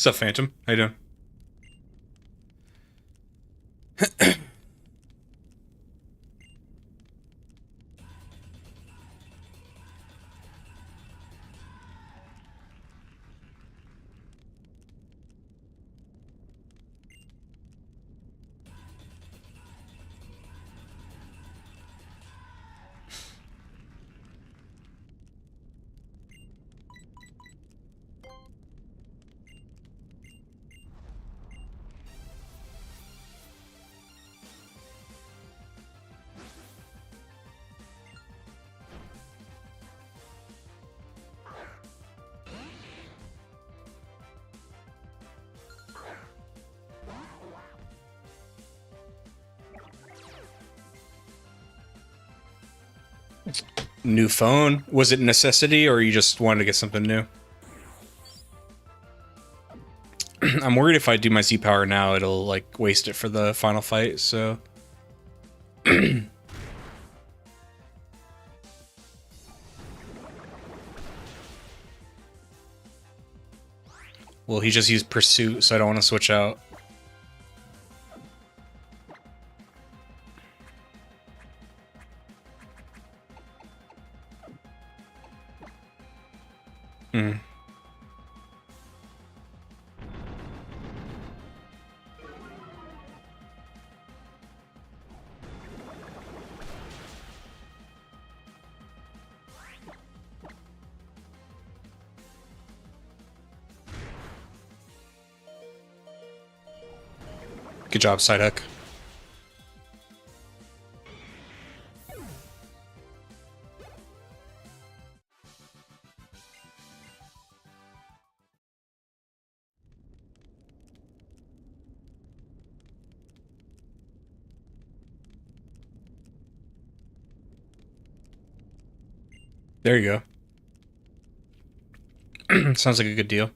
What's up, Phantom? How you doing? New phone? Was it necessity, or you just wanted to get something new? I'm worried if I do my Z power now, it'll like waste it for the final fight. So, well, he just used pursuit, so I don't want to switch out. Hmm. Good job, Sidehook. There you go. Sounds like a good deal.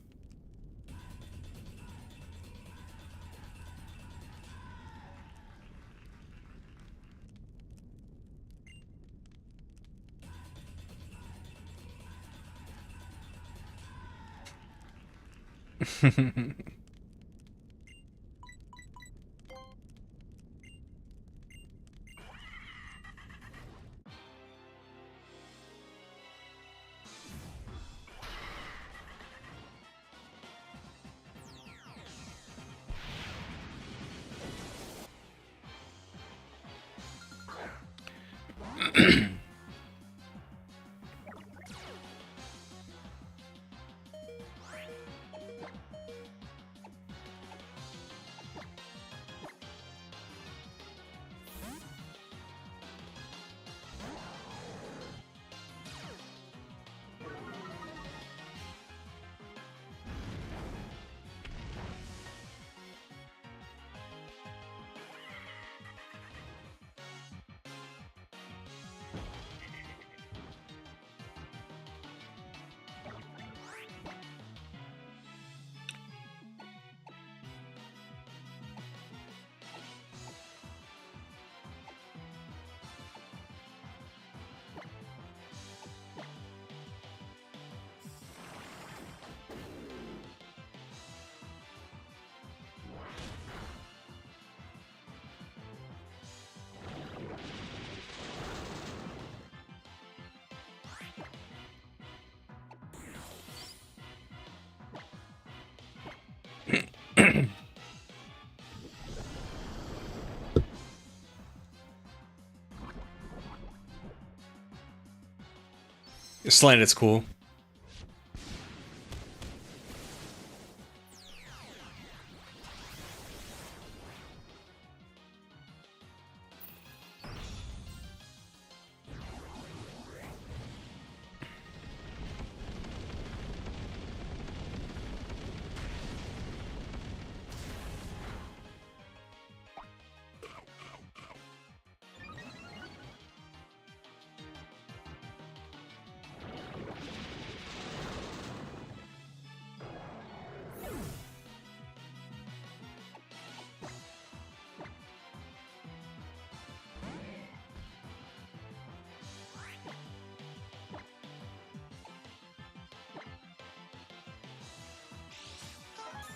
Slant, it's cool.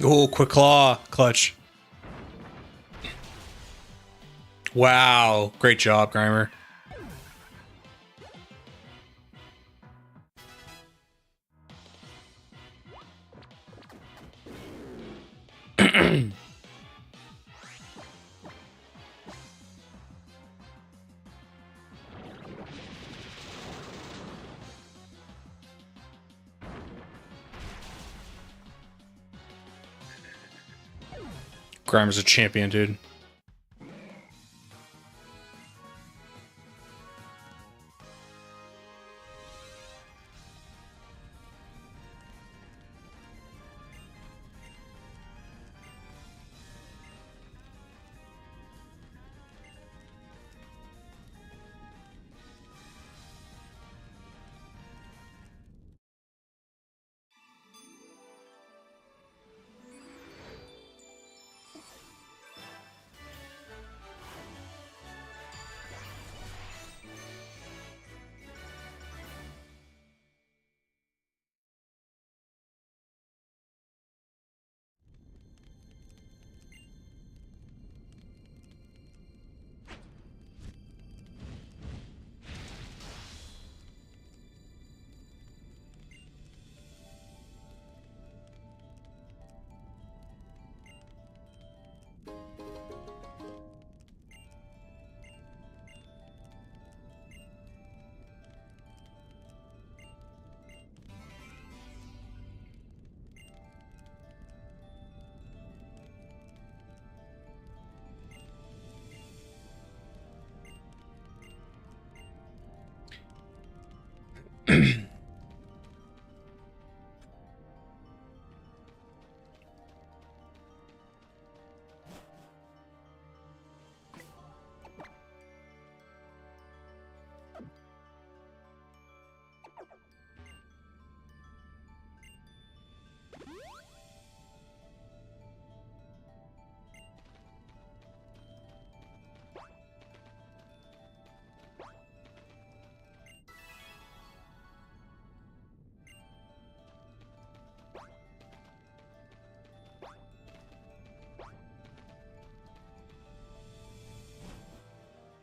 Oh, quick claw clutch. Wow, great job, Grimer. Grimer's a champion, dude.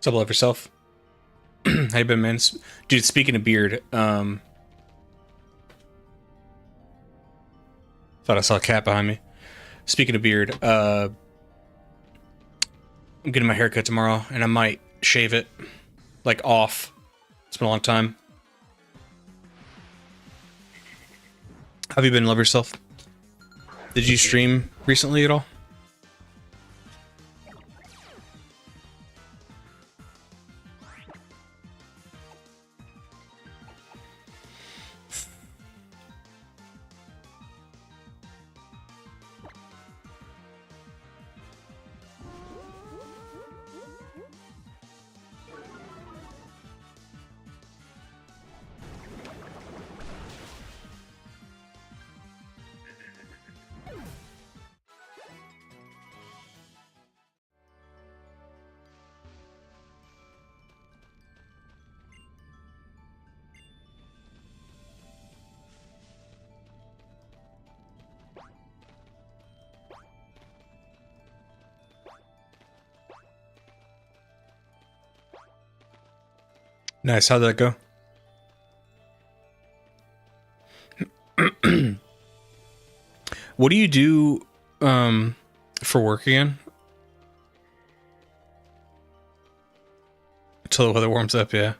What's up, love yourself? How you been, man? Dude, speaking of beard, thought I saw a cat behind me. Speaking of beard, I'm getting my haircut tomorrow, and I might shave it, like, off. It's been a long time. How have you been, love yourself? Did you stream recently at all? Nice. How'd that go? What do you do for work again? Until the weather warms up, yeah.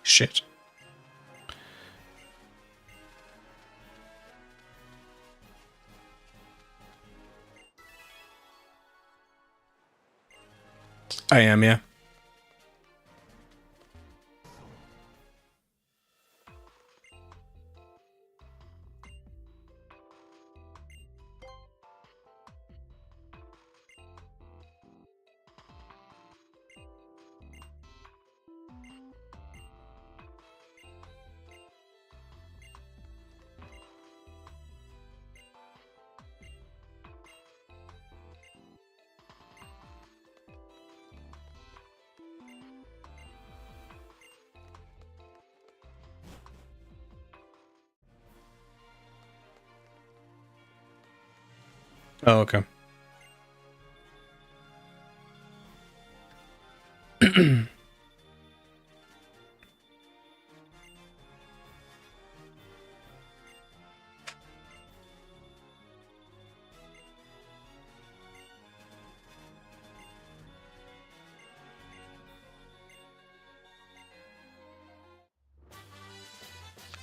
Shit. I am, yeah. Oh, okay.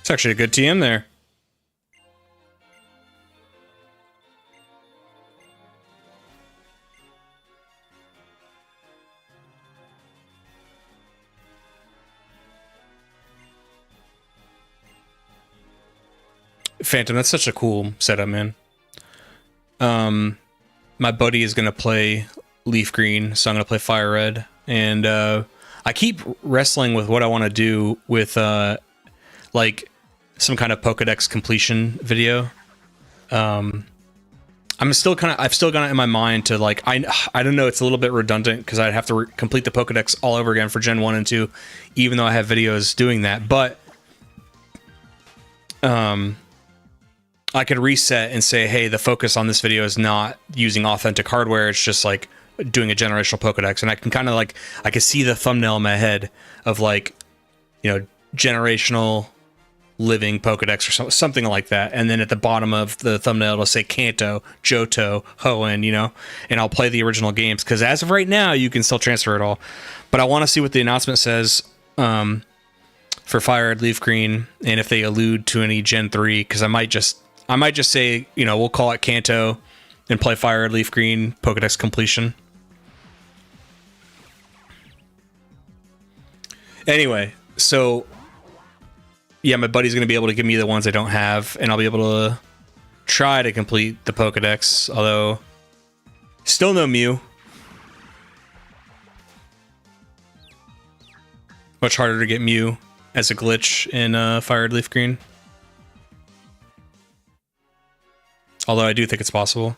It's actually a good TM there. Phantom, that's such a cool setup, man. My buddy is gonna play Leaf Green, so I'm gonna play Fire Red, and I keep wrestling with what I want to do with like some kind of Pokedex completion video. I've still got it in my mind to like I don't know, it's a little bit redundant because I'd have to complete the Pokedex all over again for Gen 1 and 2, even though I have videos doing that, but I could reset and say, hey, the focus on this video is not using authentic hardware, it's just like doing a generational Pokedex, and I can kind of like, I can see the thumbnail in my head of like, you know, generational living Pokedex or something like that, and then at the bottom of the thumbnail it'll say Kanto, Johto, Hoenn, you know, and I'll play the original games, because as of right now you can still transfer it all, but I want to see what the announcement says for Fire Red, Leaf Green, and if they allude to any Gen 3, because I I might just say, you know, we'll call it Kanto and play Fire Red Leaf Green Pokedex completion. Anyway, so yeah, my buddy's going to be able to give me the ones I don't have, and I'll be able to try to complete the Pokedex, although still no Mew. Much harder to get Mew as a glitch in Fire Red Leaf Green. Although I do think it's possible.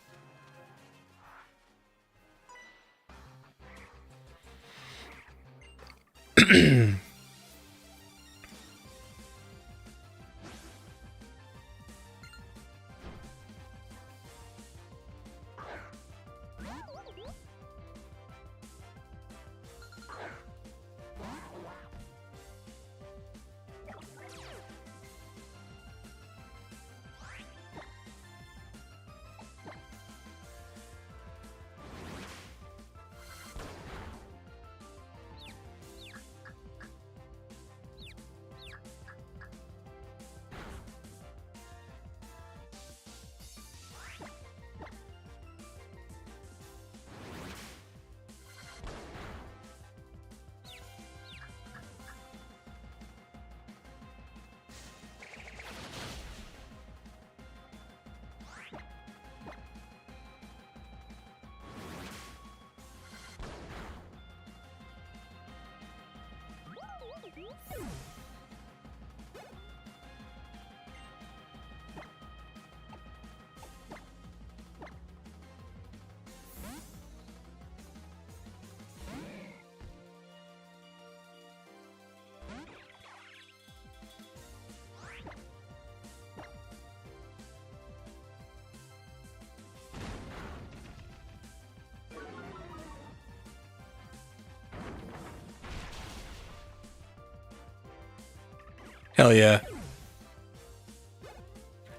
Hell yeah.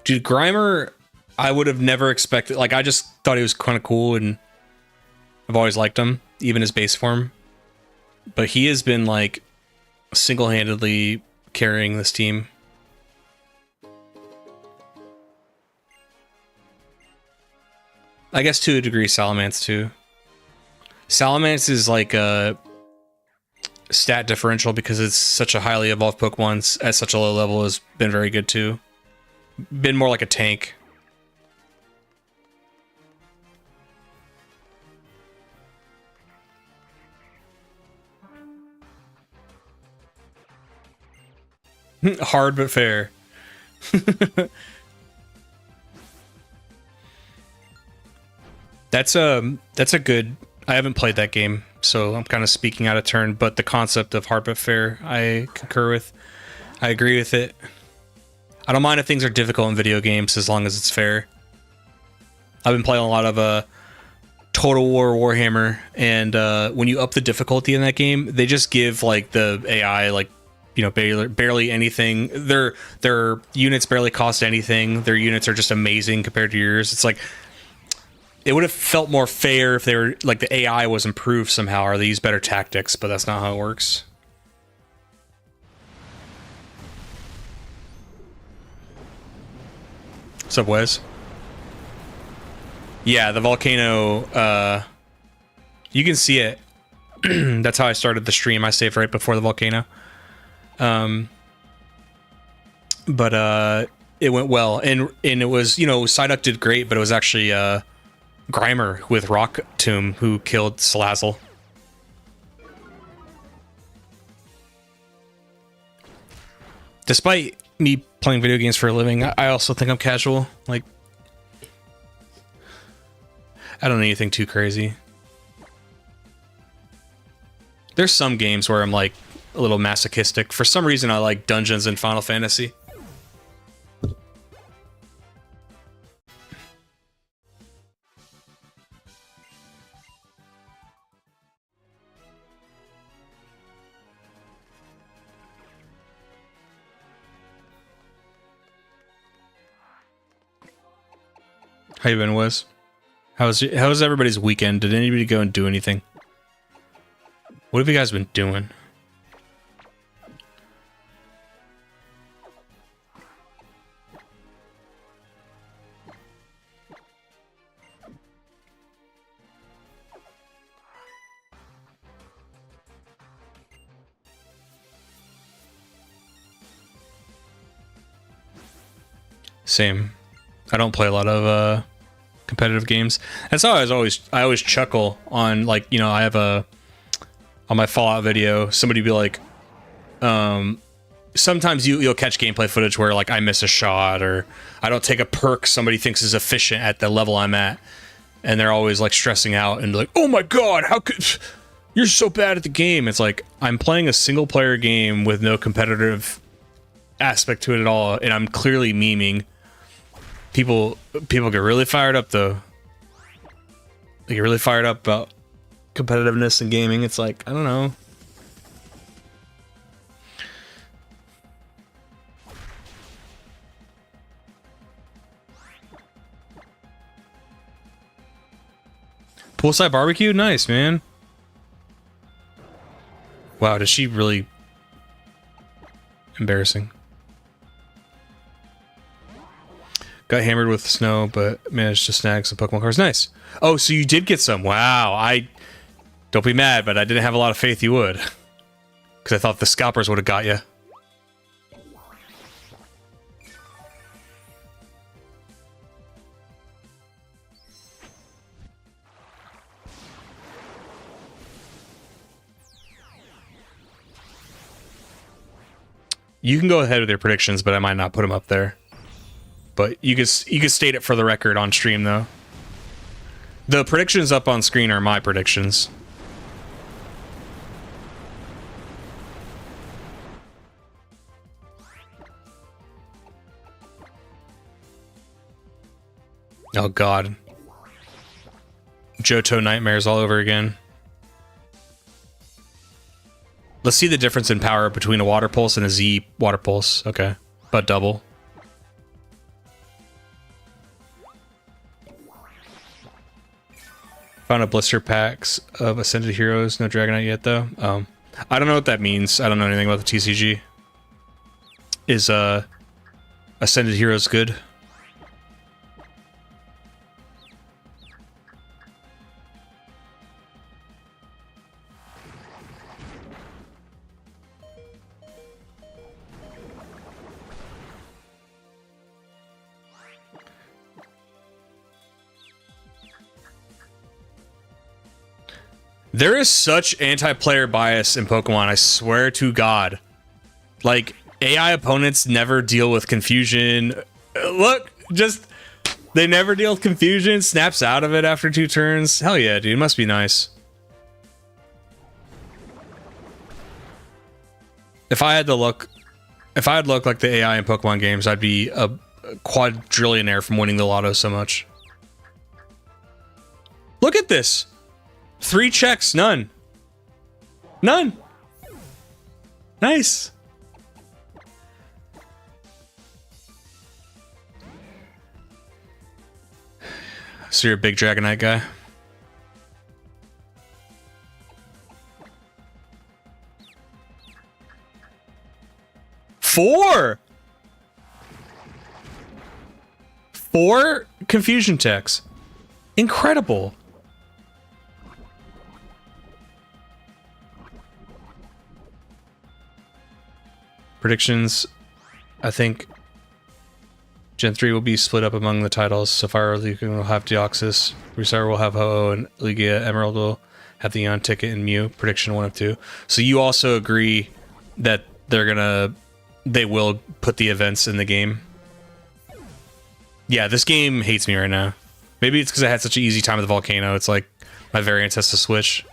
Dude, Grimer, I would have never expected. Like, I just thought he was kind of cool, and I've always liked him, even his base form. But he has been, like, single-handedly carrying this team. I guess to a degree, Salamence, too. Salamence is, like, a stat differential because it's such a highly evolved Pokemon at such a low level has been very good too. Been more like a tank. Hard but fair. That's a good. I haven't played that game, so I'm kind of speaking out of turn, but the concept of hard but fair, I concur with. I agree with it. I don't mind if things are difficult in video games as long as it's fair. I've been playing a lot of Total War Warhammer, and when you up the difficulty in that game, they just give like the AI like, you know, barely anything. Their units barely cost anything. Their units are just amazing compared to yours. It's like, it would have felt more fair if they were like the AI was improved somehow, or they use better tactics, but that's not how it works. What's up, Wes? Yeah, the volcano, you can see it. That's how I started the stream. I saved right before the volcano. But it went well, and it was, you know, Psyduck did great, but it was actually Grimer with Rock Tomb who killed Salazzle. Despite me playing video games for a living, I also think I'm casual. Like, I don't need anything too crazy. There's some games where I'm like a little masochistic. For some reason, I like dungeons in Final Fantasy. How you been, Wes? How's everybody's weekend? Did anybody go and do anything? What have you guys been doing? Same. I don't play a lot of competitive games. That's how I always chuckle on, like, you know, I have on my Fallout video, somebody be like, sometimes you'll catch gameplay footage where like I miss a shot or I don't take a perk somebody thinks is efficient at the level I'm at, and they're always like stressing out and like, oh my god, how could you're so bad at the game. It's like I'm playing a single player game with no competitive aspect to it at all, and I'm clearly memeing. People get really fired up though. They get really fired up about competitiveness in gaming. It's like, I don't know. Poolside barbecue? Nice, man. Wow, does she really... Embarrassing. Got hammered with snow, but managed to snag some Pokemon cards. Nice. Oh, so you did get some. Wow, Don't be mad, but I didn't have a lot of faith you would. Because I thought the scalpers would have got you. You can go ahead with your predictions, but I might not put them up there. But you could state it for the record on stream, though. The predictions up on screen are my predictions. Oh god. Johto nightmares all over again. Let's see the difference in power between a water pulse and a Z water pulse. Okay, but double. Found a blister packs of Ascended Heroes. No Dragonite yet, though. I don't know what that means. I don't know anything about the TCG. Is Ascended Heroes good? There is such anti-player bias in Pokemon, I swear to God. Like, AI opponents never deal with confusion. Look, just... They never deal with confusion, snaps out of it after 2 turns. Hell yeah, dude, must be nice. If I had luck like the AI in Pokemon games, I'd be a quadrillionaire from winning the lotto so much. Look at this! 3 checks, none. None. Nice. So you're a big Dragonite guy? Four confusion checks. Incredible. Predictions, I think Gen 3 will be split up among the titles. Sapphire will have Deoxys, Rusar will have Ho-Oh, and Lugia Emerald will have the Eon Ticket and Mew. Prediction 1 of 2. So you also agree that they will put the events in the game? Yeah, this game hates me right now. Maybe it's because I had such an easy time with the volcano. It's like my variance has to switch.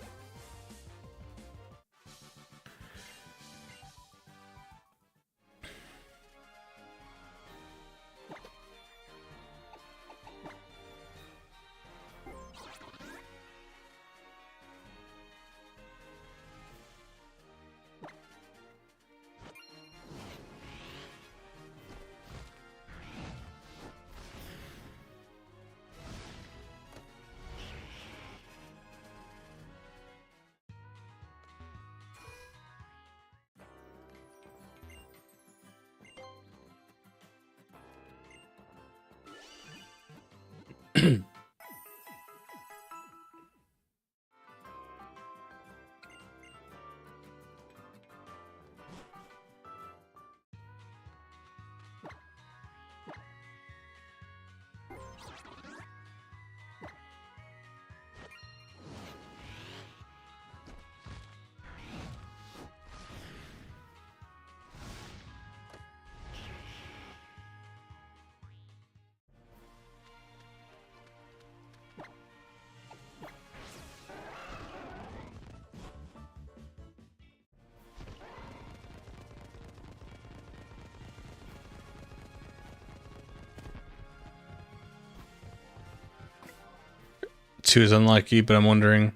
2 is unlucky, but I'm wondering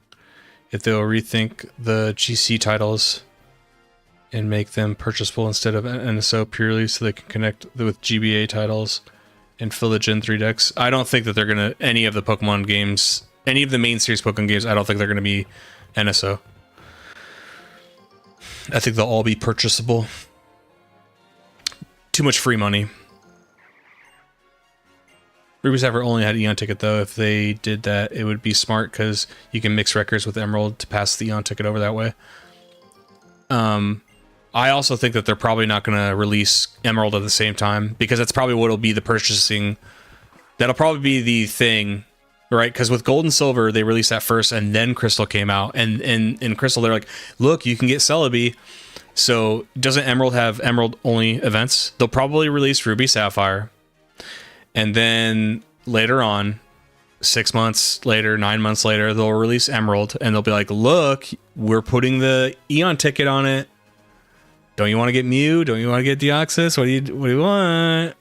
if they'll rethink the GC titles and make them purchasable instead of NSO purely so they can connect with GBA titles and fill the Gen 3 decks. I don't think that they're going to, any of the Pokemon games, any of the main series Pokemon games, I don't think they're going to be NSO. I think they'll all be purchasable. Too much free money. Ruby Sapphire only had Eon ticket though. If they did that, it would be smart because you can mix records with Emerald to pass the Eon ticket over that way. I also think that they're probably not going to release Emerald at the same time because that's probably what will be the purchasing. That'll probably be the thing, right? Because with Gold and Silver, they released that first and then Crystal came out. And in Crystal, they're like, look, you can get Celebi. So doesn't Emerald have Emerald only events? They'll probably release Ruby Sapphire. And then later on, 6 months later, 9 months later, they'll release Emerald and they'll be like, look, we're putting the Eon ticket on it. Don't you want to get Mew? Don't you want to get Deoxys? What do you want?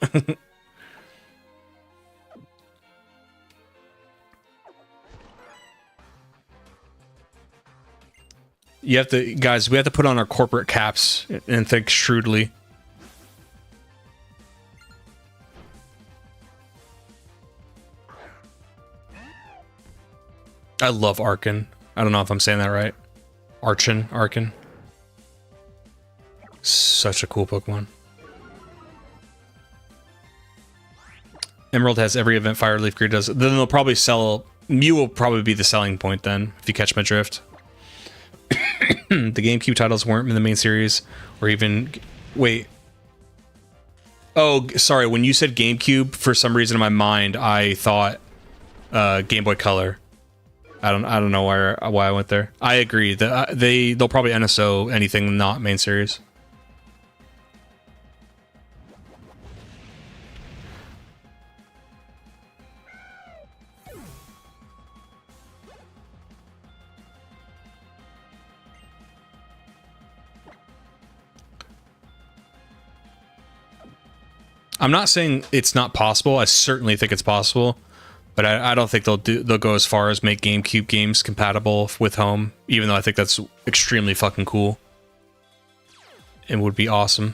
You have to, guys, we have to put on our corporate caps and think shrewdly. I love Arkin. I don't know if I'm saying that right. Arkin. Such a cool Pokemon. Emerald has every event Fire Leaf Green does. Then they'll probably sell... Mew will probably be the selling point then, if you catch my drift. The GameCube titles weren't in the main series, or even... Wait. Oh, sorry. When you said GameCube, for some reason in my mind, I thought Game Boy Color. I don't know why I went there. I agree that they'll probably NSO anything not main series. I'm not saying it's not possible. I certainly think it's possible. But I don't think they'll go as far as make GameCube games compatible with home, even though I think that's extremely fucking cool. It would be awesome.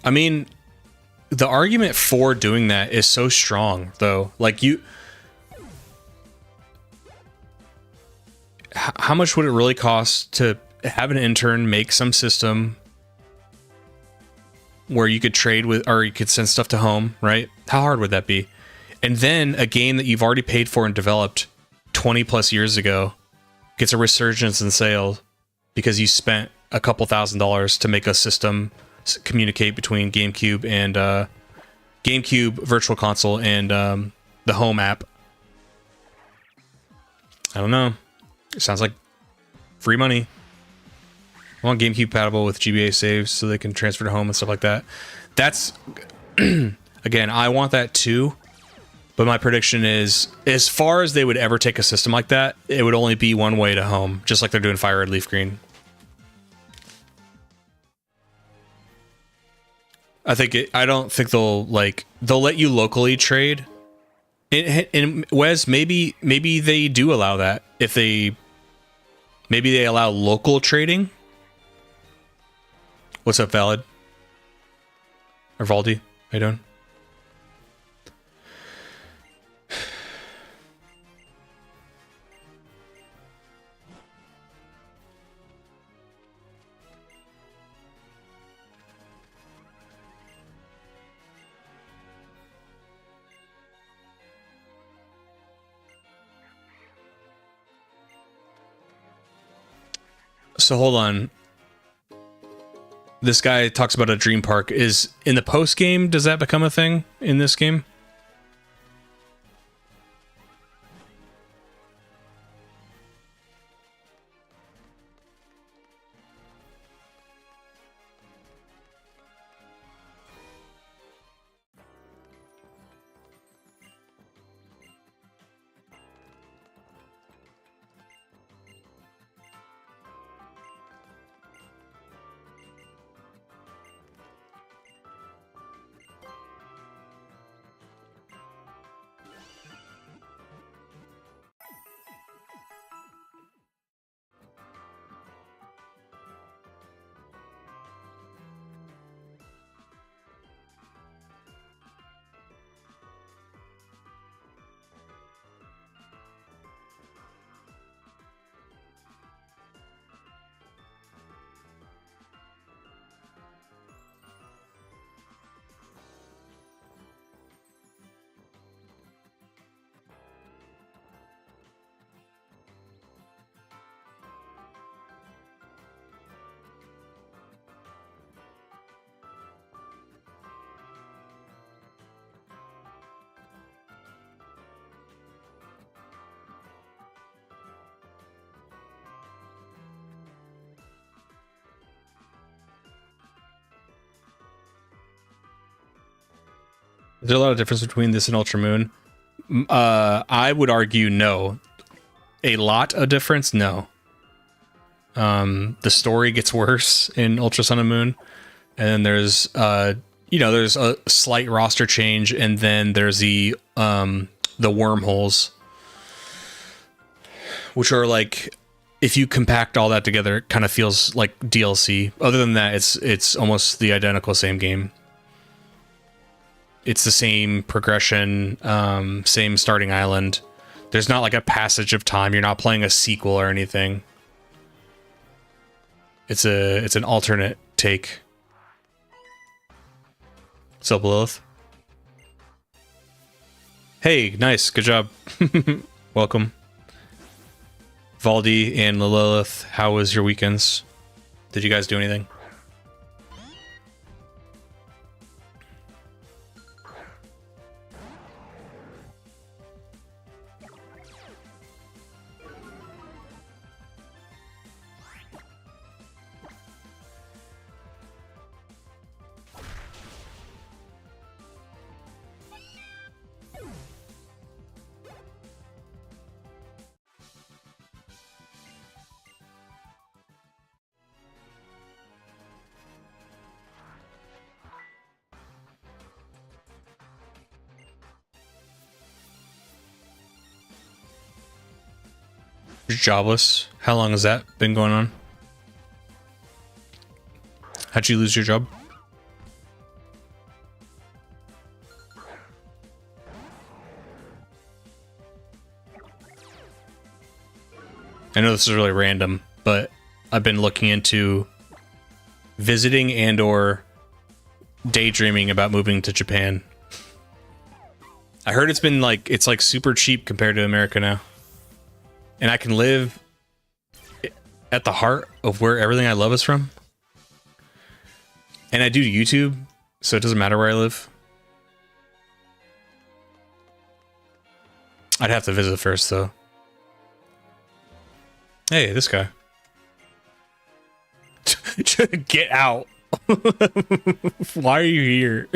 I mean, the argument for doing that is so strong, though. Like, how much would it really cost to have an intern make some system where you could trade with, or you could send stuff to home, right? How hard would that be? And then a game that you've already paid for and developed 20 plus years ago gets a resurgence in sales because you spent a couple $1,000s to make a system communicate between GameCube and GameCube Virtual Console and the home app. I don't know. It sounds like free money. I want GameCube compatible with GBA saves so they can transfer to home and stuff like that. That's, again, I want that too. But my prediction is, as far as they would ever take a system like that, it would only be one way to home, just like they're doing Fire Red Leaf Green. I don't think they'll let you locally trade. And Wes, maybe they do allow that. Maybe they allow local trading. What's up, Valid? Or Valdi? How you doing? So hold on. This guy talks about a dream park. Is in the post game, does that become a thing in this game? Is there a lot of difference between this and Ultra Moon? I would argue no. A lot of difference? No. The story gets worse in Ultra Sun and Moon, and then there's there's a slight roster change, and then there's the wormholes, which are like, if you compact all that together, it kind of feels like DLC. Other than that, it's almost the identical same game. It's the same progression, same starting island. There's not like a passage of time. You're not playing a sequel or anything. It's an alternate take. What's up, Lilith? Hey, nice, good job. Welcome. Valdi and Lilith, how was your weekends? Did you guys do anything? You're jobless. How long has that been going on? How'd you lose your job? I know this is really random, but I've been looking into visiting and or daydreaming about moving to Japan. I heard it's been like, it's like super cheap compared to America now. And I can live at the heart of where everything I love is from. And I do YouTube, so it doesn't matter where I live. I'd have to visit first, though. Hey, this guy. Get out. Why are you here?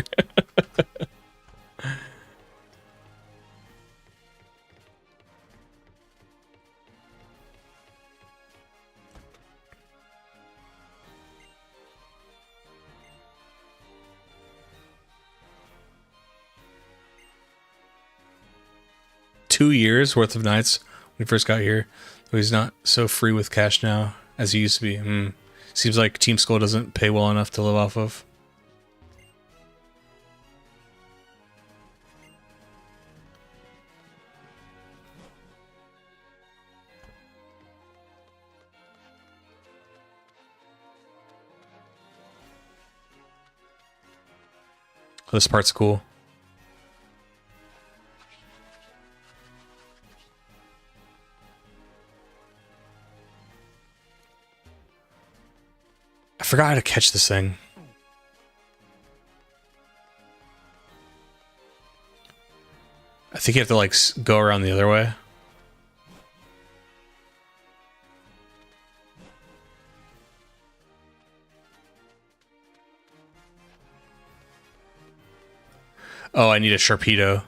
$2 years worth of nights when he first got here. Though he's not so free with cash now as he used to be. Seems like Team Skull doesn't pay well enough to live off of. This part's cool. I forgot how to catch this thing. I think you have to like go around the other way. Oh, I need a Sharpedo.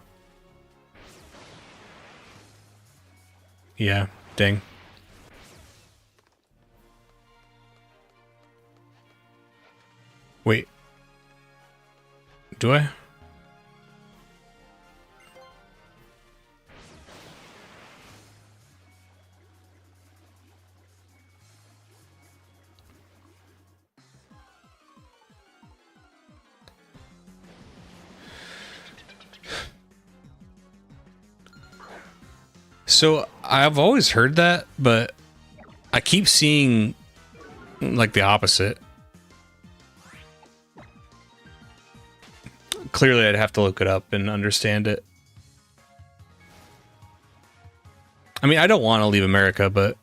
Yeah, dang. Wait. Do I? So I've always heard that, but I keep seeing like the opposite. Clearly, I'd have to look it up and understand it. I mean, I don't want to leave America, but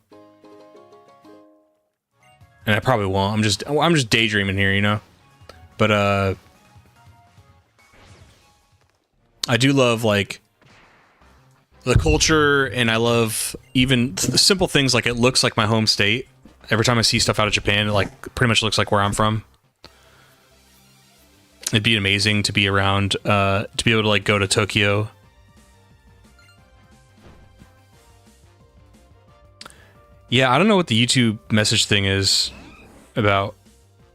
and I probably won't. I'm just daydreaming here, you know. But I do love like the culture, and I love even the simple things like it looks like my home state. Every time I see stuff out of Japan, it like pretty much looks like where I'm from. It'd be amazing to be around, to be able to like go to Tokyo. Yeah, I don't know what the YouTube message thing is about.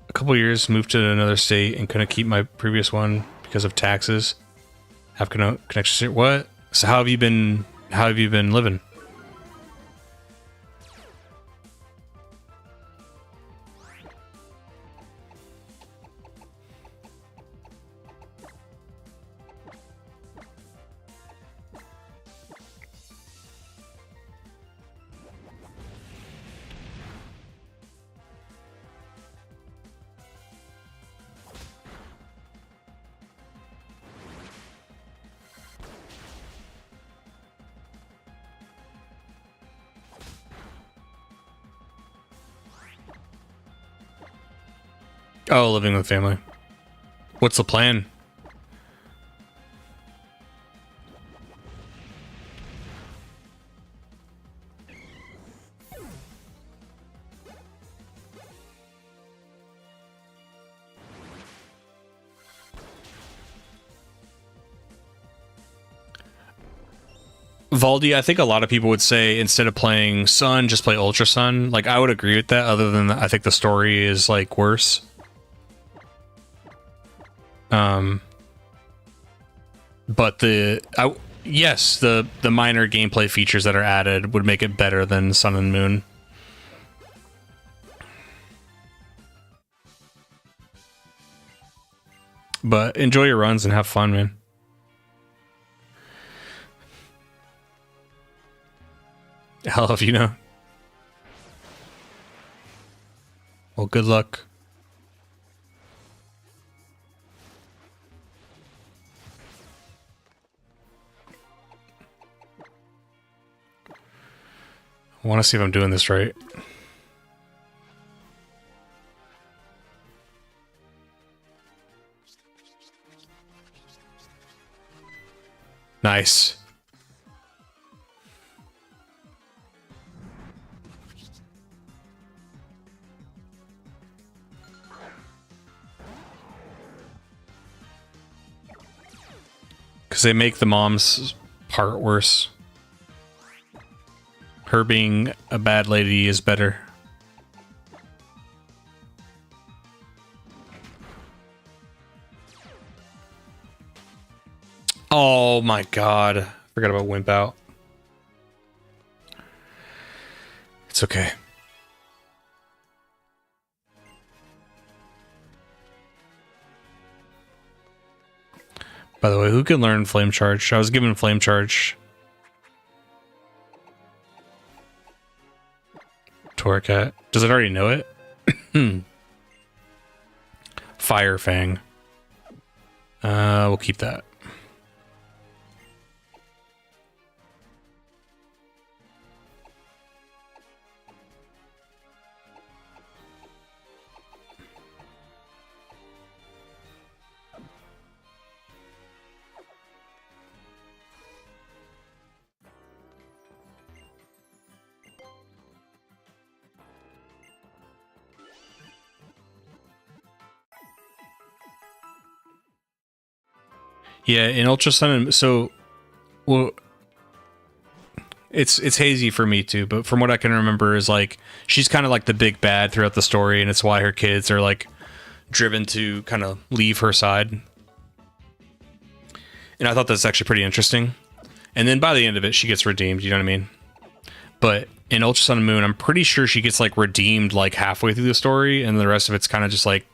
A couple years, moved to another state and couldn't keep my previous one because of taxes. Have connections here. What? So how have you been? How have you been living? Oh, living with family. What's the plan? Valdi, I think a lot of people would say instead of playing Sun, just play Ultra Sun. Like, I would agree with that, other than I think the story is, like, worse. But yes, the minor gameplay features that are added would make it better than Sun and Moon. But enjoy your runs and have fun, man. Hell if you know. Well, good luck. I want to see if I'm doing this right. Nice. Because they make the mom's part worse. Her being a bad lady is better. Oh my god. Forgot about Wimp Out. It's okay. By the way, who can learn Flame Charge? I was given Flame Charge. Torcat. Does it already know it? Fire Fang. We'll keep that. Yeah, in Ultra Sun and so, well, it's hazy for me too. But from what I can remember, is like she's kind of like the big bad throughout the story, and it's why her kids are like driven to kind of leave her side. And I thought that's actually pretty interesting. And then by the end of it, she gets redeemed. You know what I mean? But in Ultra Sun and Moon, I'm pretty sure she gets like redeemed like halfway through the story, and the rest of it's kind of just like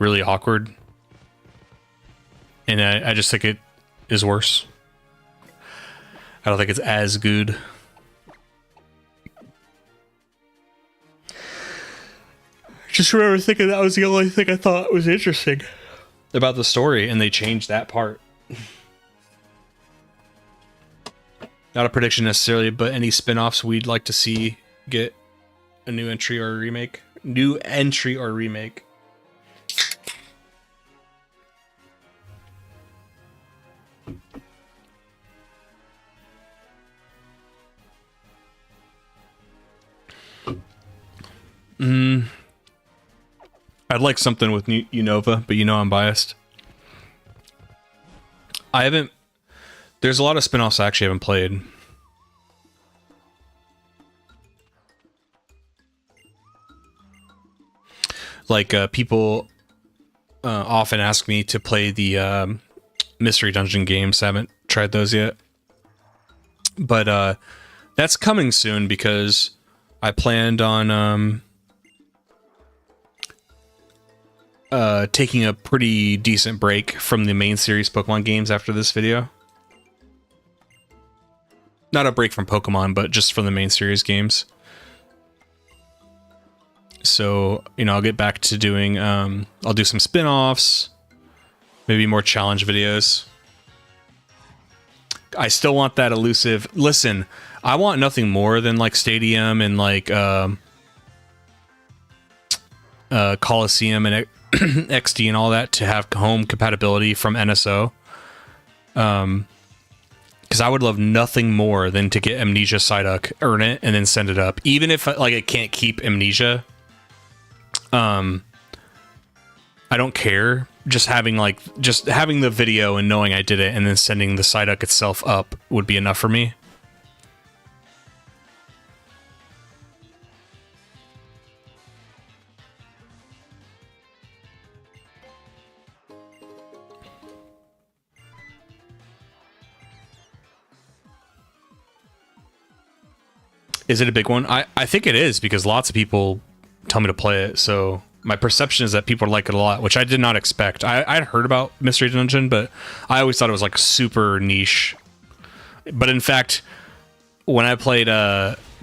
really awkward. And I just think it is worse. I don't think it's as good. Just remember thinking that was the only thing I thought was interesting about the story, and they changed that part. Not a prediction necessarily, but any spin-offs we'd like to see get a new entry or a remake. New entry or remake. I'd like something with Unova, but you know I'm biased. I haven't. There's a lot of spin-offs I actually haven't played. Like people often ask me to play the Mystery Dungeon games. I haven't tried those yet, but that's coming soon because I planned on taking a pretty decent break from the main series Pokemon games after this video. Not a break from Pokemon, but just from the main series games. So, you know, I'll get back to doing, I'll do some spin-offs, maybe more challenge videos. I still want that elusive. Listen, I want nothing more than like Stadium and like Coliseum and XD and all that to have home compatibility from NSO. Because I would love nothing more than to get Amnesia Psyduck, earn it, and then send it up. Even if like it can't keep Amnesia, I don't care. Just having the video and knowing I did it, and then sending the Psyduck itself up would be enough for me. Is it a big one? I think it is, because lots of people tell me to play it, so my perception is that people like it a lot, which I did not expect. I'd heard about Mystery Dungeon, but I always thought it was like super niche. But in fact, when I played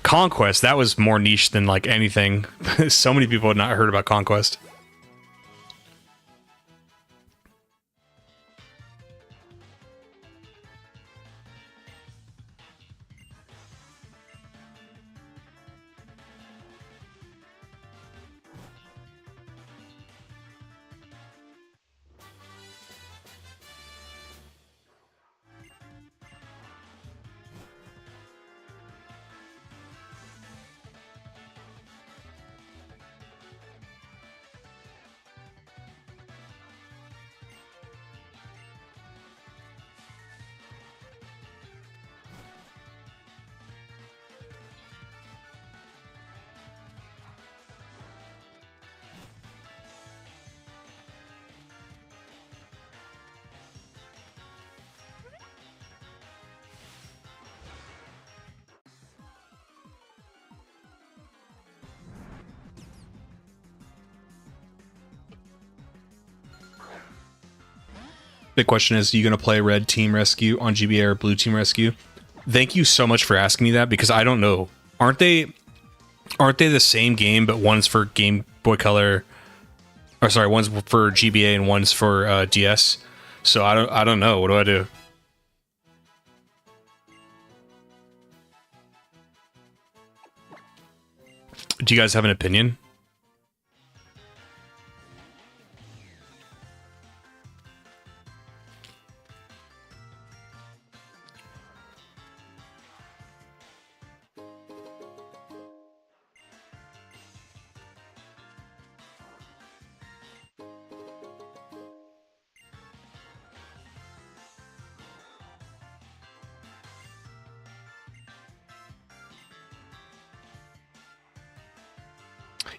Conquest, that was more niche than like anything. So many people had not heard about Conquest. Big question is, are you going to play Red Team Rescue on GBA or Blue Team Rescue? Thank you so much for asking me that, because I don't know. Aren't they the same game, but one's for Game Boy Color, or sorry, one's for GBA and one's for DS? So I don't know. What do I do? Do you guys have an opinion?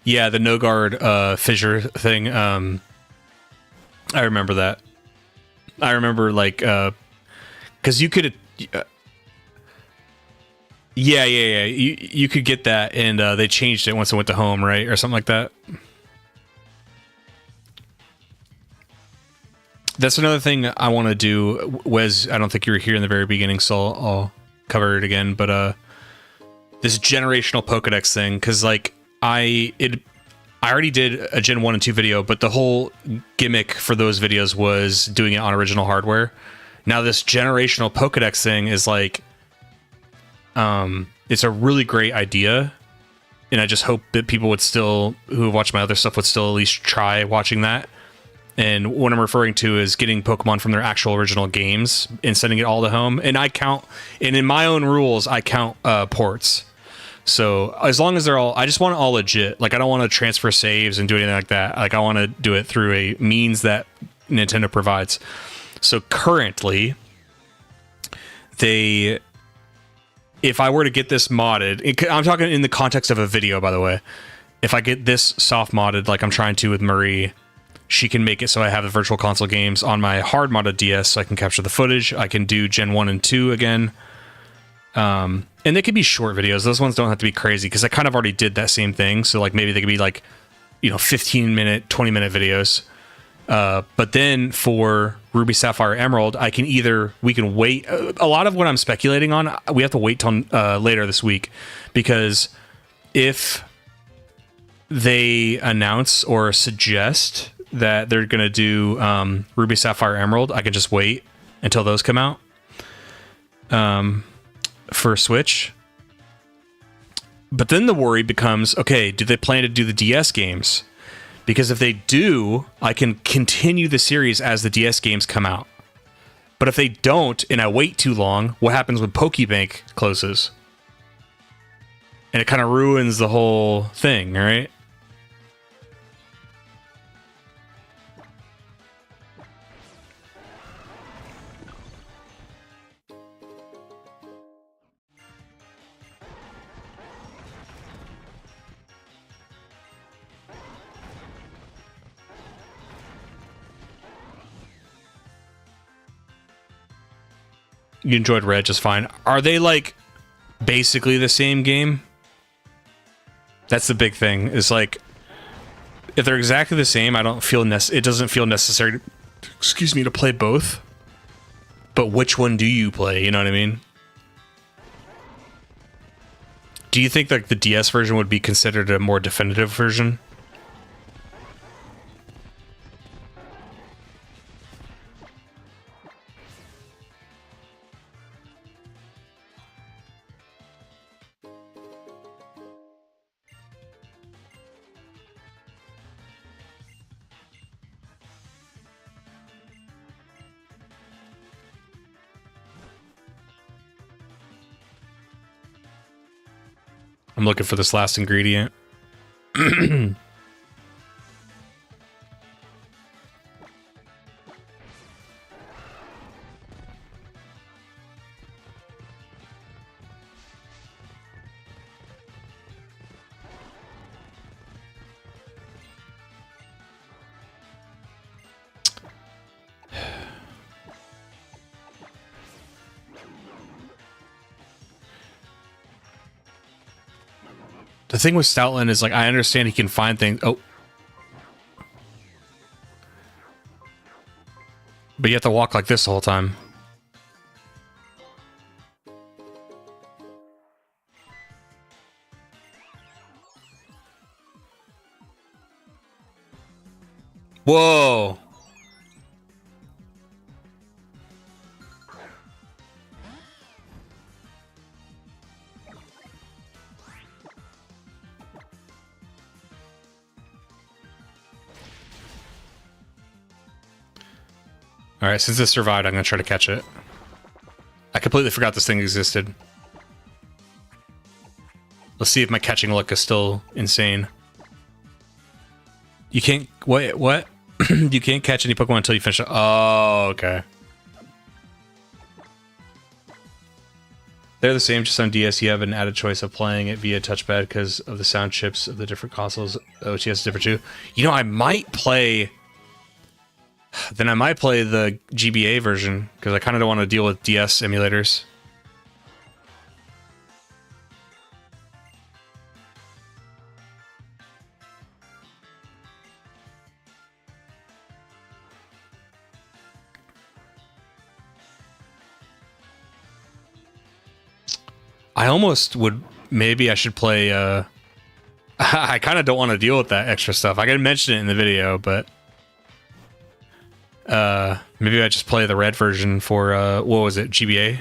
Yeah, the no guard fissure thing. I remember that. I remember like because you could. Yeah. You could get that, and they changed it once it went to home, right, or something like that. That's another thing I want to do. Wes, I don't think you were here in the very beginning, so I'll cover it again. But this generational Pokedex thing, because like I already did a Gen 1 and 2 video, but the whole gimmick for those videos was doing it on original hardware. Now this generational Pokedex thing is like, it's a really great idea, and I just hope that people would still, who have watched my other stuff, would still at least try watching that. And what I'm referring to is getting Pokemon from their actual original games and sending it all to home. And in my own rules, I count ports. So as long as they're all, I just want it all legit. Like, I don't want to transfer saves and do anything like that. Like, I want to do it through a means that Nintendo provides. So currently, they, if I were to get this modded, I'm talking in the context of a video, by the way. If I get this soft modded, like I'm trying to with Marie, she can make it so I have the Virtual Console games on my hard modded DS, so I can capture the footage. I can do Gen 1 and 2 again. And they could be short videos. Those ones don't have to be crazy, because I kind of already did that same thing. So like maybe they could be like, 15-minute, 20-minute videos. But then for Ruby, Sapphire, Emerald, we can wait. A lot of what I'm speculating on, we have to wait till later this week, because if they announce or suggest that they're going to do Ruby, Sapphire, Emerald, I can just wait until those come out for Switch. But then the worry becomes, okay, do they plan to do the DS games? Because if they do, I can continue the series as the DS games come out. But if they don't, and I wait too long, what happens when Pokebank closes? And it kind of ruins the whole thing, right? You enjoyed Red just fine. Are they like basically the same game? That's the big thing. Is like, if they're exactly the same, I don't feel it doesn't feel necessary to play both. But which one do you play? You know what I mean? Do you think like the DS version would be considered a more definitive version? I'm looking for this last ingredient. The thing with Stoutland is, like, I understand he can find things. Oh. But you have to walk like this the whole time. Whoa. All right, since it survived, I'm going to try to catch it. I completely forgot this thing existed. Let's see if my catching luck is still insane. You can't... Wait, what? You can't catch any Pokemon until you finish it. Oh, okay. They're the same, just on DS. You have an added choice of playing it via touchpad because of the sound chips of the different consoles. OTS is different too. You know, I might play... Then I might play the GBA version, because I kind of don't want to deal with DS emulators. I almost would... Maybe I should play... I kind of don't want to deal with that extra stuff. I can mention it in the video, but... maybe I just play the red version for, what was it, GBA?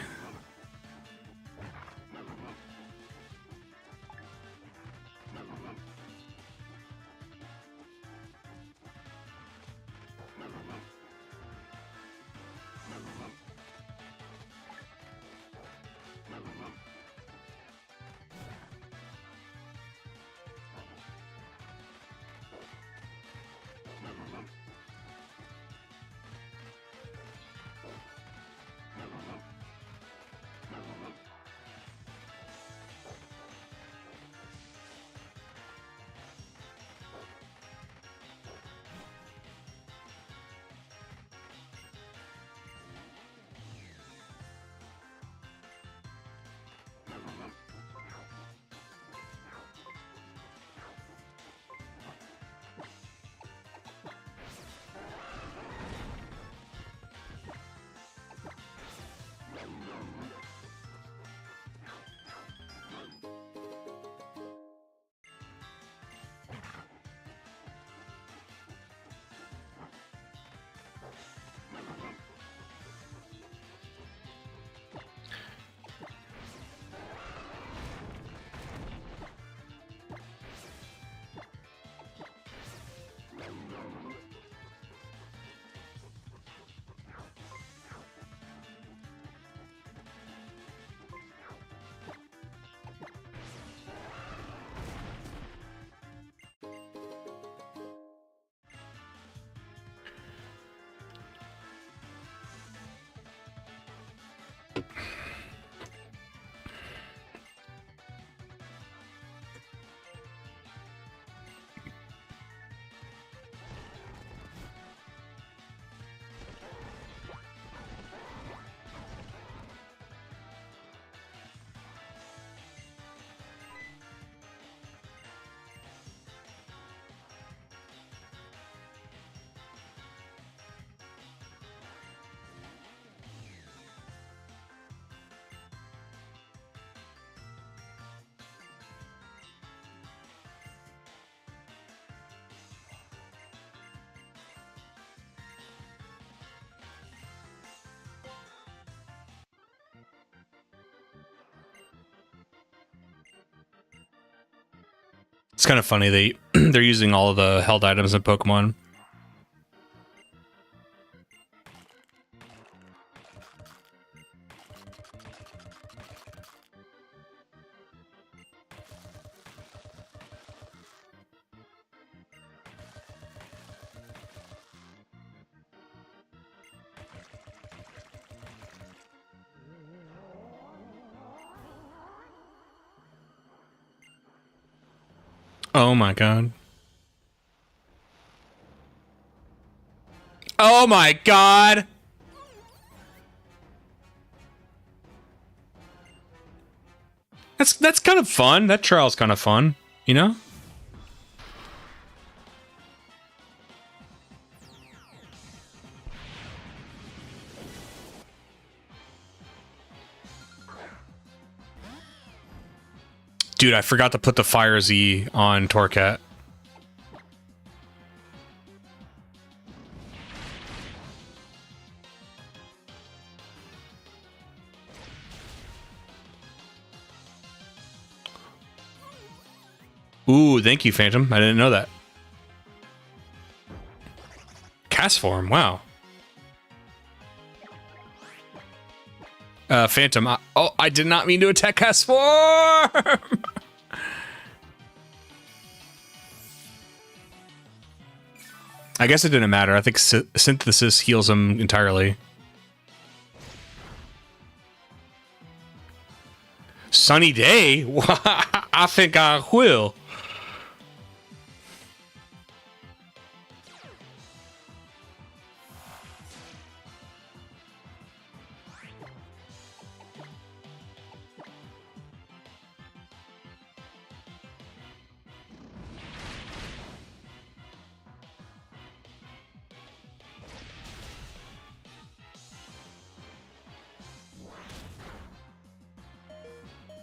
It's kind of funny they're using all of the held items in Pokemon. Oh my god. Oh my god! That's kind of fun. That trial's kind of fun, you know? Dude, I forgot to put the Fire Z on Torcat. Ooh, thank you, Phantom. I didn't know that. Cast form, wow. Phantom. I did not mean to attack cast form! I guess it didn't matter. I think Synthesis heals him entirely. Sunny day? I think I will.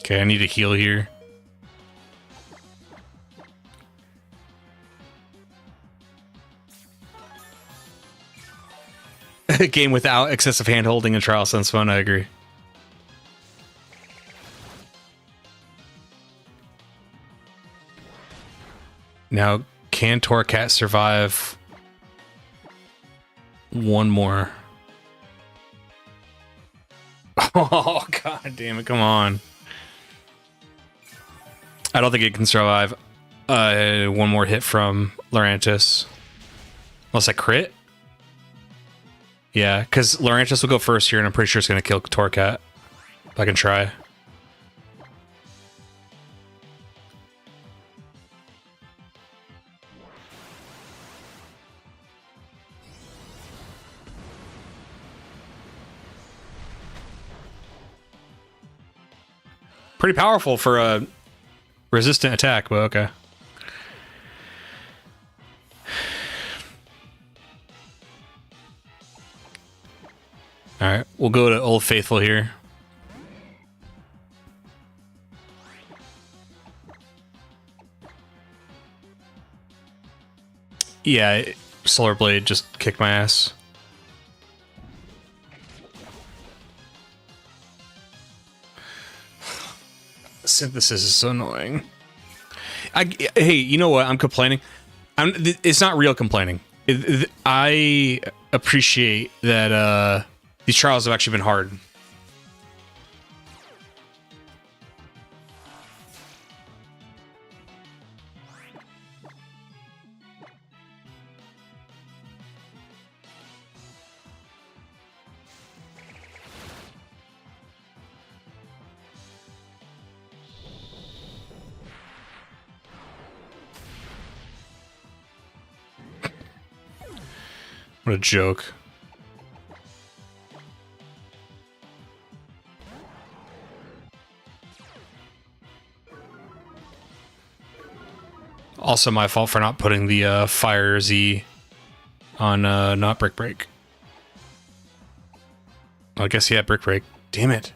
Okay, I need to heal here. A game without excessive hand-holding and trial sounds fun, I agree. Now, can Torcat survive one more? Oh, god damn it, come on. I don't think it can survive one more hit from Lurantis. Unless I crit? Yeah, because Lurantis will go first here, and I'm pretty sure it's going to kill Torcat. If I can try. Pretty powerful for a resistant attack, but okay. Alright, we'll go to Old Faithful here. Yeah, Solar Blade just kicked my ass. Synthesis is so annoying. Hey, you know what? I'm complaining. It's not real complaining. I appreciate that these trials have actually been hard. What a joke. Also my fault for not putting the Fire Z on not Brick Break. I guess he had Brick Break. Damn it.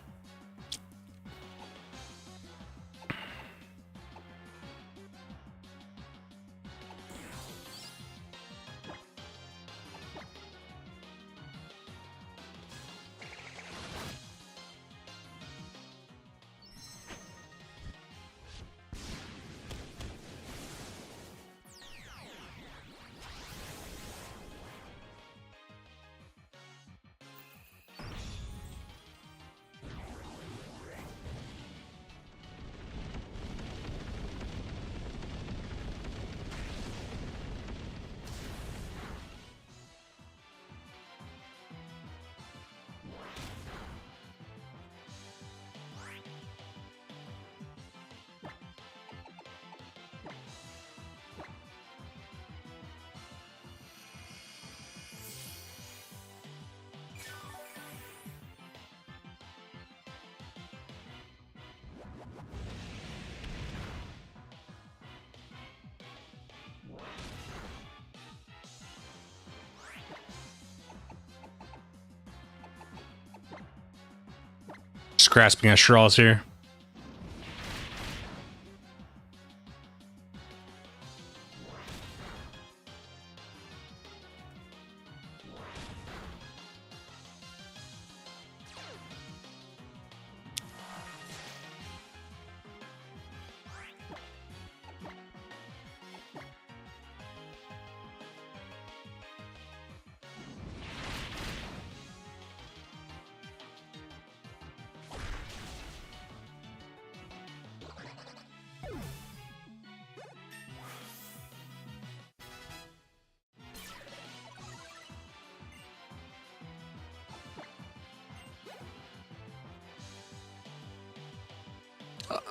Just grasping at straws here.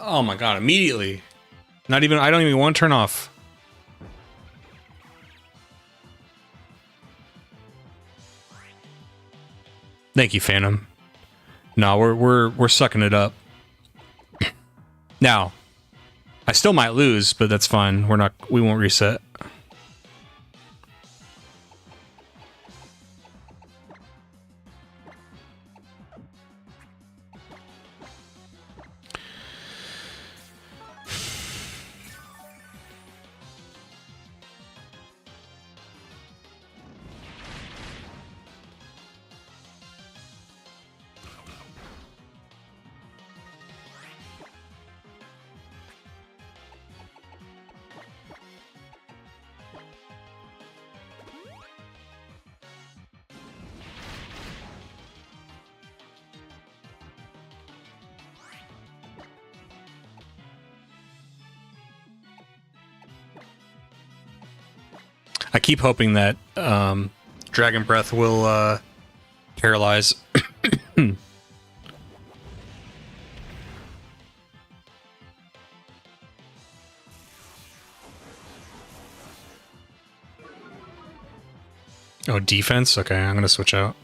Oh my god, immediately. Not even, I don't even want to turn off. Thank you, Phantom. No, we're sucking it up. Now, I still might lose, but that's fine. We won't reset. I keep hoping that Dragon Breath will paralyze. Oh, defense? Okay, I'm gonna switch out.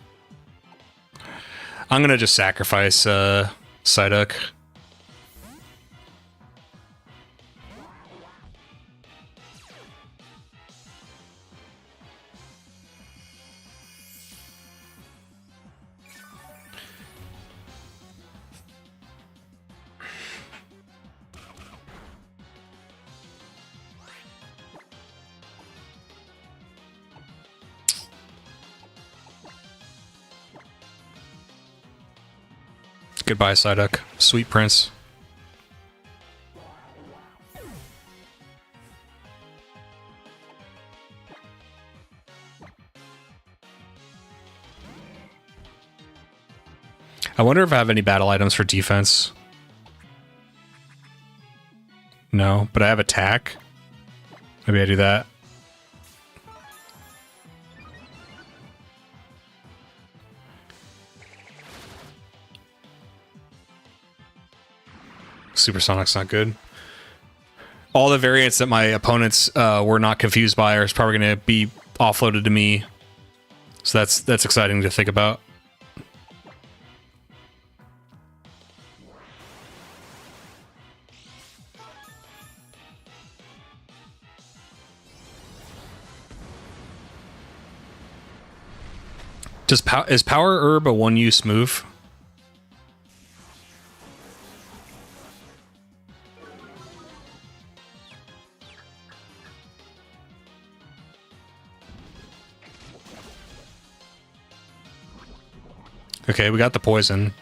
I'm gonna just sacrifice Psyduck. Goodbye, Psyduck. Sweet Prince. I wonder if I have any battle items for defense. No, but I have attack. Maybe I do that. Supersonic's not good. All the variants that my opponents were not confused by are probably going to be offloaded to me. So that's exciting to think about. Is Power Herb a one-use move? Okay, we got the poison.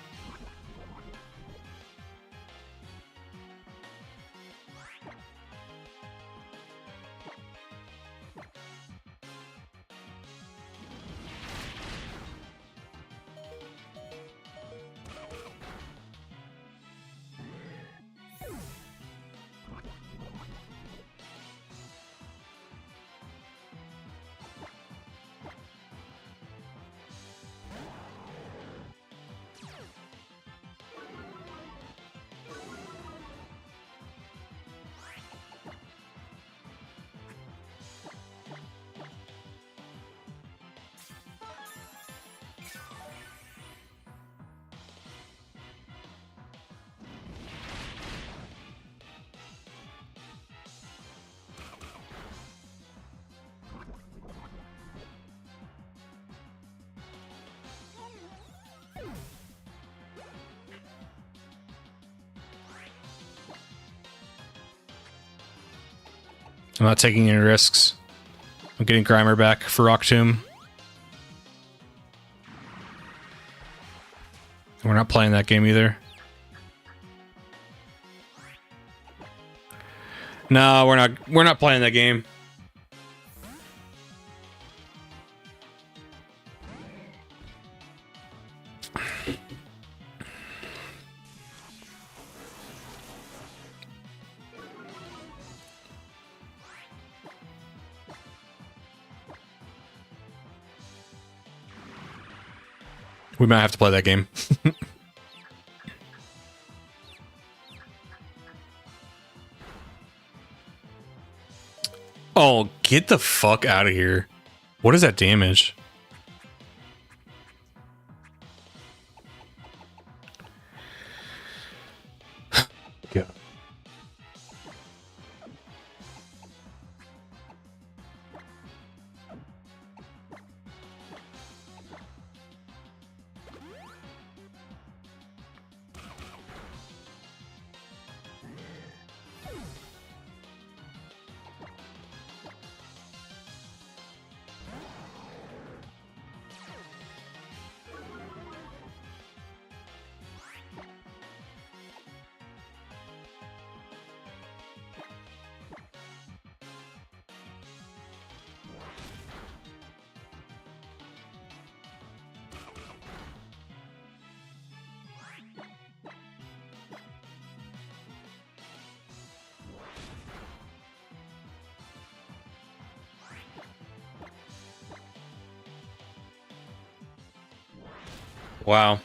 I'm not taking any risks. I'm getting Grimer back for Rock Tomb. We're not playing that game either. No, we're not. We're not playing that game. We might have to play that game. Oh, get the fuck out of here. What is that damage? Yeah. Wow.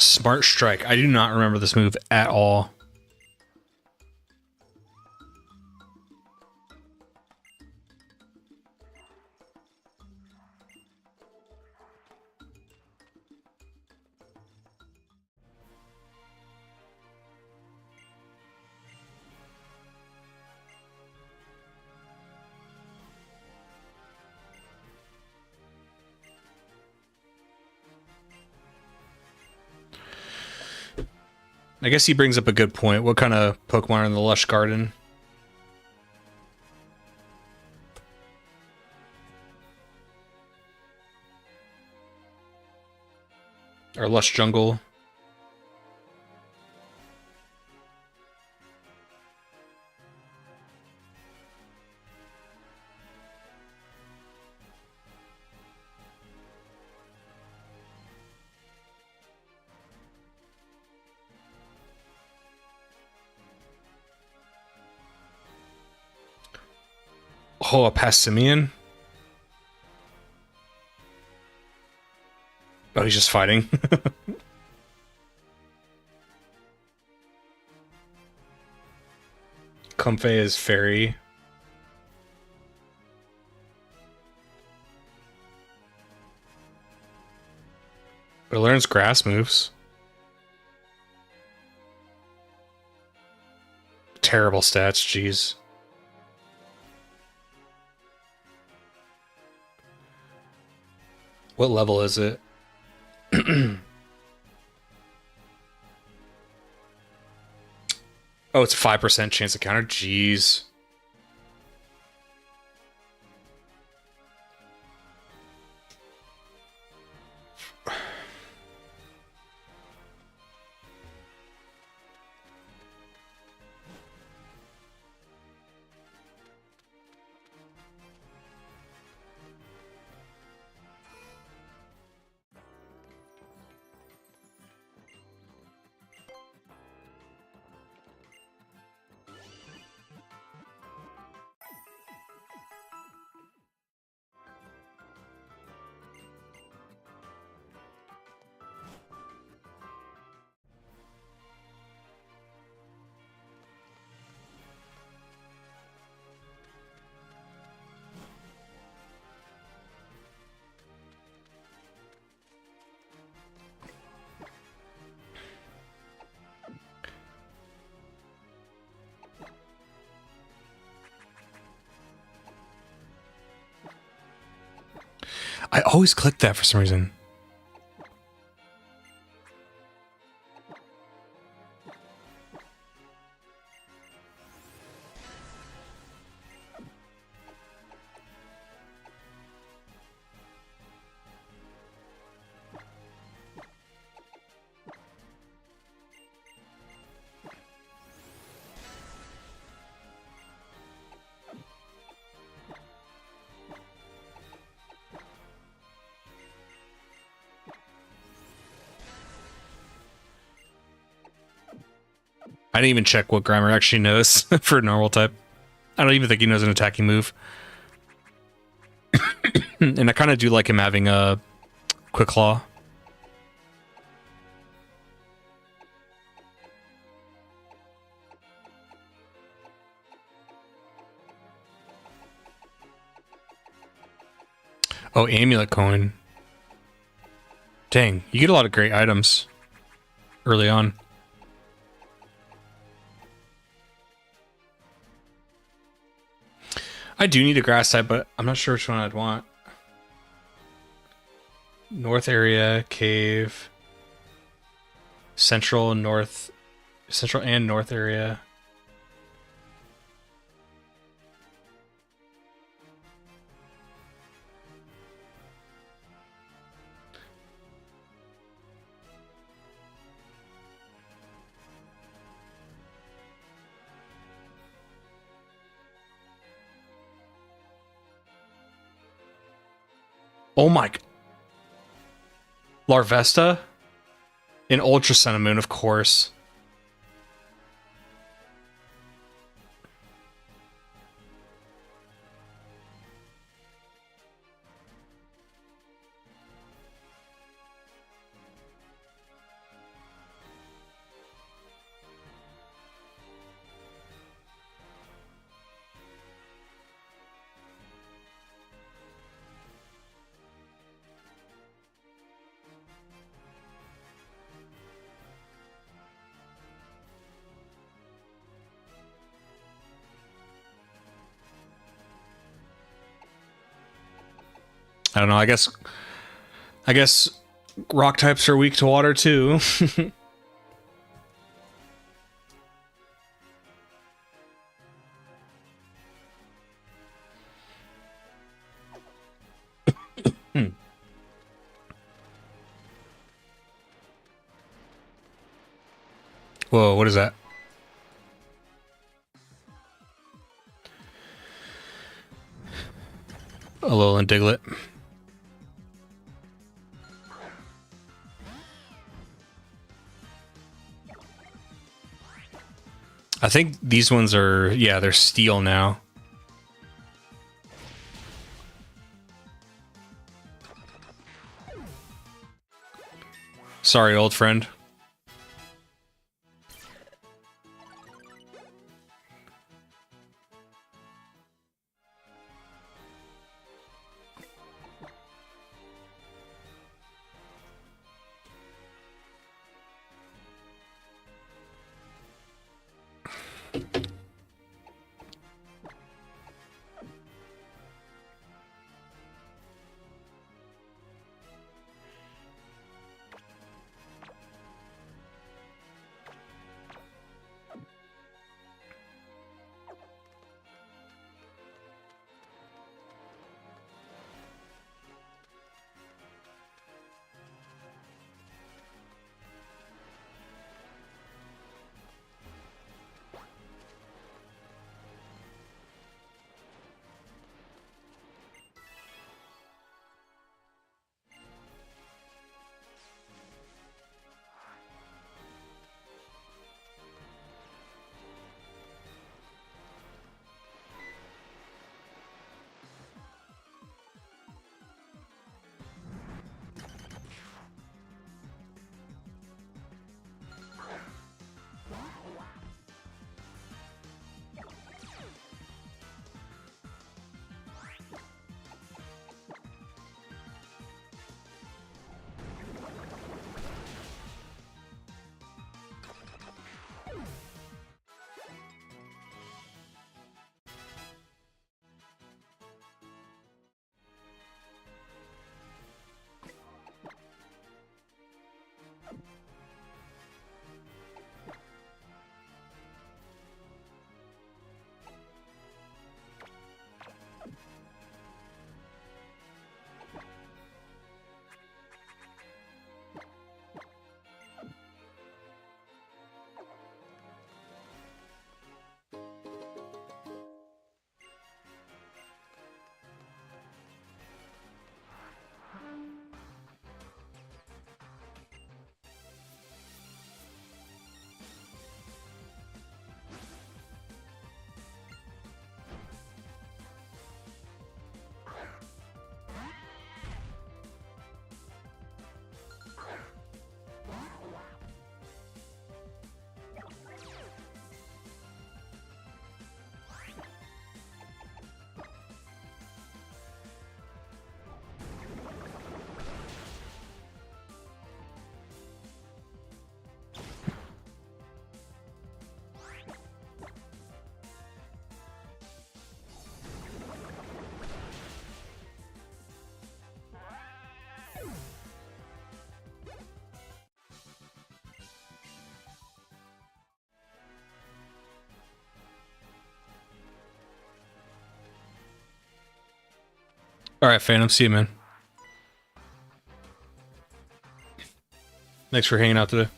Smart Strike. I do not remember this move at all. I guess he brings up a good point. What kind of Pokemon are in the Lush Garden? Or Lush Jungle? Oh, a Passimian? Oh, he's just fighting. Comfey is fairy. It learns grass moves. Terrible stats, jeez. What level is it? Oh, it's 5% chance to counter. Jeez. I always click that for some reason. I didn't even check what Grimer actually knows for normal type. I don't even think he knows an attacking move. And I kind of do like him having a Quick Claw. Oh, Amulet Coin. Dang, you get a lot of great items early on. I do need a grass type, but I'm not sure which one I'd want. North area, cave, central and north area. Oh my... Larvesta? In Ultra Sun and Moon, of course. I don't know, I guess rock types are weak to water too. Whoa, what is that? Alolan Diglett. I think these ones are, yeah, they're steel now. Sorry, old friend. All right, Phantom. See you, man. Thanks for hanging out today.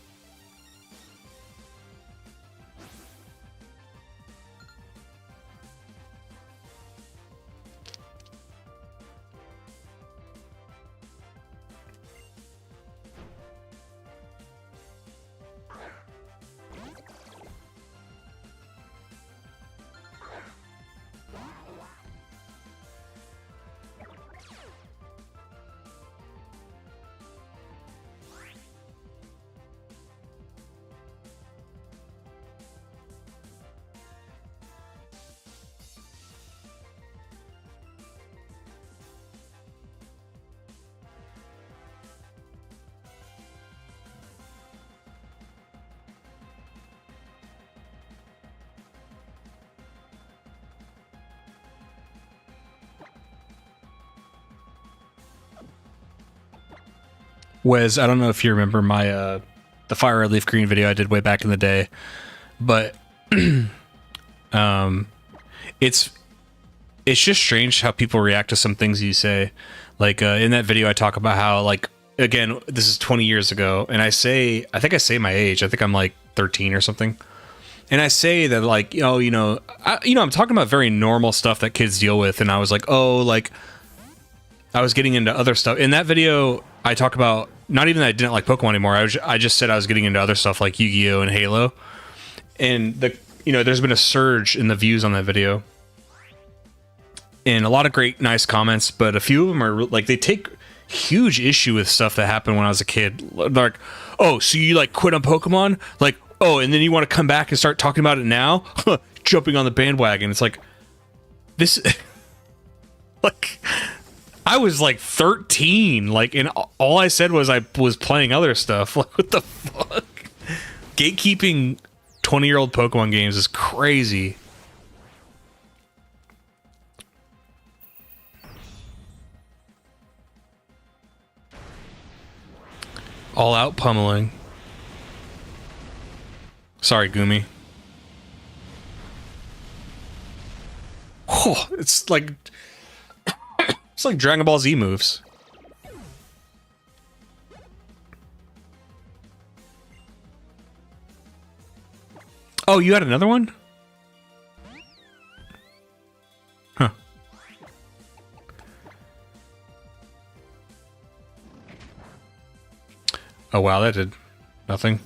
Wes, I don't know if you remember my the Fire Red Leaf Green video I did way back in the day, but it's just strange how people react to some things you say. Like in that video, I talk about how, like, again, this is 20 years ago, and I think I say my age. I think I'm like 13 or something. And I say that, like, I'm talking about very normal stuff that kids deal with, and I was like, oh, like, I was getting into other stuff. In that video, I talk about, not even that I didn't like Pokemon anymore, I just said I was getting into other stuff like Yu-Gi-Oh! And Halo. And, there's been a surge in the views on that video. And a lot of great, nice comments, but a few of them are, like, they take huge issue with stuff that happened when I was a kid. They're like, oh, so you, like, quit on Pokemon? Like, oh, and then you want to come back and start talking about it now? Jumping on the bandwagon. It's like, this... like... I was like 13, like, and all I said was I was playing other stuff. Like, what the fuck? Gatekeeping 20-year-old Pokemon games is crazy. All out pummeling. Sorry, Gumi. Oh, it's like Dragon Ball Z moves. Oh, you had another one? Huh. Oh wow, that did nothing.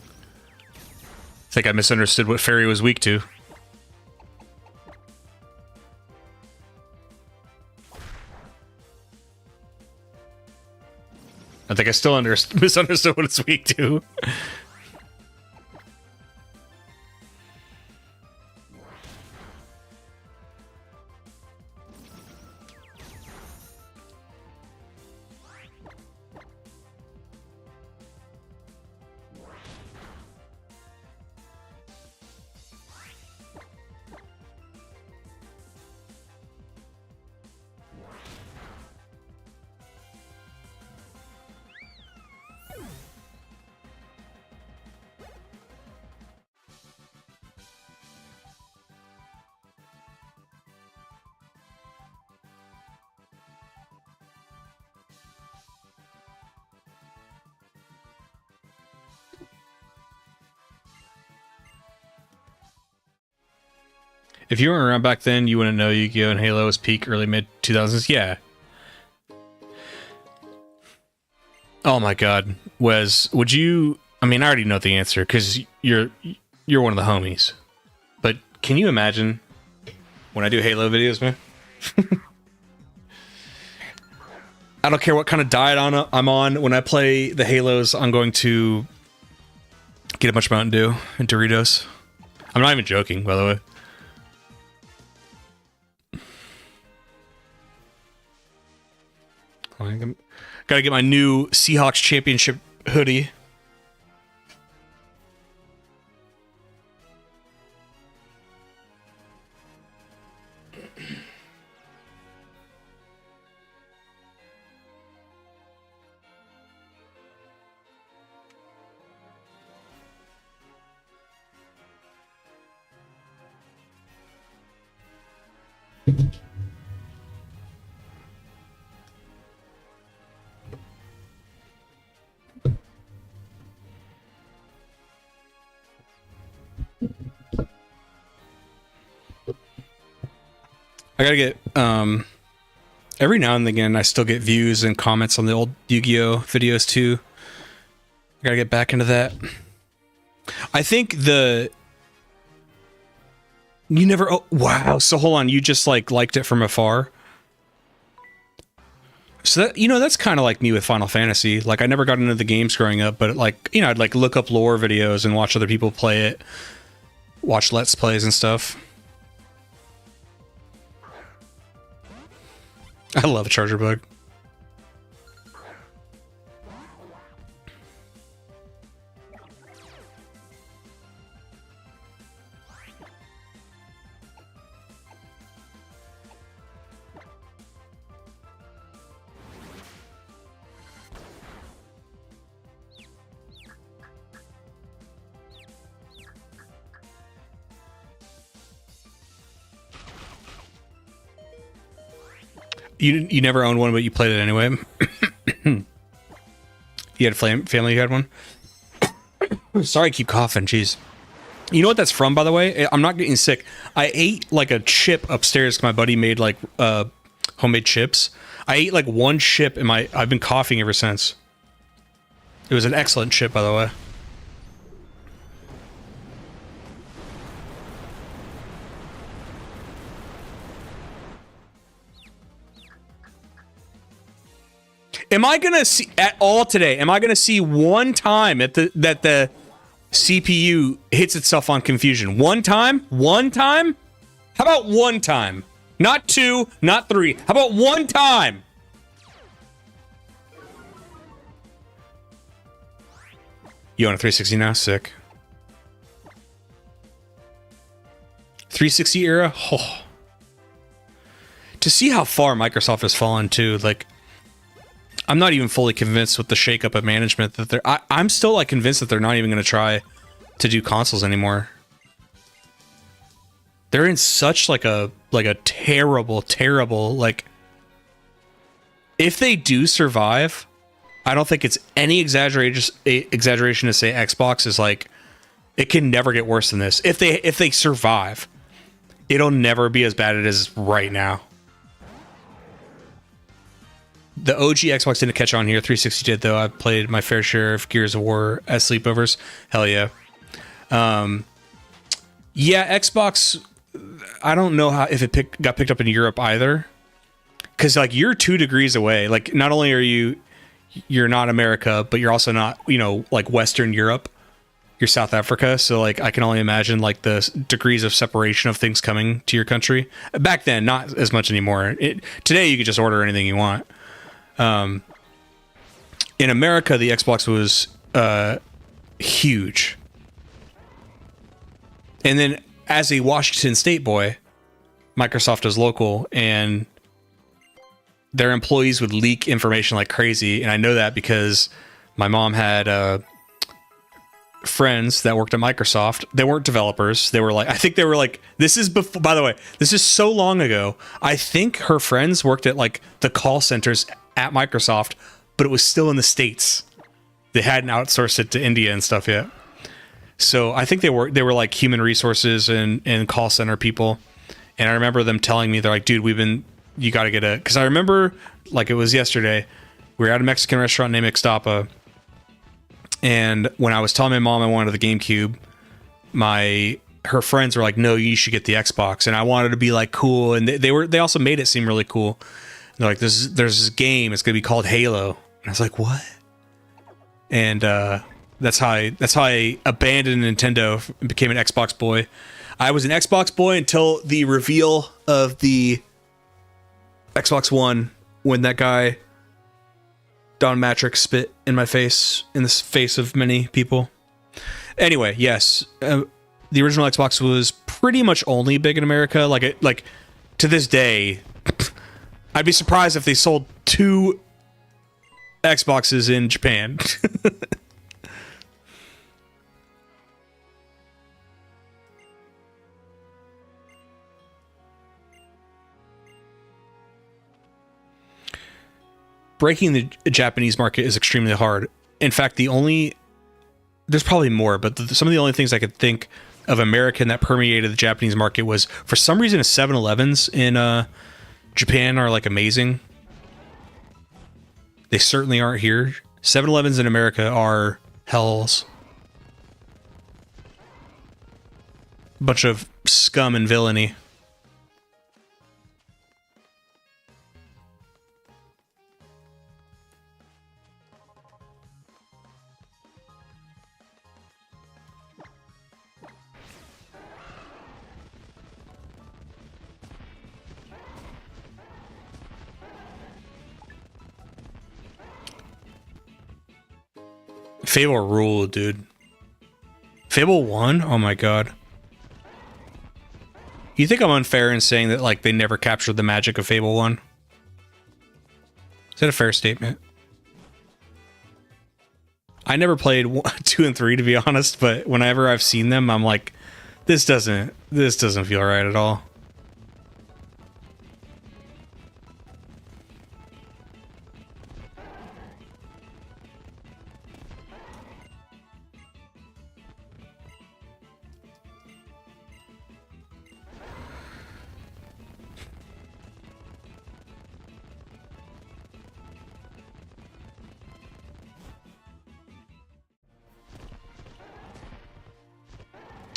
I think I misunderstood what Fairy was weak to. I think I still misunderstood what it's weak to. If you weren't around back then, you wouldn't know Yu-Gi-Oh! And Halo was peak early mid 2000s. Yeah. Oh my God, Wes, would you? I mean, I already know the answer because you're one of the homies. But can you imagine when I do Halo videos, man? I don't care what kind of diet I'm on. When I play the Halos, I'm going to get a bunch of Mountain Dew and Doritos. I'm not even joking, by the way. Gotta get my new Seahawks championship hoodie. I gotta get every now and again I still get views and comments on the old Yu-Gi-Oh videos too. I gotta get back into that. I think you never, oh wow, so hold on, you just like liked it from afar? So that, you know, that's kind of like me with Final Fantasy. Like, I never got into the games growing up, but like, you know, I'd like look up lore videos and watch other people play it, watch Let's Plays and stuff. I love a charger bug. You never owned one, but you played it anyway. You had a family who had one? Sorry, I keep coughing. Jeez. You know what that's from, by the way? I'm not getting sick. I ate like a chip upstairs. My buddy made like homemade chips. I ate like one chip and I've been coughing ever since. It was an excellent chip, by the way. Am I gonna see at all today? Am I gonna see one time that the CPU hits itself on confusion? One time? One time? How about one time? Not two, not three. How about one time? You own a 360 now? Sick. 360 era? Oh. To see how far Microsoft has fallen too, like, I'm not even fully convinced with the shakeup of management that they're. I'm still like convinced that they're not even going to try to do consoles anymore. They're in such like a terrible like. If they do survive, I don't think it's any exaggeration to say Xbox is like, it can never get worse than this. If they survive, it'll never be as bad as it is right now. The OG Xbox didn't catch on here. 360 did, though. I've played my fair share of Gears of War as sleepovers. Hell yeah. Yeah, Xbox, I don't know how if it got picked up in Europe either. Because, like, you're 2 degrees away. Like, not only are you're not America, but you're also not, you know, like Western Europe. You're South Africa. So, like, I can only imagine, like, the degrees of separation of things coming to your country. Back then, not as much anymore. Today, you could just order anything you want. In America, the Xbox was huge. And then as a Washington State boy, Microsoft is local, and their employees would leak information like crazy. And I know that because my mom had friends that worked at Microsoft. They weren't developers. They were like, I think they were like, this is before, by the way, this is so long ago. I think her friends worked at like the call centers at Microsoft, but it was still in the States. They hadn't outsourced it to India and stuff yet. So I think they were like human resources and call center people. And I remember them telling me, they're like, dude, you got to get because I remember like it was yesterday, we were at a Mexican restaurant named Ixtapa. And when I was telling my mom I wanted the GameCube, her friends were like, no, you should get the Xbox. And I wanted to be like cool. And they also made it seem really cool. They're like, there's this game. It's gonna be called Halo. And I was like, what? And that's how I abandoned Nintendo and became an Xbox boy. I was an Xbox boy until the reveal of the Xbox One, when that guy Don Matrix spit in my face, in the face of many people. Anyway, yes, the original Xbox was pretty much only big in America. Like to this day. I'd be surprised if they sold 2 Xboxes in Japan. Breaking the Japanese market is extremely hard. In fact, there's probably more, but some of the only things I could think of American that permeated the Japanese market was, for some reason, 7-Elevens in Japan are like amazing. They certainly aren't here. 7-Elevens in America are hells. Bunch of scum and villainy. Fable ruled, dude. Fable 1? Oh my god. You think I'm unfair in saying that, like, they never captured the magic of Fable 1? Is that a fair statement? I never played 2 and 3, to be honest, but whenever I've seen them, I'm like, this doesn't feel right at all.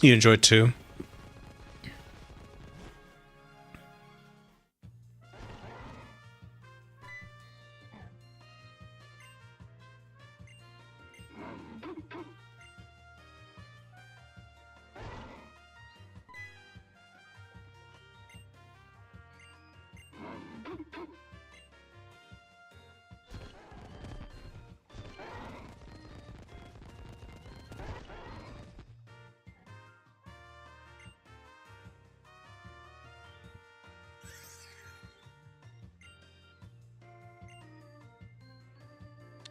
You enjoyed 2?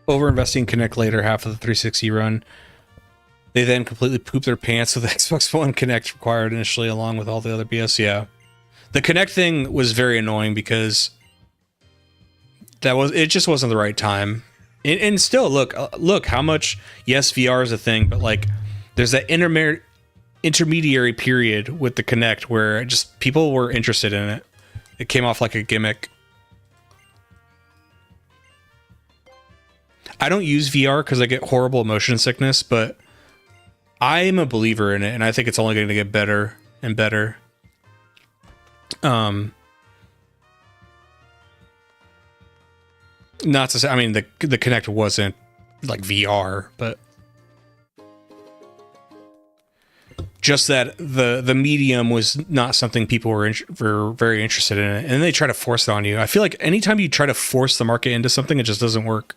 Overinvesting Connect later half of the 360 run. They then completely poop their pants with the Xbox One Connect required initially, along with all the other BS. Yeah, the Connect thing was very annoying because it just wasn't the right time. And still, look how much. Yes, VR is a thing, but like, there's that intermediary period with the Connect where just people were interested in it. It came off like a gimmick. I don't use VR because I get horrible motion sickness, but I'm a believer in it, and I think it's only going to get better and better. Not to say, I mean, the Kinect wasn't like VR, but just that the medium was not something people were very interested in it, and they try to force it on you. I feel like anytime you try to force the market into something, it just doesn't work.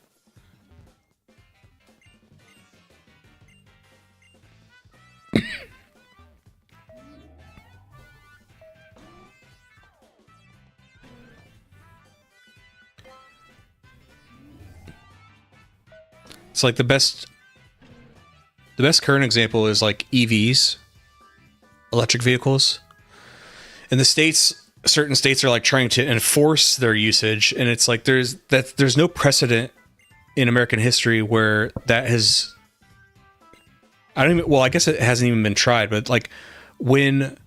It's like the best current example is like EVs, electric vehicles. In the States, certain states are like trying to enforce their usage, and it's like there's no precedent in American history where that has. I guess it hasn't even been tried, but like when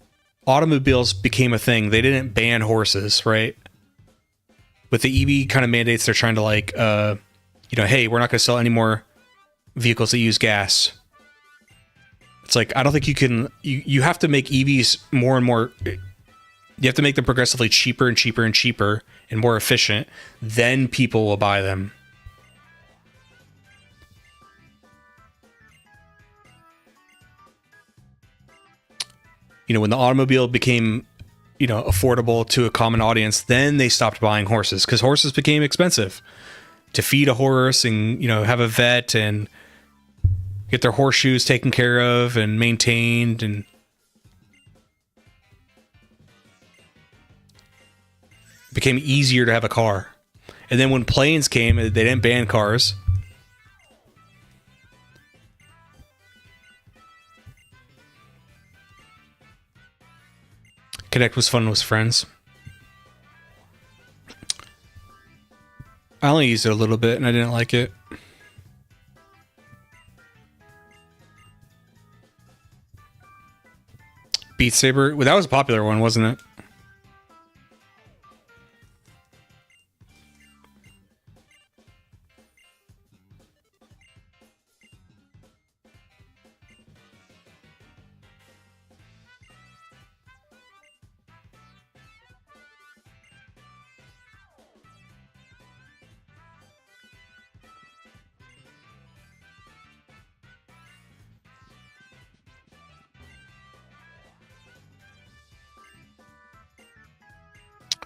automobiles became a thing, they didn't ban horses, right? With the EV kind of mandates, they're trying to like, hey, we're not going to sell any more vehicles that use gas. It's like, I don't think you can, you have to make EVs more and more, you have to make them progressively cheaper and cheaper and cheaper and more efficient. Then people will buy them. When the automobile became, affordable to a common audience, then they stopped buying horses because horses became expensive to feed a horse and, have a vet and get their horseshoes taken care of and maintained. And it became easier to have a car. And then when planes came, they didn't ban cars. Connect was fun with friends. I only used it a little bit and I didn't like it. Beat Saber. Well, that was a popular one, wasn't it?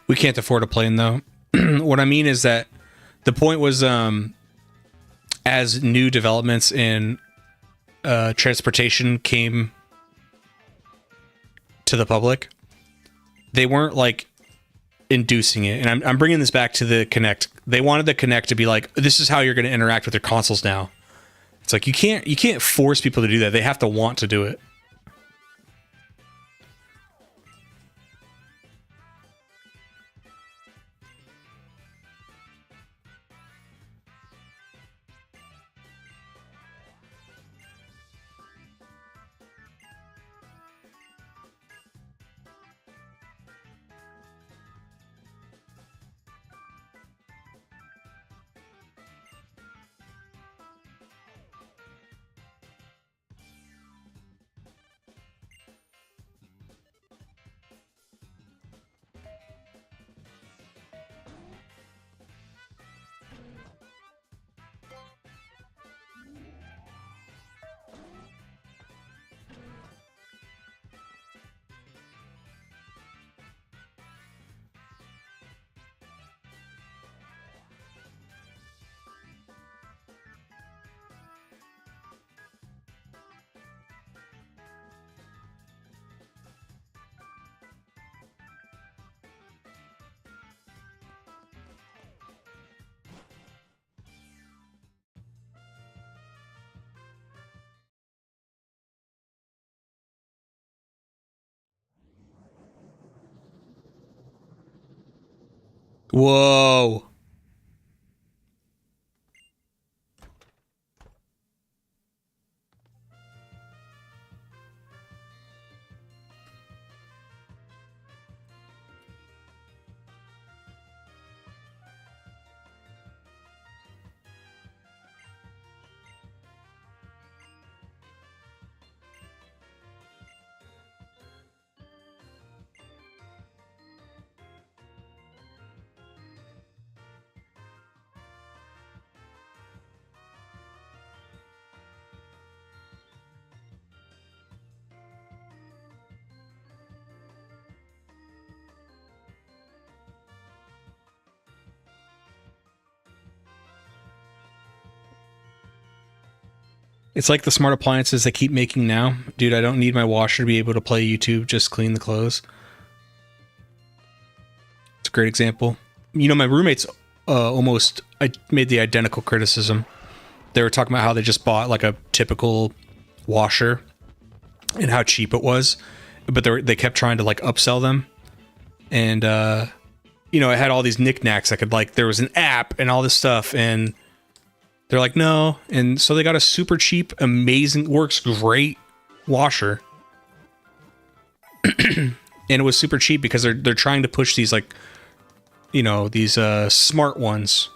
We can't afford a plane though. What I mean is that the point was, as new developments in transportation came to the public, they weren't like inducing it. And I'm bringing this back to the Kinect. They wanted the Kinect to be like, this is how you're going to interact with your consoles now. It's like you can't force people to do that. They have to want to do it. Whoa. It's like the smart appliances they keep making now. Dude, I don't need my washer to be able to play YouTube, just clean the clothes. It's a great example. You know, my roommates I made the identical criticism. They were talking about how they just bought like a typical washer and how cheap it was, but they kept trying to like upsell them. And, you know, it had all these knickknacks. I could like, there was an app and all this stuff, and they're like, no. And so they got a super cheap, amazing, works great washer. And it was super cheap because they're trying to push these like, you know, these smart ones.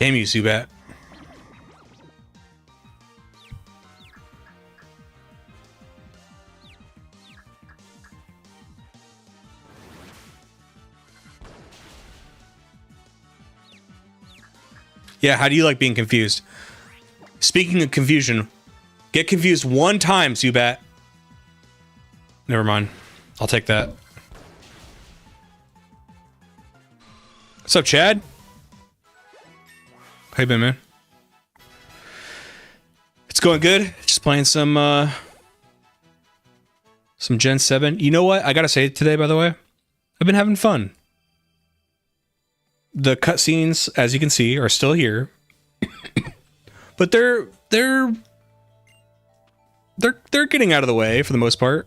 Damn you, Zubat. Yeah, how do you like being confused? Speaking of confusion, get confused one time, Zubat. Never mind. I'll take that. What's up, Chad? How you been, man? It's going good. Just playing some Gen 7. You know what? I gotta say today, by the way, I've been having fun. The cutscenes, as you can see, are still here, but they're getting out of the way for the most part.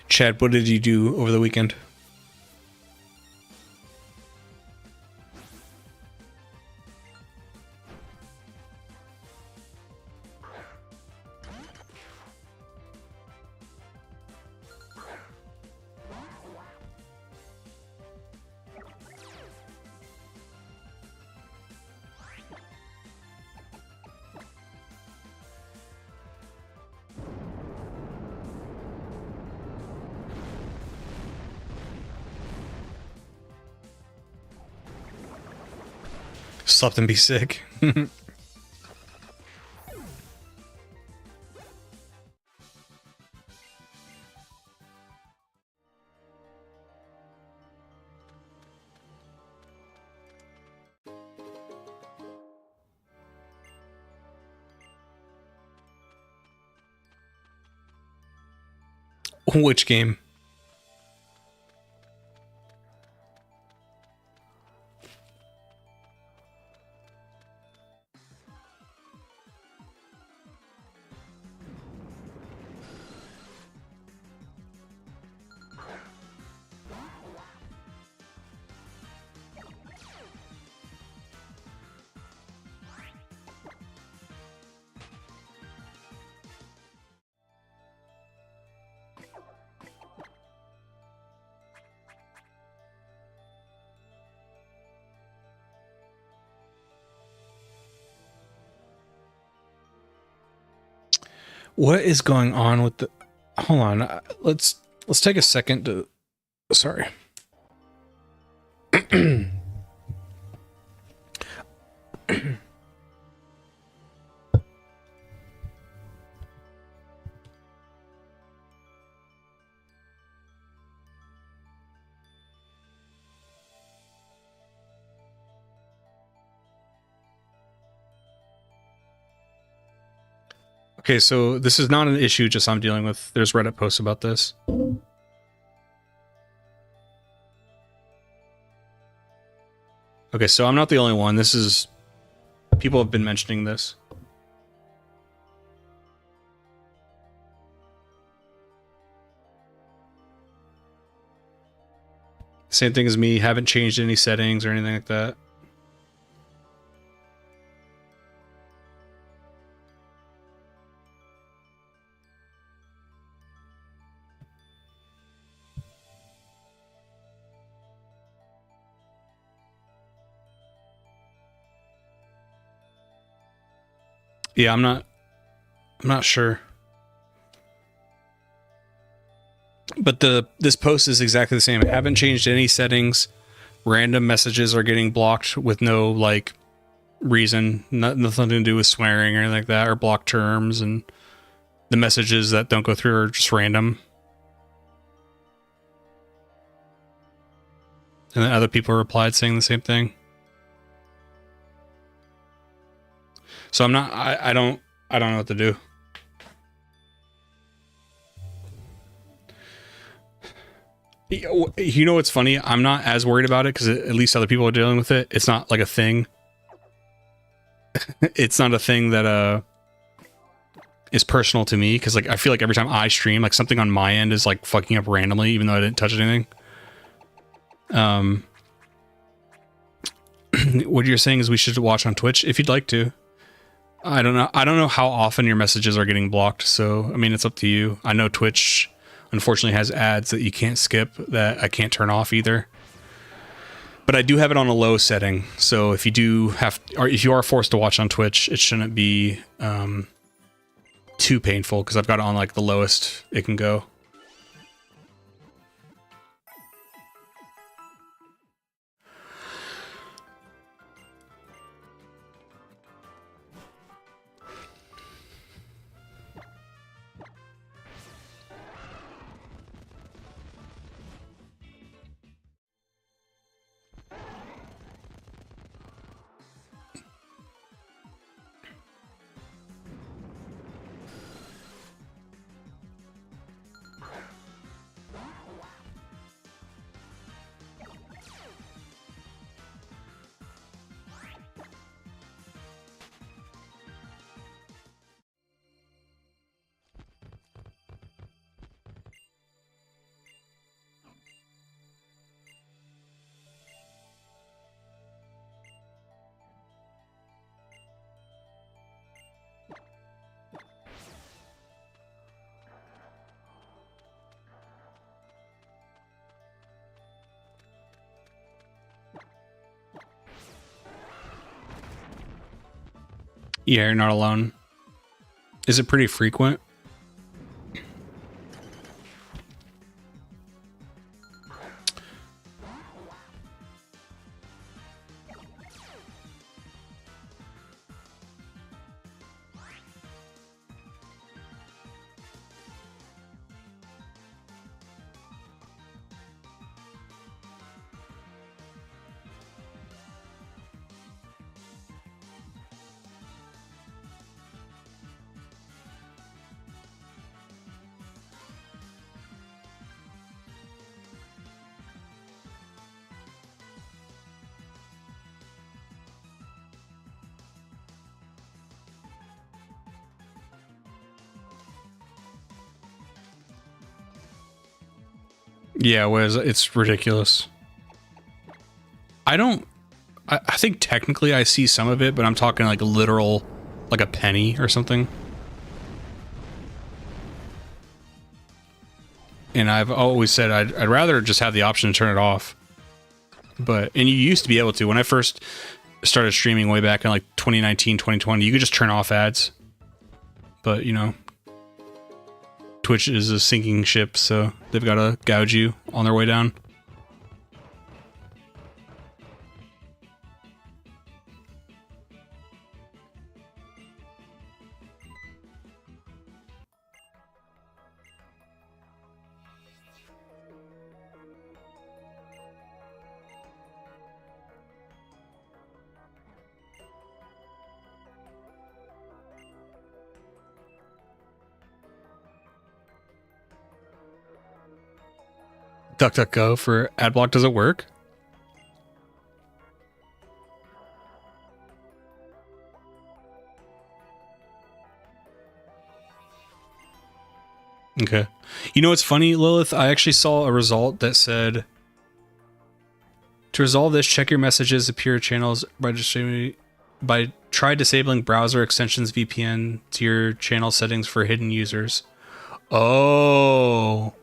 Chad, what did you do over the weekend? Slept and be sick. Which game? What is going on with the... Hold on. Let's take a second to... Sorry. Okay, so this is not an issue just I'm dealing with. There's Reddit posts about this. Okay, so I'm not the only one. This is... People have been mentioning this. Same thing as me. Haven't changed any settings or anything like that. Yeah, I'm not sure. But this post is exactly the same. I haven't changed any settings. Random messages are getting blocked with no like reason, nothing to do with swearing or anything like that, or blocked terms, and the messages that don't go through are just random. And then other people replied saying the same thing. So I don't know what to do. You know what's funny? I'm not as worried about it because at least other people are dealing with it. It's not like a thing. It's not a thing that is personal to me because like I feel like every time I stream, like something on my end is like fucking up randomly, even though I didn't touch anything. What you're saying is we should watch on Twitch if you'd like to. I don't know. I don't know how often your messages are getting blocked. So, I mean, it's up to you. I know Twitch unfortunately has ads that you can't skip that I can't turn off either. But I do have it on a low setting. So if you do have, or if you are forced to watch on Twitch, it shouldn't be too painful because I've got it on like the lowest it can go. Yeah, you're not alone. Is it pretty frequent? Yeah, it's ridiculous. I think technically I see some of it, but I'm talking like literal, like a penny or something. And I've always said I'd rather just have the option to turn it off. And you used to be able to. When I first started streaming way back in like 2019, 2020, you could just turn off ads. But, you know, Twitch is a sinking ship, so they've got to gouge you on their way down. DuckDuckGo for AdBlock, does it work? Okay. You know what's funny, Lilith? I actually saw a result that said, to resolve this, check your messages, appear channels by try disabling browser extensions VPN to your channel settings for hidden users. Oh.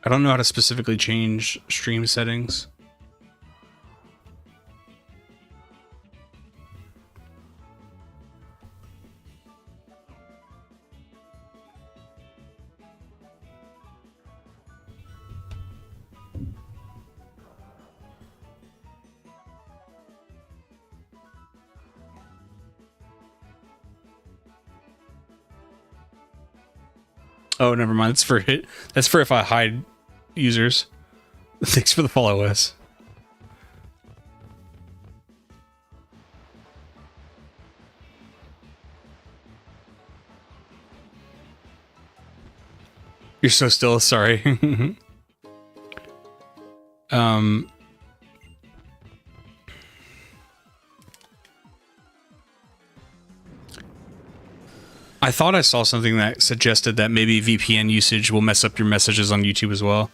I don't know how to specifically change stream settings. Oh, never mind. That's for it. That's for if I hide users. Thanks for the follow, Wes. You're so still. Sorry. I thought I saw something that suggested that maybe VPN usage will mess up your messages on YouTube as well.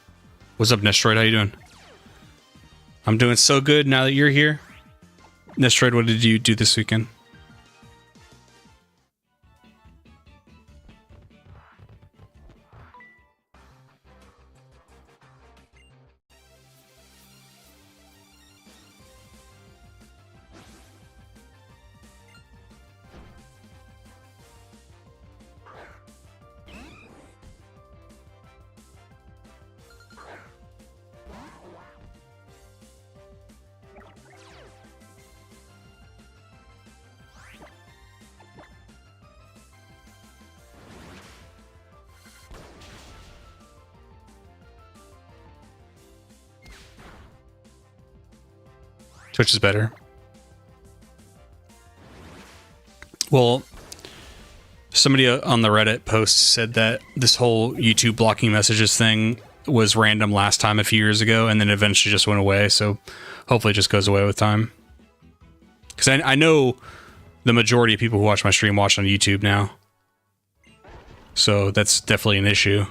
What's up, Nestroid? How you doing? I'm doing so good now that you're here. Nestroid, what did you do this weekend? Twitch is better. Well, somebody on the Reddit post said that this whole YouTube blocking messages thing was random last time a few years ago, and then eventually just went away. So hopefully it just goes away with time. Because I know the majority of people who watch my stream watch on YouTube now. So that's definitely an issue.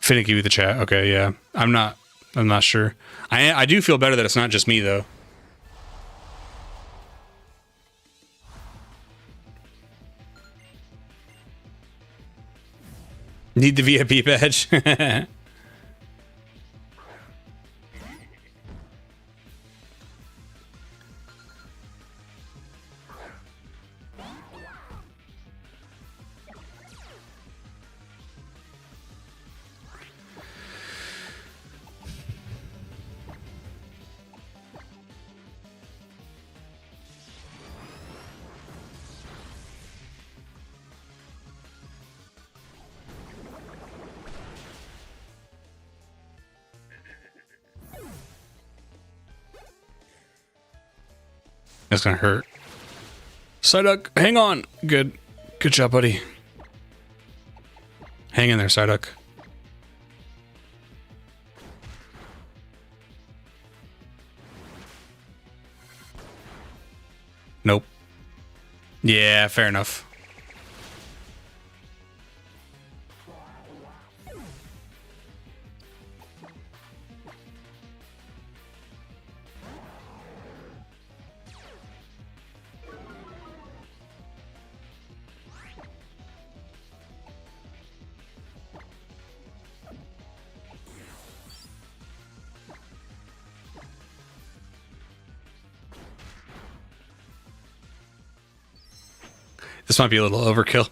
Finicky with the chat. Okay, yeah. I'm not sure. I do feel better that it's not just me though. Need the VIP badge. That's gonna hurt. Psyduck, hang on. Good job, buddy. Hang in there, Psyduck. Nope. Yeah, fair enough. This might be a little overkill.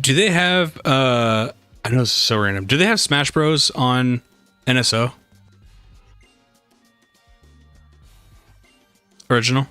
Do they have I I know this is so random. Do they have Smash Bros on NSO? Original?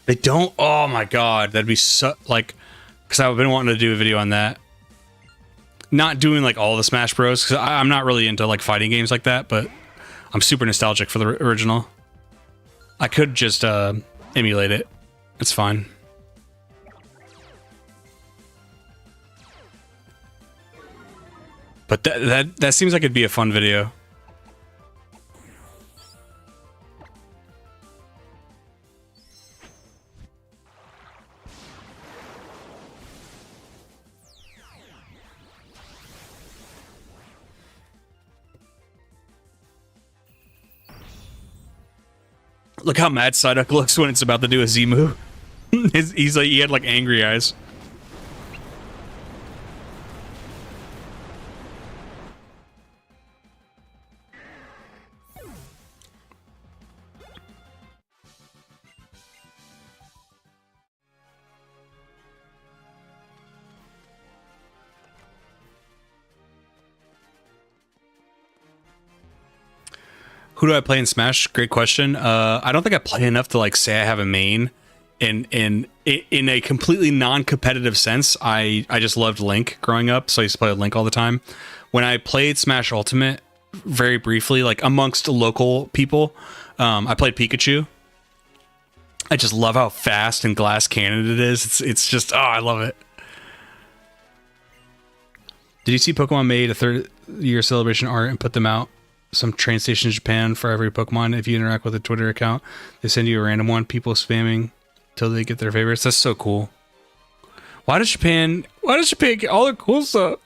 They don't? Oh my god, that'd be so, like, because I've been wanting to do a video on that. Not doing like all the Smash Bros, because I'm not really into like fighting games like that, but I'm super nostalgic for the original. I could just emulate it. It's fine. But that seems like it'd be a fun video. Look how mad Psyduck looks when it's about to do a Z move. He's like, he had like angry eyes. Who do I play in Smash? Great question. I don't think I play enough to like say I have a main. In a completely non-competitive sense, I just loved Link growing up, so I used to play with Link all the time. When I played Smash Ultimate, very briefly, like amongst local people, I played Pikachu. I just love how fast and glass cannon it is. It's just, oh, I love it. Did you see Pokemon made a 3rd-year celebration art and put them out? Some train station in Japan for every Pokemon. If you interact with a Twitter account, they send you a random one. People spamming till they get their favorites. That's so cool. Why does Japan get all the cool stuff?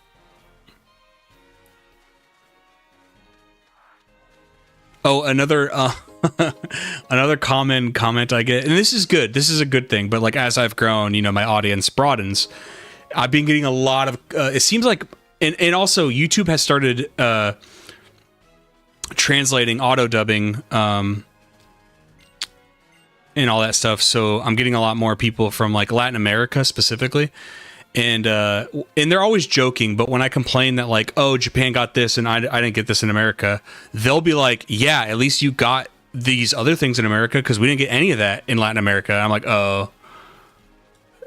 Oh, another another common comment I get, and this is good. This is a good thing. But like as I've grown, you know, my audience broadens. I've been getting a lot of. It seems like, and also YouTube has started. Translating, auto dubbing, and all that stuff. So I'm getting a lot more people from like Latin America specifically, and they're always joking. But when I complain that like, oh, Japan got this and I didn't get this in America, they'll be like, yeah, at least you got these other things in America because we didn't get any of that in Latin America. I'm like, oh,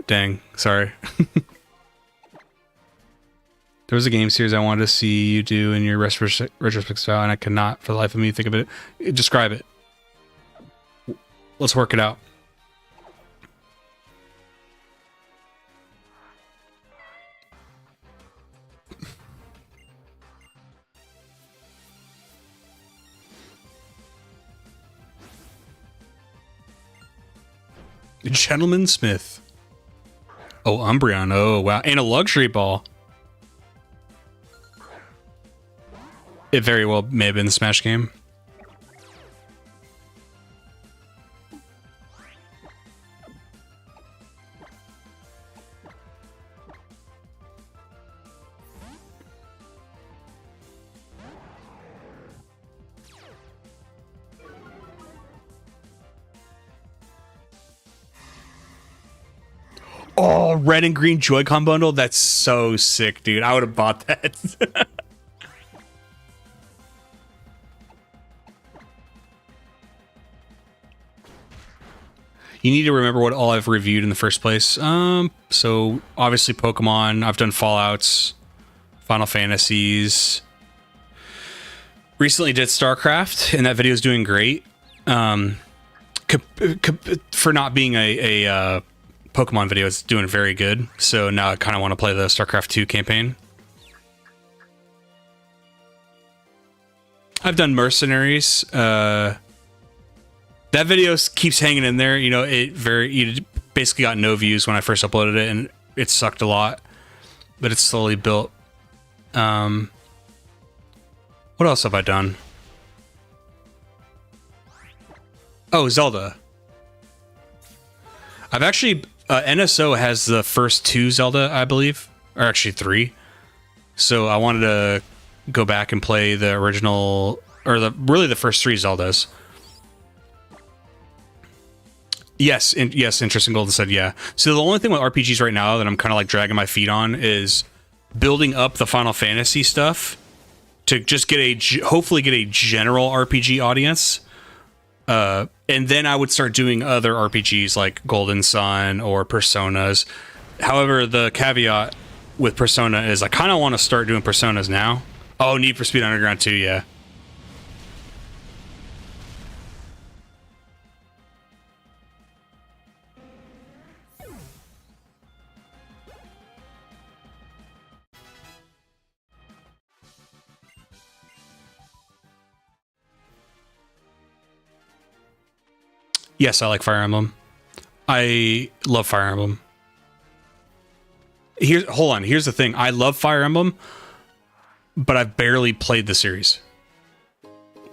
dang, sorry. There was a game series I wanted to see you do in your retrospect style, and I cannot, for the life of me, think of it. Describe it. Let's work it out. Gentleman Smith. Oh, Umbreon. Oh, wow. And a luxury ball. It very well may have been the Smash game. Oh, red and green Joy-Con bundle? That's so sick, dude. I would have bought that. You need to remember what all I've reviewed in the first place. So obviously Pokemon. I've done Fallouts, Final Fantasies. Recently did StarCraft, and that video is doing great. For not being a Pokemon video, it's doing very good. So now I kind of want to play the StarCraft 2 campaign. I've done Mercenaries. That video keeps hanging in there. You know, it basically got no views when I first uploaded it, and it sucked a lot. but it's slowly built. What else have I done? Oh, Zelda. I've actually NSO has the first 2 Zelda, I believe, or actually 3. So I wanted to go back and play the original, or really the first 3 Zeldas. Yes, Interesting Golden said yeah. So the only thing with RPGs right now that I'm kind of like dragging my feet on is building up the Final Fantasy stuff to just hopefully get a general RPG audience. And then I would start doing other RPGs like Golden Sun or Personas. However, the caveat with Persona is I kind of want to start doing Personas now. Oh, Need for Speed Underground 2, yeah. Yes, I like Fire Emblem. I love Fire Emblem. Hold on. Here's the thing. I love Fire Emblem, but I've barely played the series.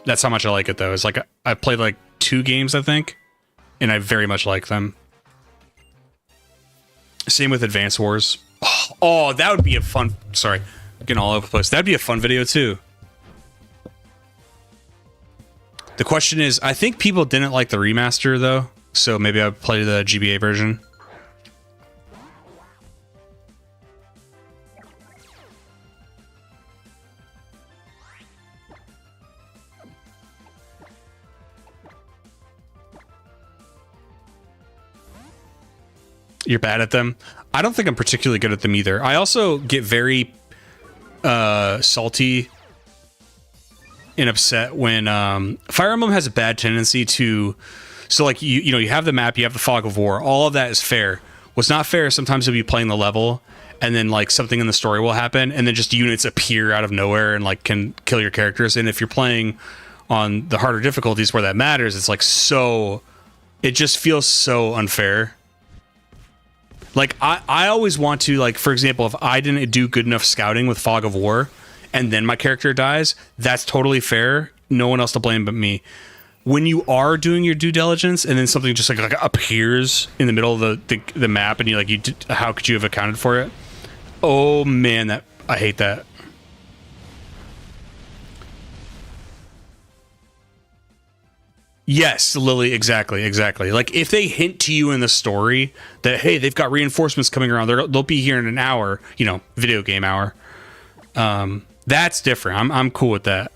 That's how much I like it, though. It's like I've played like 2 games, I think, and I very much like them. Same with Advance Wars. Oh, that would be a fun... Sorry, getting all over the place. That'd be a fun video, too. The question is, I think people didn't like the remaster, though, so maybe I'll play the GBA version. You're bad at them? I don't think I'm particularly good at them either. I also get very salty and upset when Fire Emblem has a bad tendency to... So, like, you know, you have the map, you have the Fog of War. All of that is fair. What's not fair is sometimes you'll be playing the level, and then, like, something in the story will happen, and then just units appear out of nowhere and, like, can kill your characters. And if you're playing on the harder difficulties where that matters, it's, like, so... It just feels so unfair. Like, I always want to, like, for example, if I didn't do good enough scouting with Fog of War, and then my character dies, that's totally fair. No one else to blame but me. When you are doing your due diligence and then something just like appears in the middle of the map and you're like, how could you have accounted for it? Oh man, I hate that. Yes, Lily, exactly. Like if they hint to you in the story that, hey, they've got reinforcements coming around, they'll be here in an hour, you know, video game hour. That's different. I'm cool with that.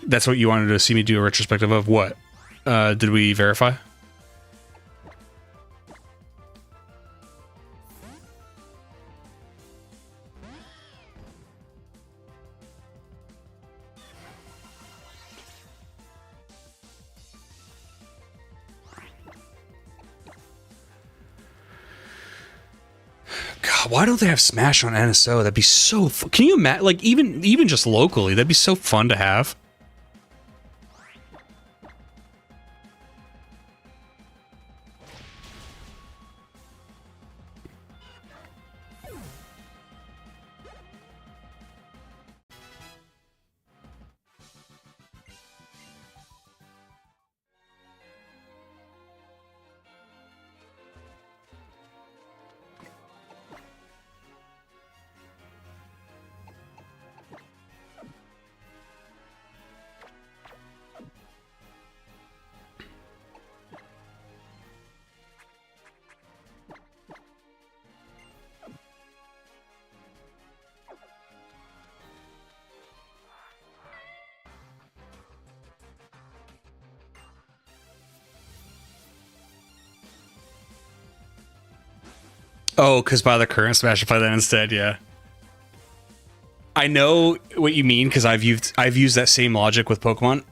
That's what you wanted to see me do a retrospective of? What? Did we verify? God, why don't they have Smash on NSO? That'd be so fun. Can you imagine? Like, even just locally, that'd be so fun to have. Oh, because by the current Smash, I play that instead. Yeah, I know what you mean because I've used that same logic with Pokemon,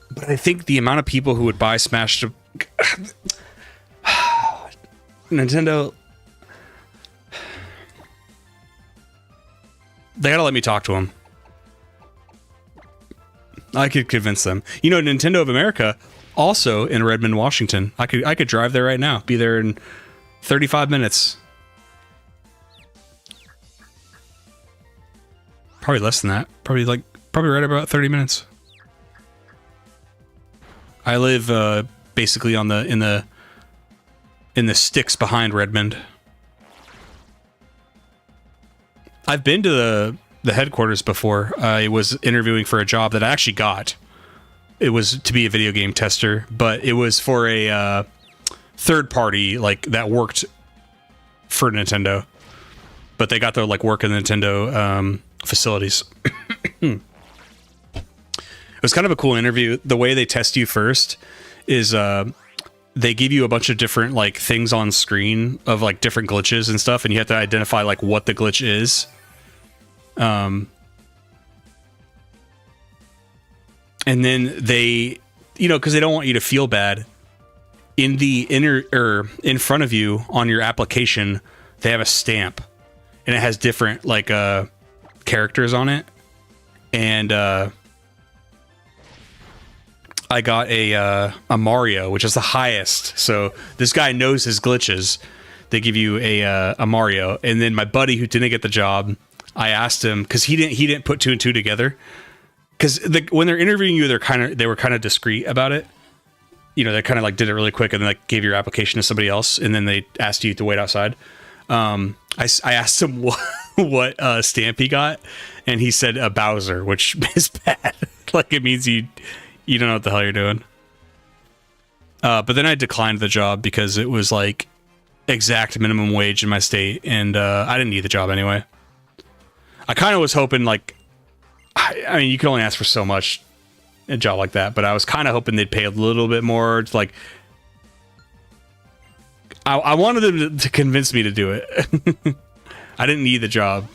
but I think the amount of people who would buy Smash to Nintendo, they gotta let me talk to them. I could convince them. You know, Nintendo of America, also in Redmond, Washington. I could drive there right now. Be there in 35 minutes. Probably less than that. Probably right about 30 minutes. I live basically on in the sticks behind Redmond. I've been to the headquarters before. I was interviewing for a job that I actually got. It was to be a video game tester, but it was for a third party that worked for Nintendo. But they got their work in the Nintendo facilities. It was kind of a cool interview. The way they test you first is they give you a bunch of different things on screen of different glitches and stuff, and you have to identify what the glitch is. And then they, because they don't want you to feel bad, in the in front of you on your application, they have a stamp, and it has different characters on it. And I got a Mario, which is the highest. So this guy knows his glitches. They give you a Mario, and then my buddy who didn't get the job, I asked him because he didn't put two and two together. Because when they're interviewing you, they were kind of discreet about it. They kind of did it really quick and then gave your application to somebody else, and then they asked you to wait outside. I asked him what stamp he got, and he said a Bowser, which is bad. It means you don't know what the hell you're doing. But then I declined the job because it was exact minimum wage in my state, and I didn't need the job anyway. I kind of was hoping I mean, you can only ask for so much in a job like that, but I was kind of hoping they'd pay a little bit more. It's I wanted them to convince me to do it. I didn't need the job.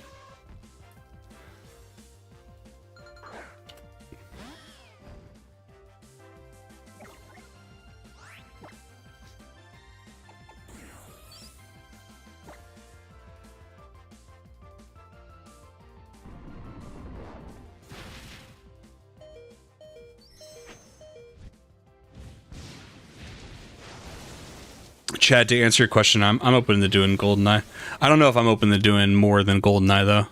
Chad, to answer your question, I'm open to doing GoldenEye. I don't know if I'm open to doing more than GoldenEye though.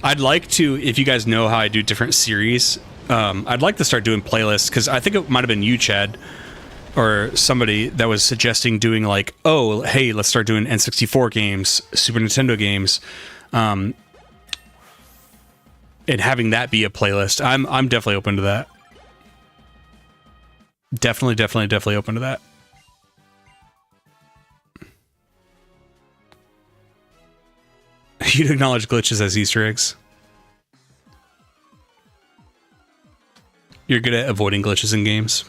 I'd like to, if you guys know how I do different series, I'd like to start doing playlists, because I think it might have been you, Chad, or somebody that was suggesting doing oh, hey, let's start doing N64 games, Super Nintendo games, and having that be a playlist. I'm definitely open to that. Definitely open to that. You'd acknowledge glitches as Easter eggs. You're good at avoiding glitches in games.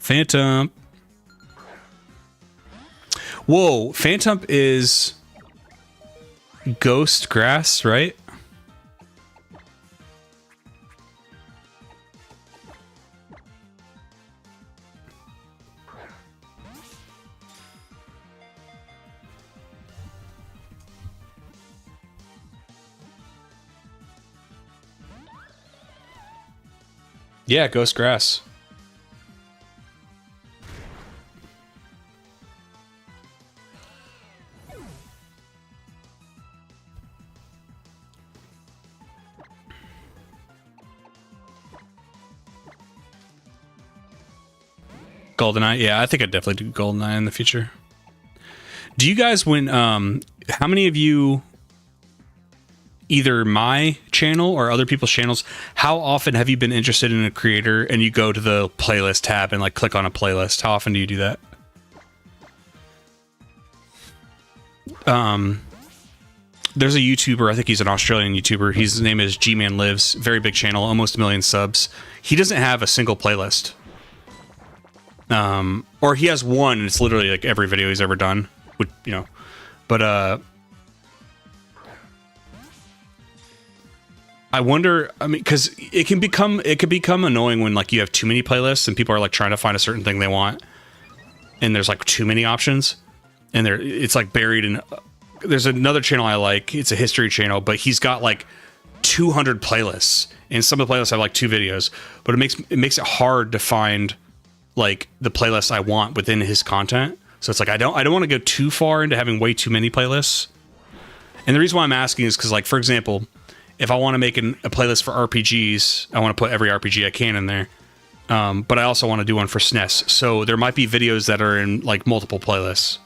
Phantom. Whoa, Phantom is ghost grass, right? Yeah, ghost grass. GoldenEye, yeah, I think I'd definitely do GoldenEye in the future. Do you guys, how many of you, either my channel or other people's channels, how often have you been interested in a creator and you go to the playlist tab and click on a playlist? How often do you do that? There's a YouTuber, I think he's an Australian YouTuber. His name is G-Man Lives, very big channel, almost 1 million subs. He doesn't have a single playlist. Or he has one, and it's literally every video he's ever done, which, but I wonder, I mean, because it can become annoying when you have too many playlists and people are trying to find a certain thing they want, and there's too many options, and it's buried in. There's another channel I like. It's a history channel, but he's got 200 playlists, and some of the playlists have 2 videos, but it makes it hard to find like the playlist I want within his content. So it's like I don't want to go too far into having way too many playlists. And the reason why I'm asking is because, like, for example, if I want to make a playlist for RPGs, I want to put every RPG I can in there. But I also want to do one for SNES. So there might be videos that are in like multiple playlists.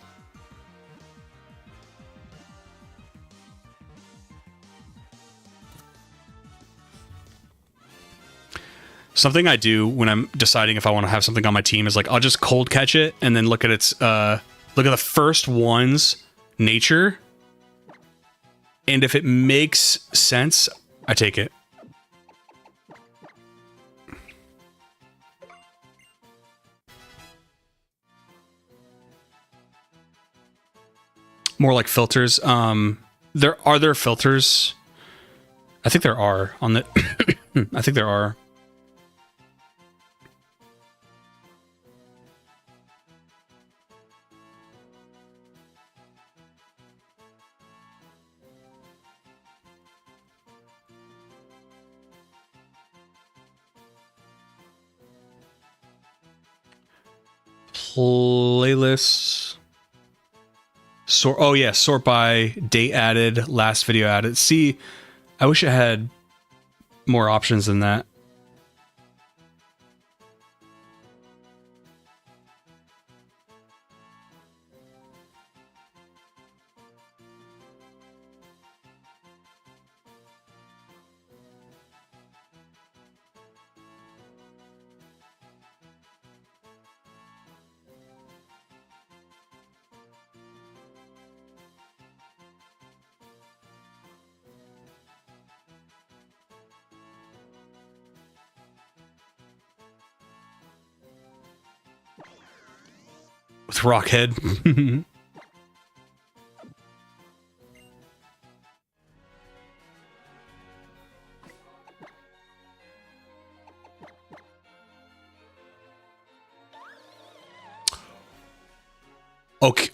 Something I do when I'm deciding if I want to have something on my team is like I'll just cold catch it and then look at its look at the first one's nature, and if it makes sense, I take it. More like filters. There filters. I think there are on the. I think there are. Playlists. Sort. Oh yeah, sort by date added, last video added. See, I wish it had more options than that. With Rockhead. Okay.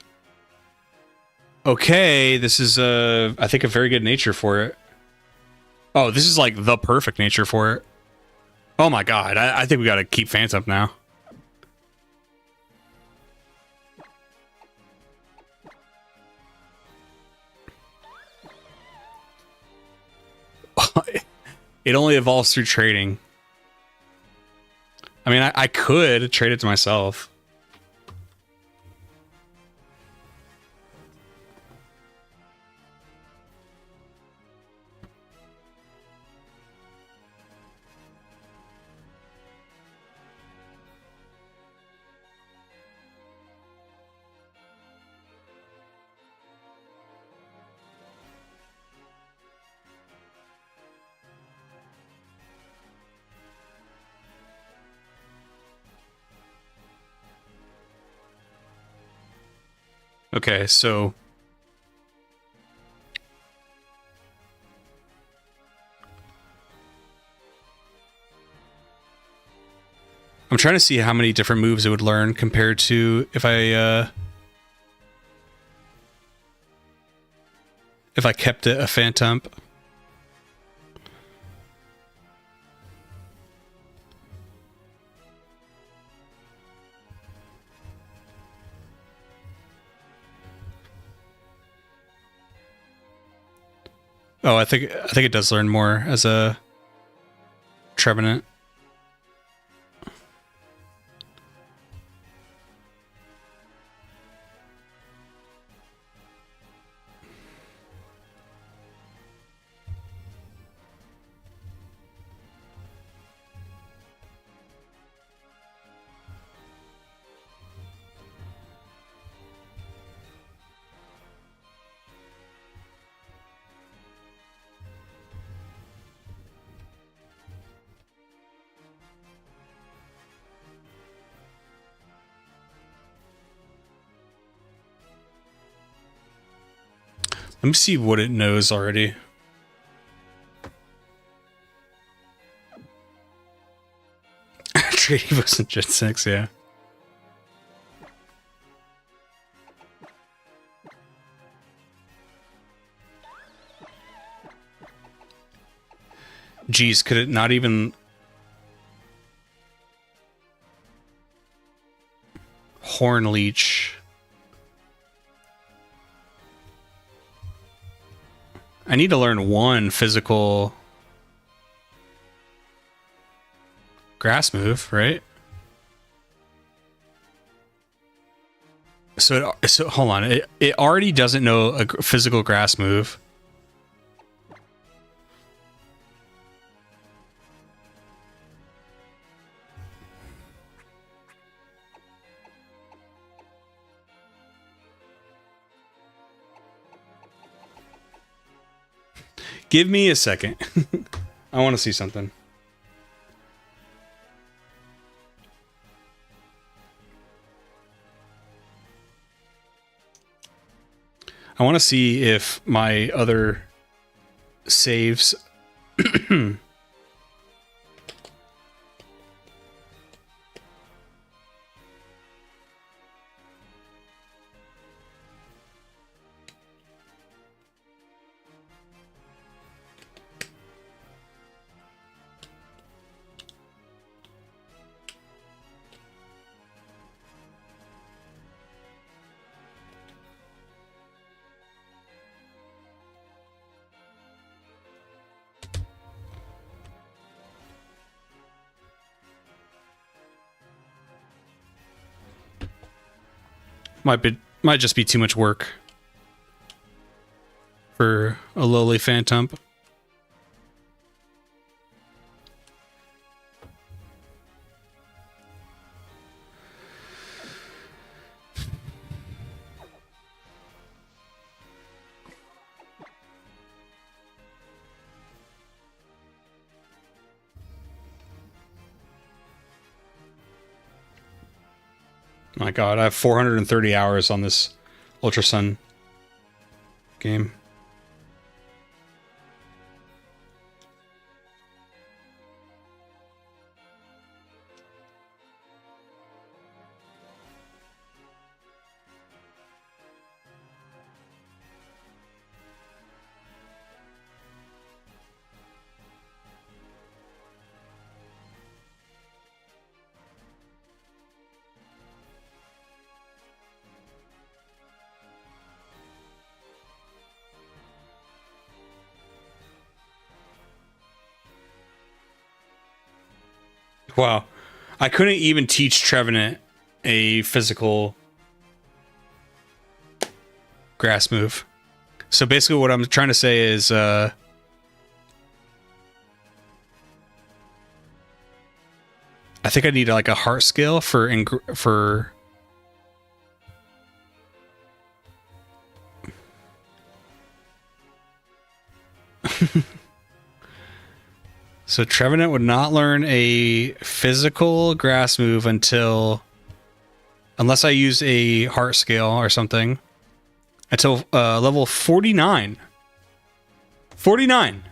Okay, this is I think a very good nature for it. Oh, this is like the perfect nature for it. Oh my god, I think we gotta keep Phantom now. It only evolves through trading. I mean, I could trade it to myself. Okay, so I'm trying to see how many different moves it would learn compared to if I kept it a Phantom. Oh, I think it does learn more as a Trevenant. Let me see what it knows already. Trading wasn't Gen 6, yeah. Geez, could it not even... Horn Leech. I need to learn one physical grass move, right? So hold on. It already doesn't know a physical grass move. Give me a second. I want to see something. I want to see if my other saves might just be too much work for a lowly Phantump. My God, I have 430 hours on this Ultra Sun game. Wow. I couldn't even teach Trevenant a physical grass move. So basically what I'm trying to say is I think I need like a heart skill for So Trevenant would not learn a physical grass move unless I use a heart scale or something, until level 49. 49.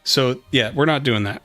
So yeah, we're not doing that.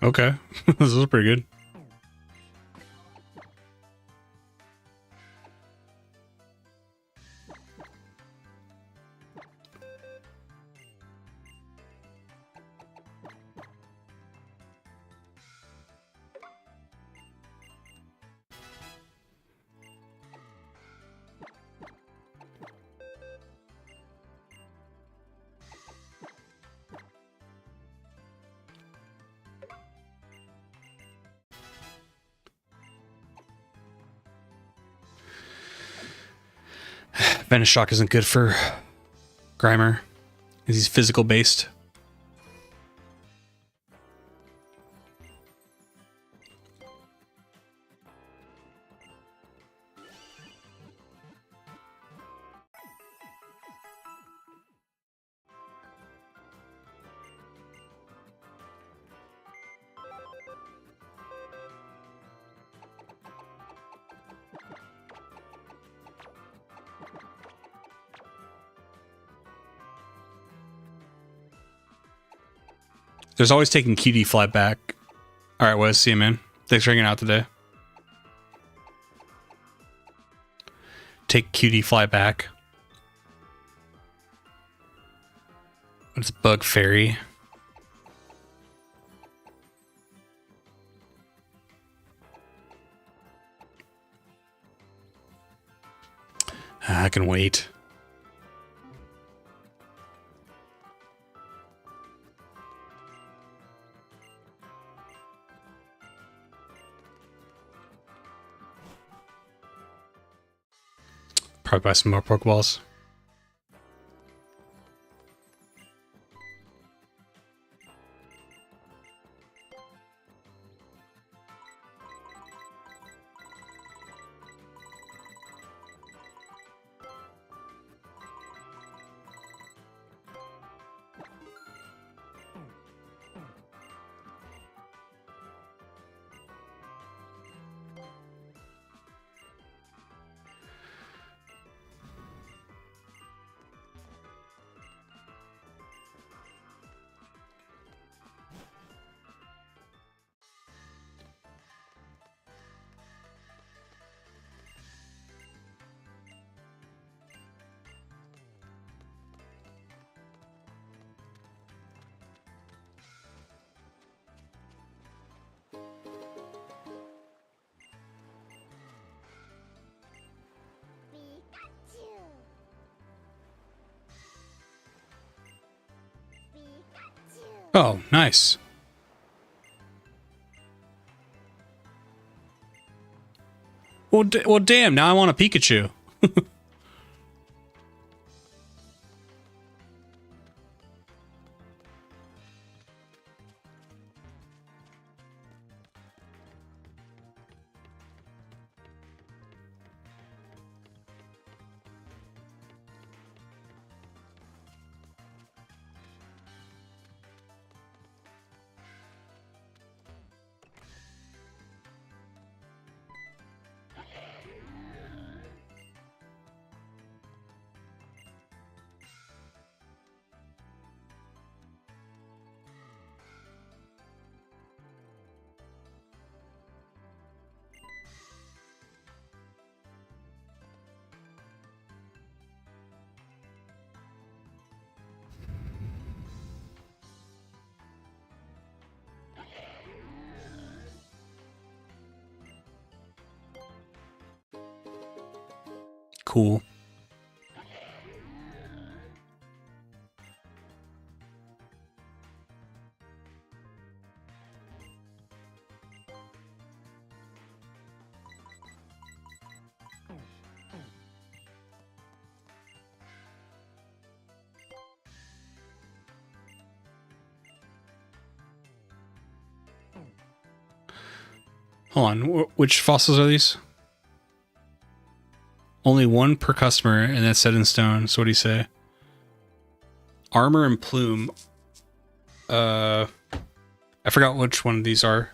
Okay. This is pretty good. Vanish Shock isn't good for Grimer, because he's physical based. There's always taking QD fly back. All right, Wes, see you, man. Thanks for hanging out today. Take QD fly back. It's Bug Fairy. I can wait. Probably buy some more Pokeballs. Oh, nice. Well, damn, now I want a Pikachu. Cool. Hold on, which fossils are these? Only one per customer, and that's set in stone. So what do you say? Armor and plume. I forgot which one of these are.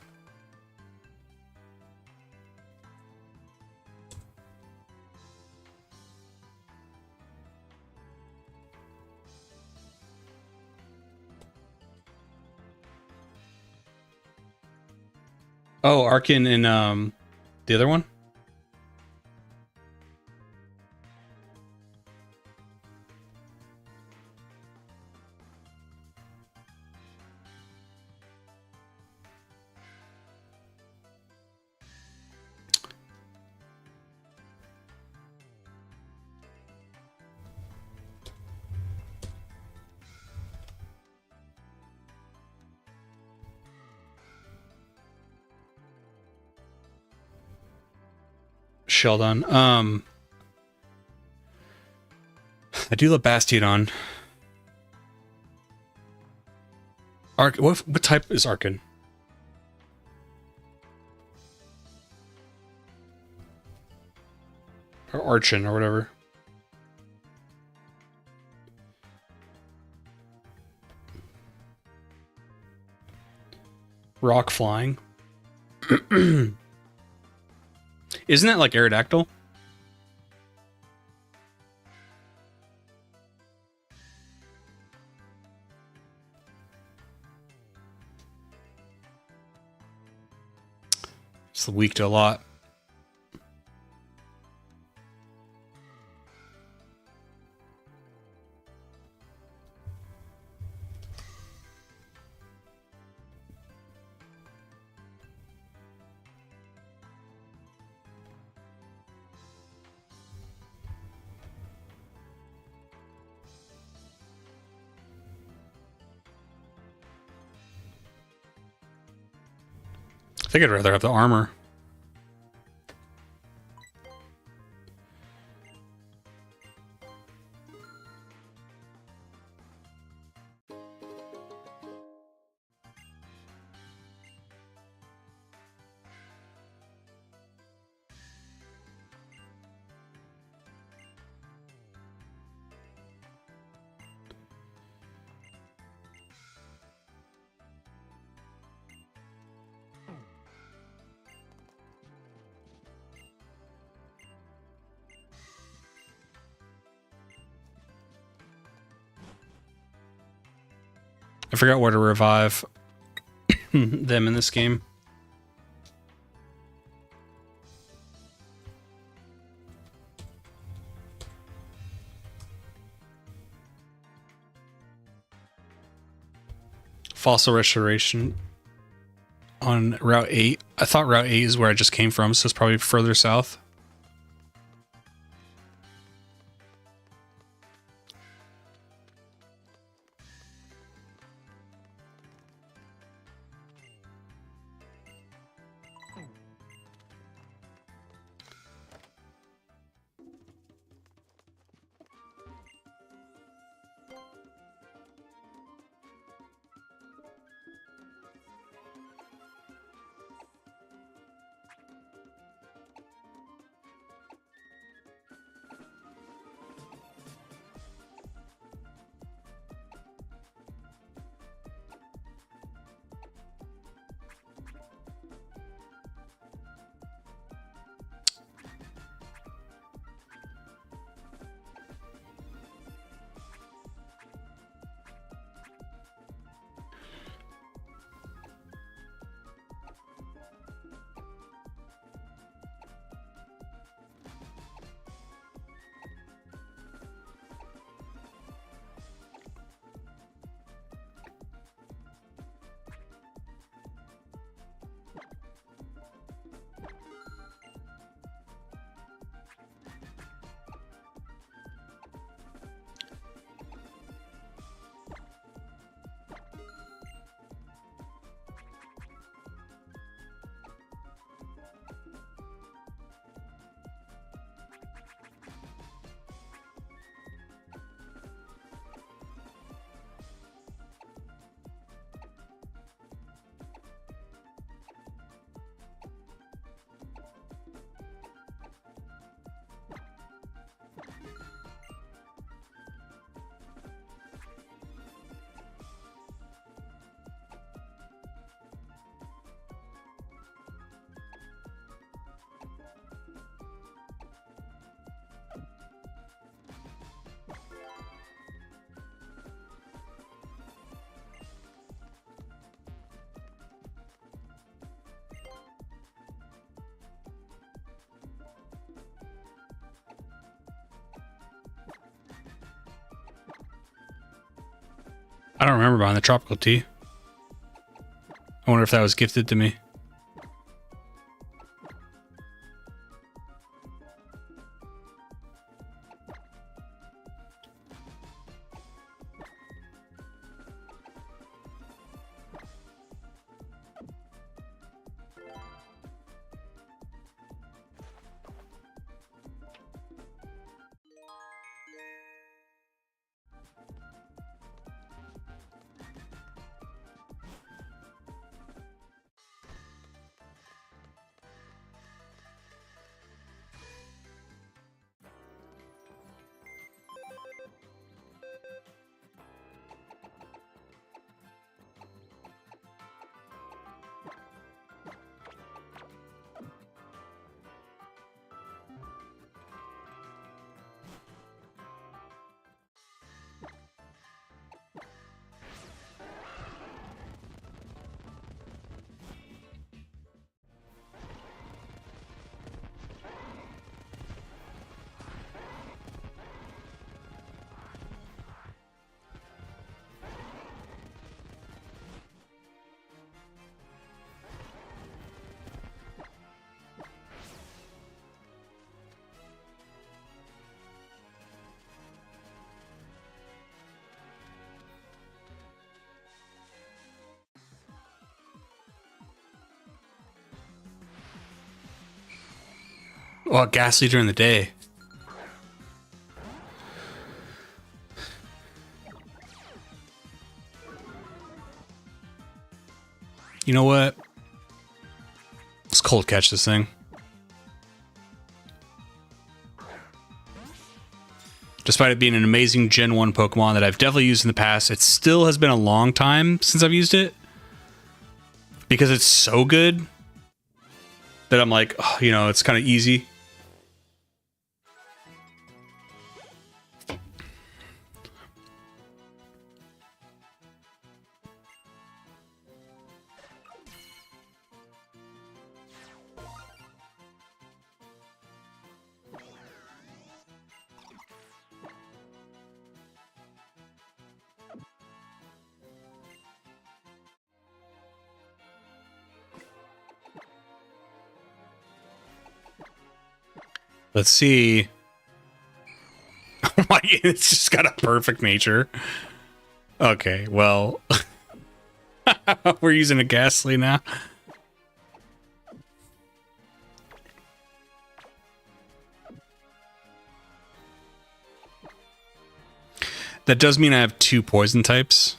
Oh, Arkin and the other one. Sheldon. I do love Bastiodon. What type is Arkin? Or Archon or whatever. Rock flying. Isn't that like Aerodactyl? It's weak to a lot. I think I'd rather have the armor. I forgot where to revive them in this game. Fossil restoration on Route 8. I thought Route 8 is where I just came from, so it's probably further south. I don't remember buying the tropical tea. I wonder if that was gifted to me. Well, Ghastly during the day. You know what? Let's cold catch this thing. Despite it being an amazing Gen 1 Pokemon that I've definitely used in the past, it still has been a long time since I've used it. Because it's so good that I'm like, oh, you know, it's kind of easy. Let's see. Oh my, it's just got a perfect nature. Okay, well, we're using a Ghastly now. That does mean I have 2 poison types.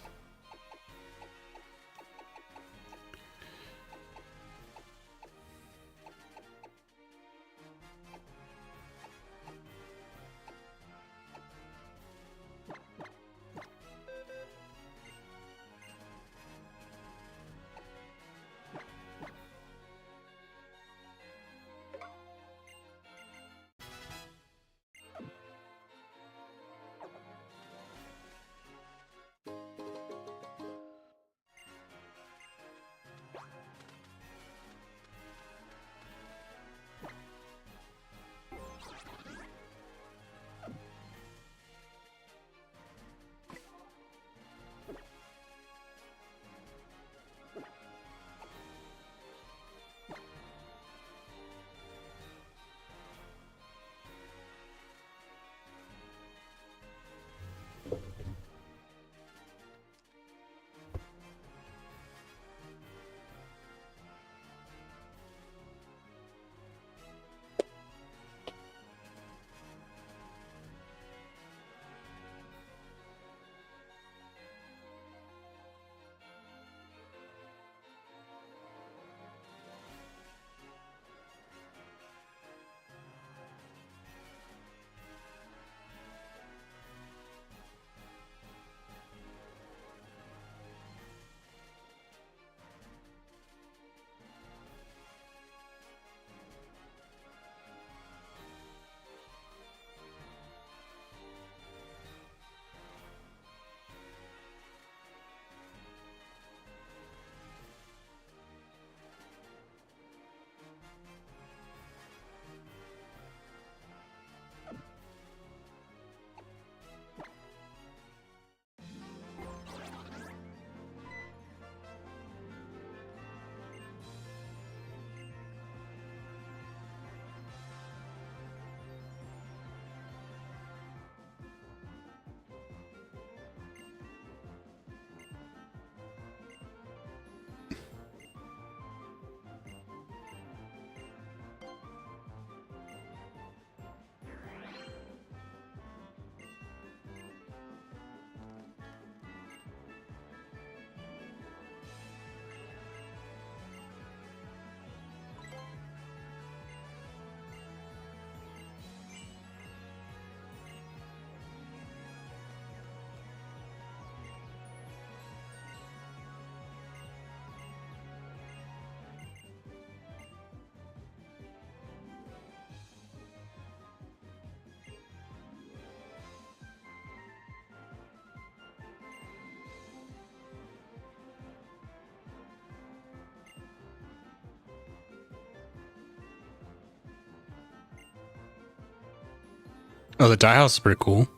Oh, the dye house is pretty cool.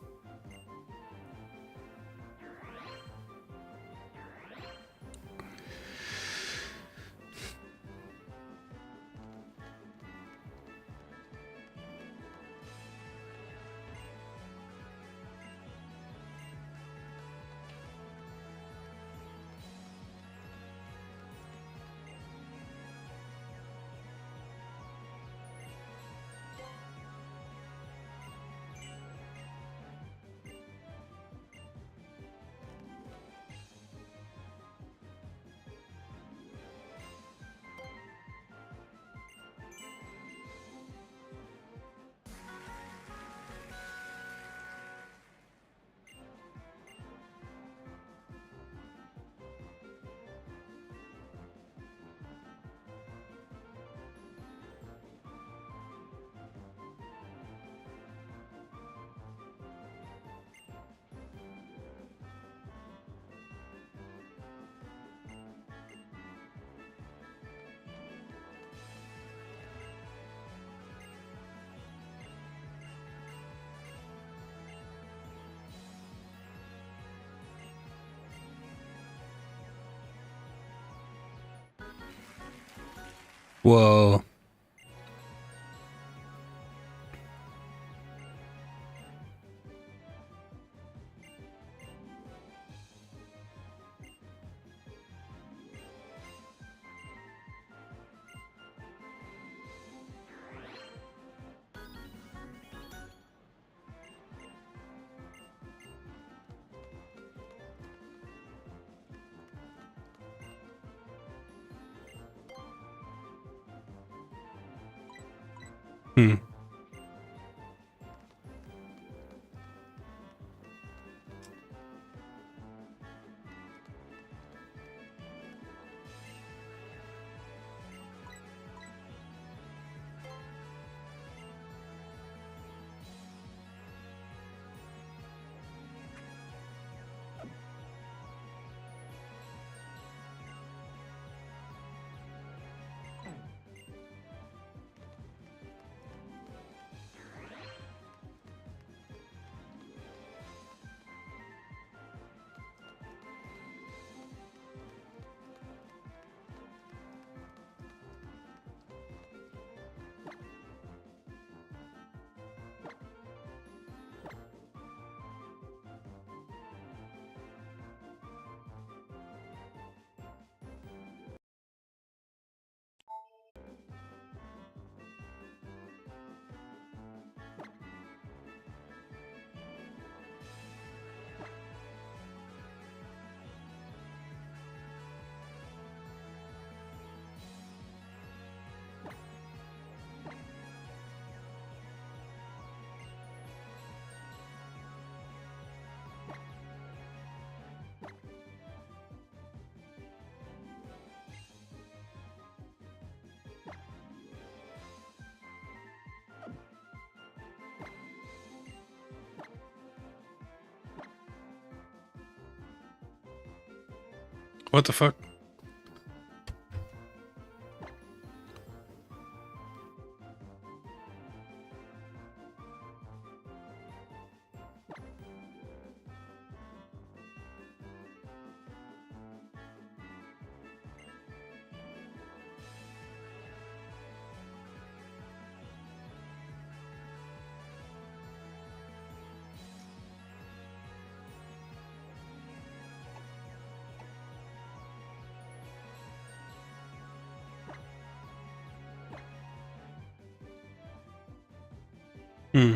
Whoa. Hmm. What the fuck? Hmm.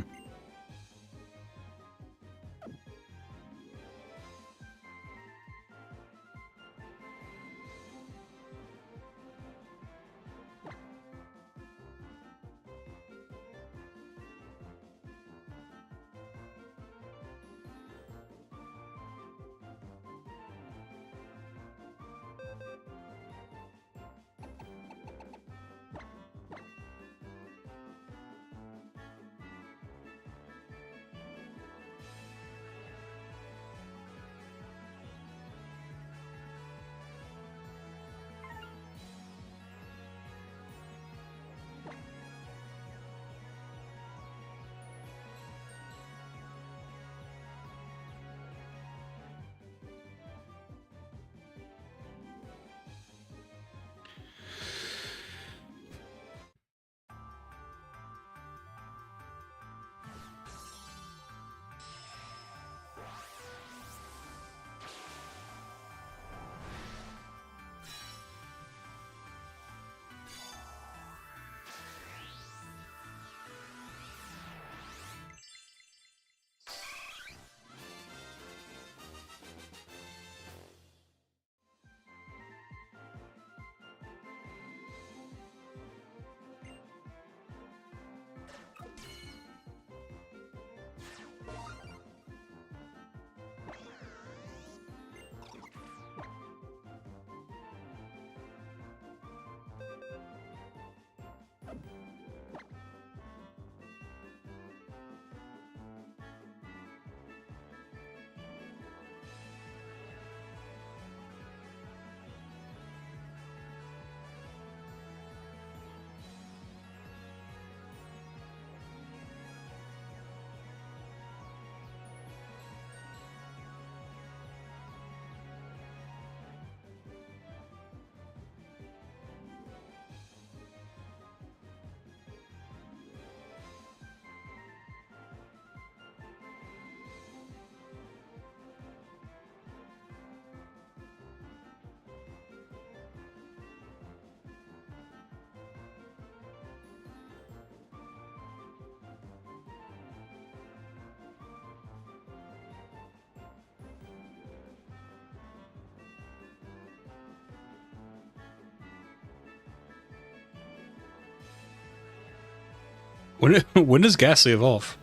When does Ghastly evolve?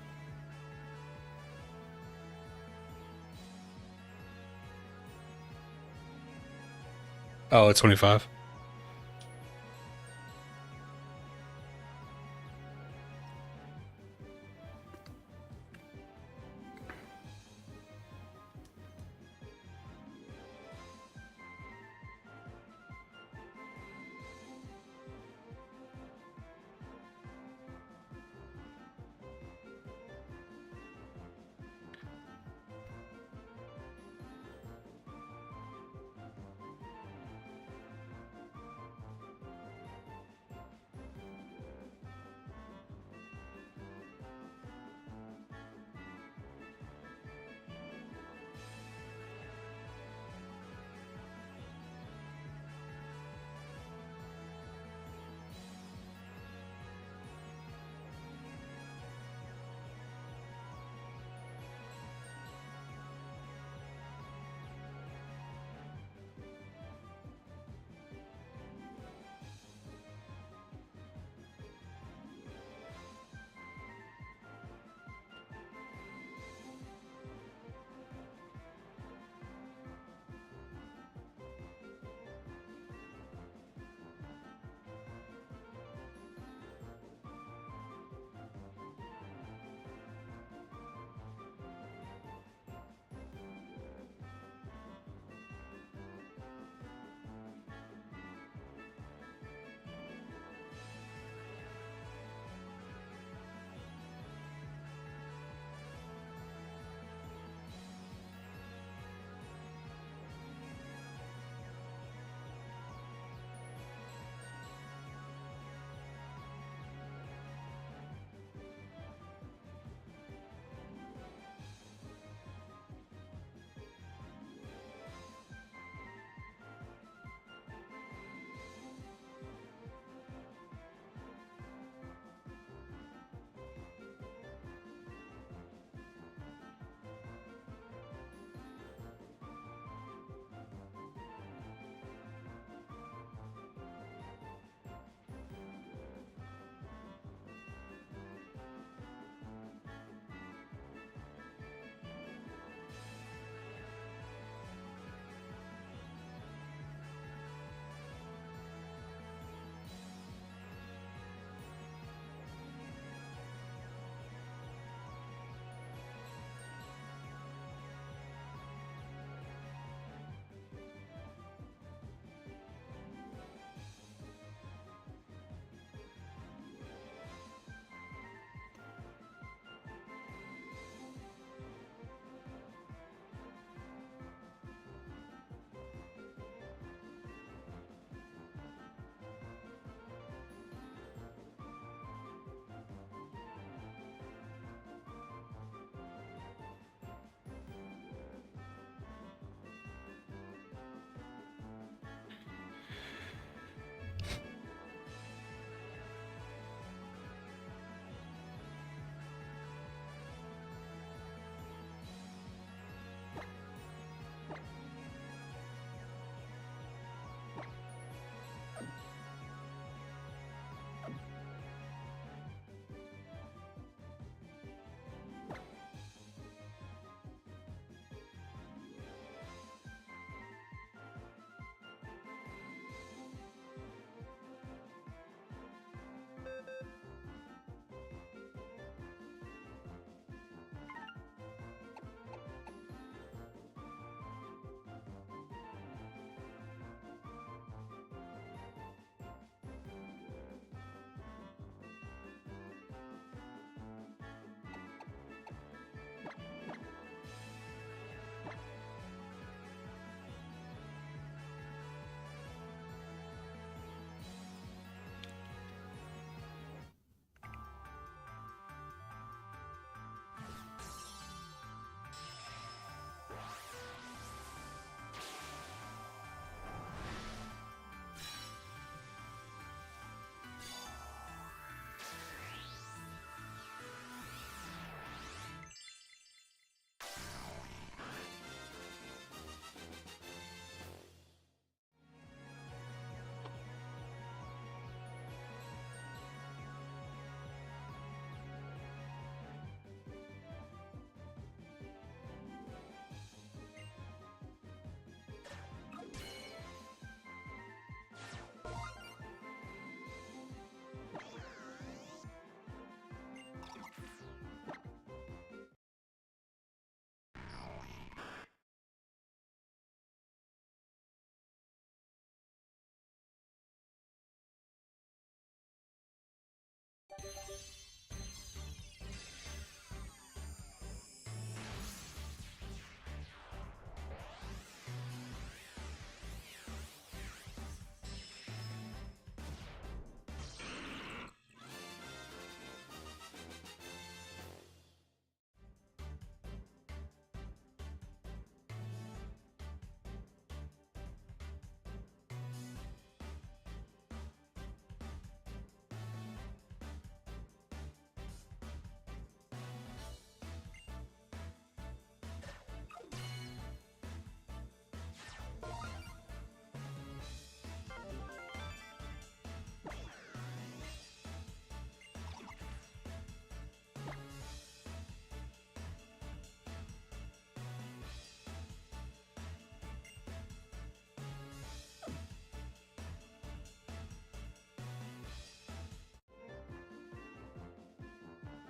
Oh, it's 25.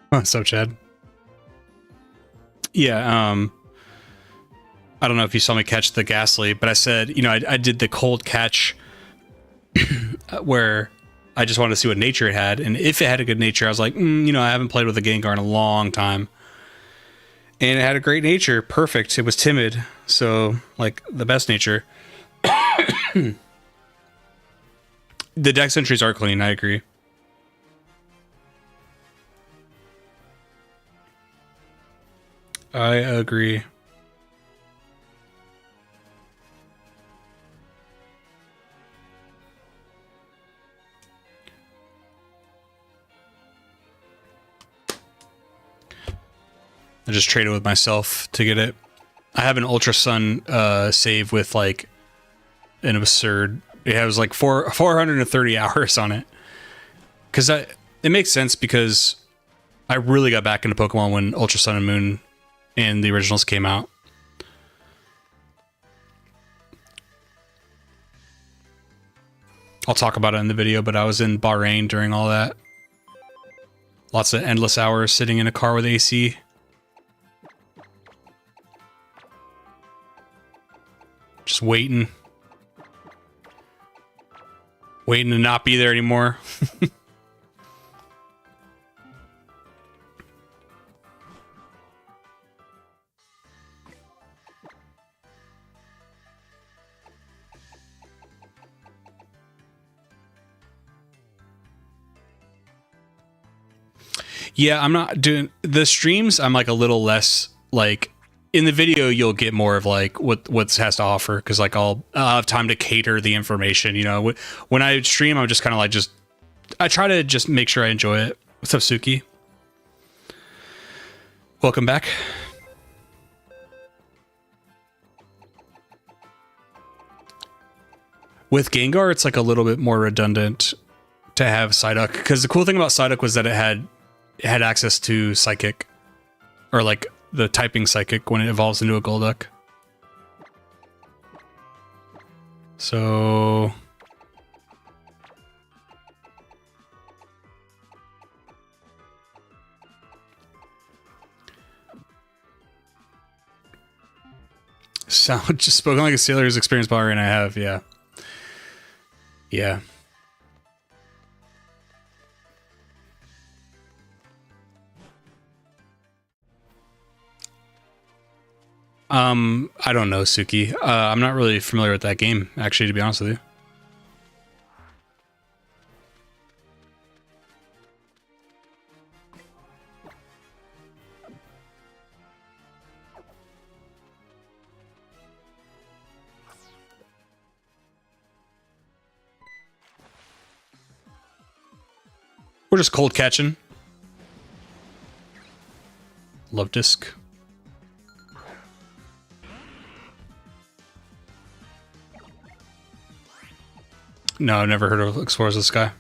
What's up, Chad? Yeah, I don't know if you saw me catch the Ghastly, but I said, you know, I did the cold catch where I just wanted to see what nature it had, and if it had a good nature, I was like, you know, I haven't played with a Gengar in a long time. And it had a great nature, perfect. It was timid, so, like, the best nature. The dex entries are clean, I agree. I agree. I just traded with myself to get it. I have an Ultra Sun save with like an absurd. It has like 430 hours on it. Because it makes sense because I really got back into Pokemon when Ultra Sun and Moon and the originals came out. I'll talk about it in the video, but I was in Bahrain during all that. Lots of endless hours sitting in a car with AC. Just waiting. Waiting to not be there anymore. Yeah, I'm not doing the streams. I'm like a little less like in the video. You'll get more of like what has to offer because like I'll have time to cater the information. You know, when I stream, I'm just kind of like I try to just make sure I enjoy it. What's up, Suki? Welcome back. With Gengar, it's like a little bit more redundant to have Psyduck because the cool thing about Psyduck was that it had access to Psychic, or like the typing Psychic when it evolves into a Golduck. So sound just spoken like a sailor's experienced power, and I have, yeah. Yeah. I don't know, Suki. I'm not really familiar with that game, actually, to be honest with you. We're just cold catching. Love Disc. No, I've never heard of Explorers of the Sky.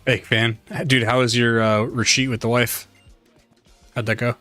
Hey, fan. Dude, how was your retreat with the wife? How'd that go?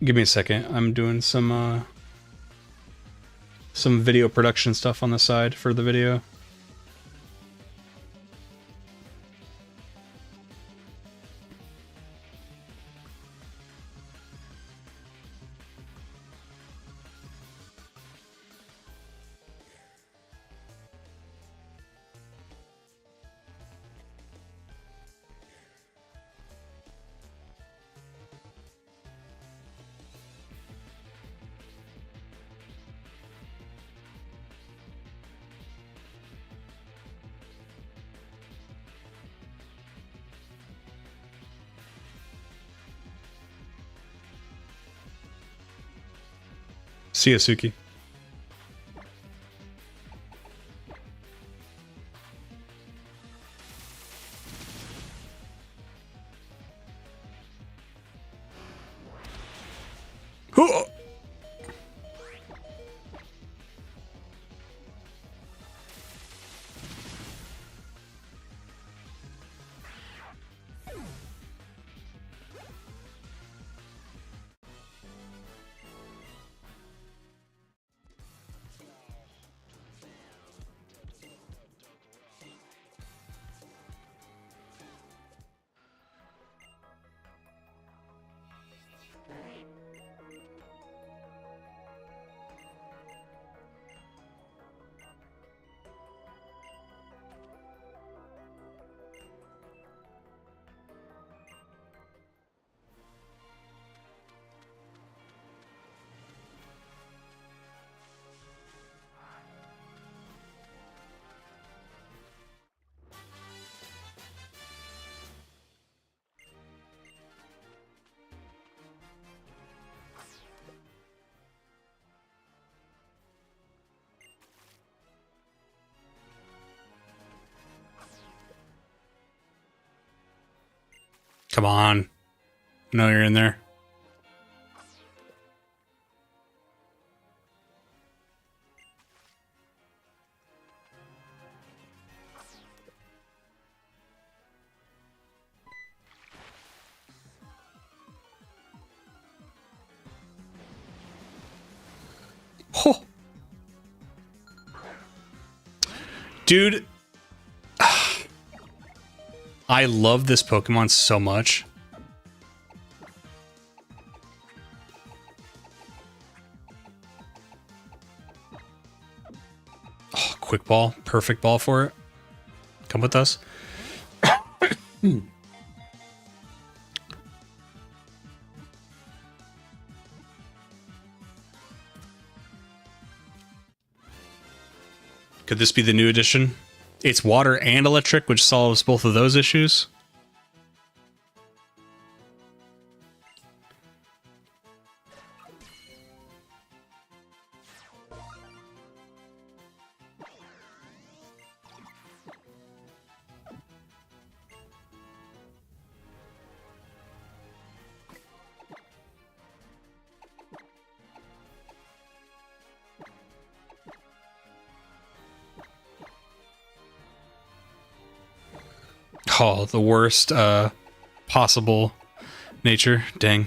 Give me a second. I'm doing some video production stuff on the side for the video. See ya, Suki. Huh. Come on. No, you're in there. Oh. Dude, I love this Pokemon so much. Oh, quick ball, perfect ball for it. Come with us. Could this be the new edition? It's water and electric, which solves both of those issues. Oh, the worst possible nature. Dang.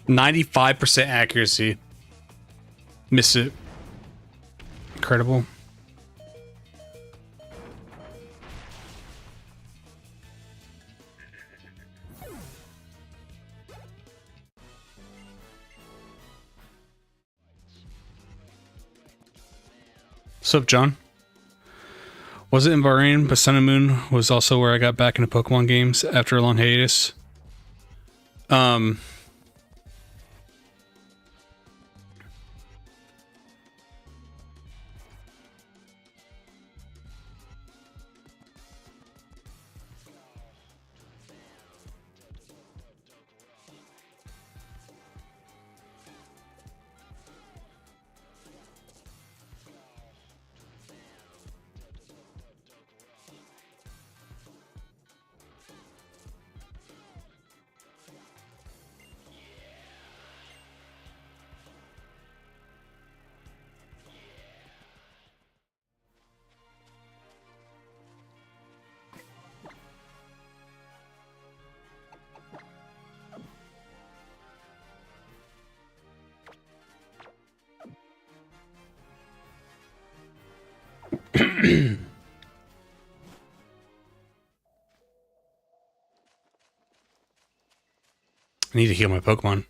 95% accuracy. Miss it. Incredible. What's up, John? Was it in Bahrain, but Sun and Moon was also where I got back into Pokemon games after a long hiatus. I need to heal my Pokemon.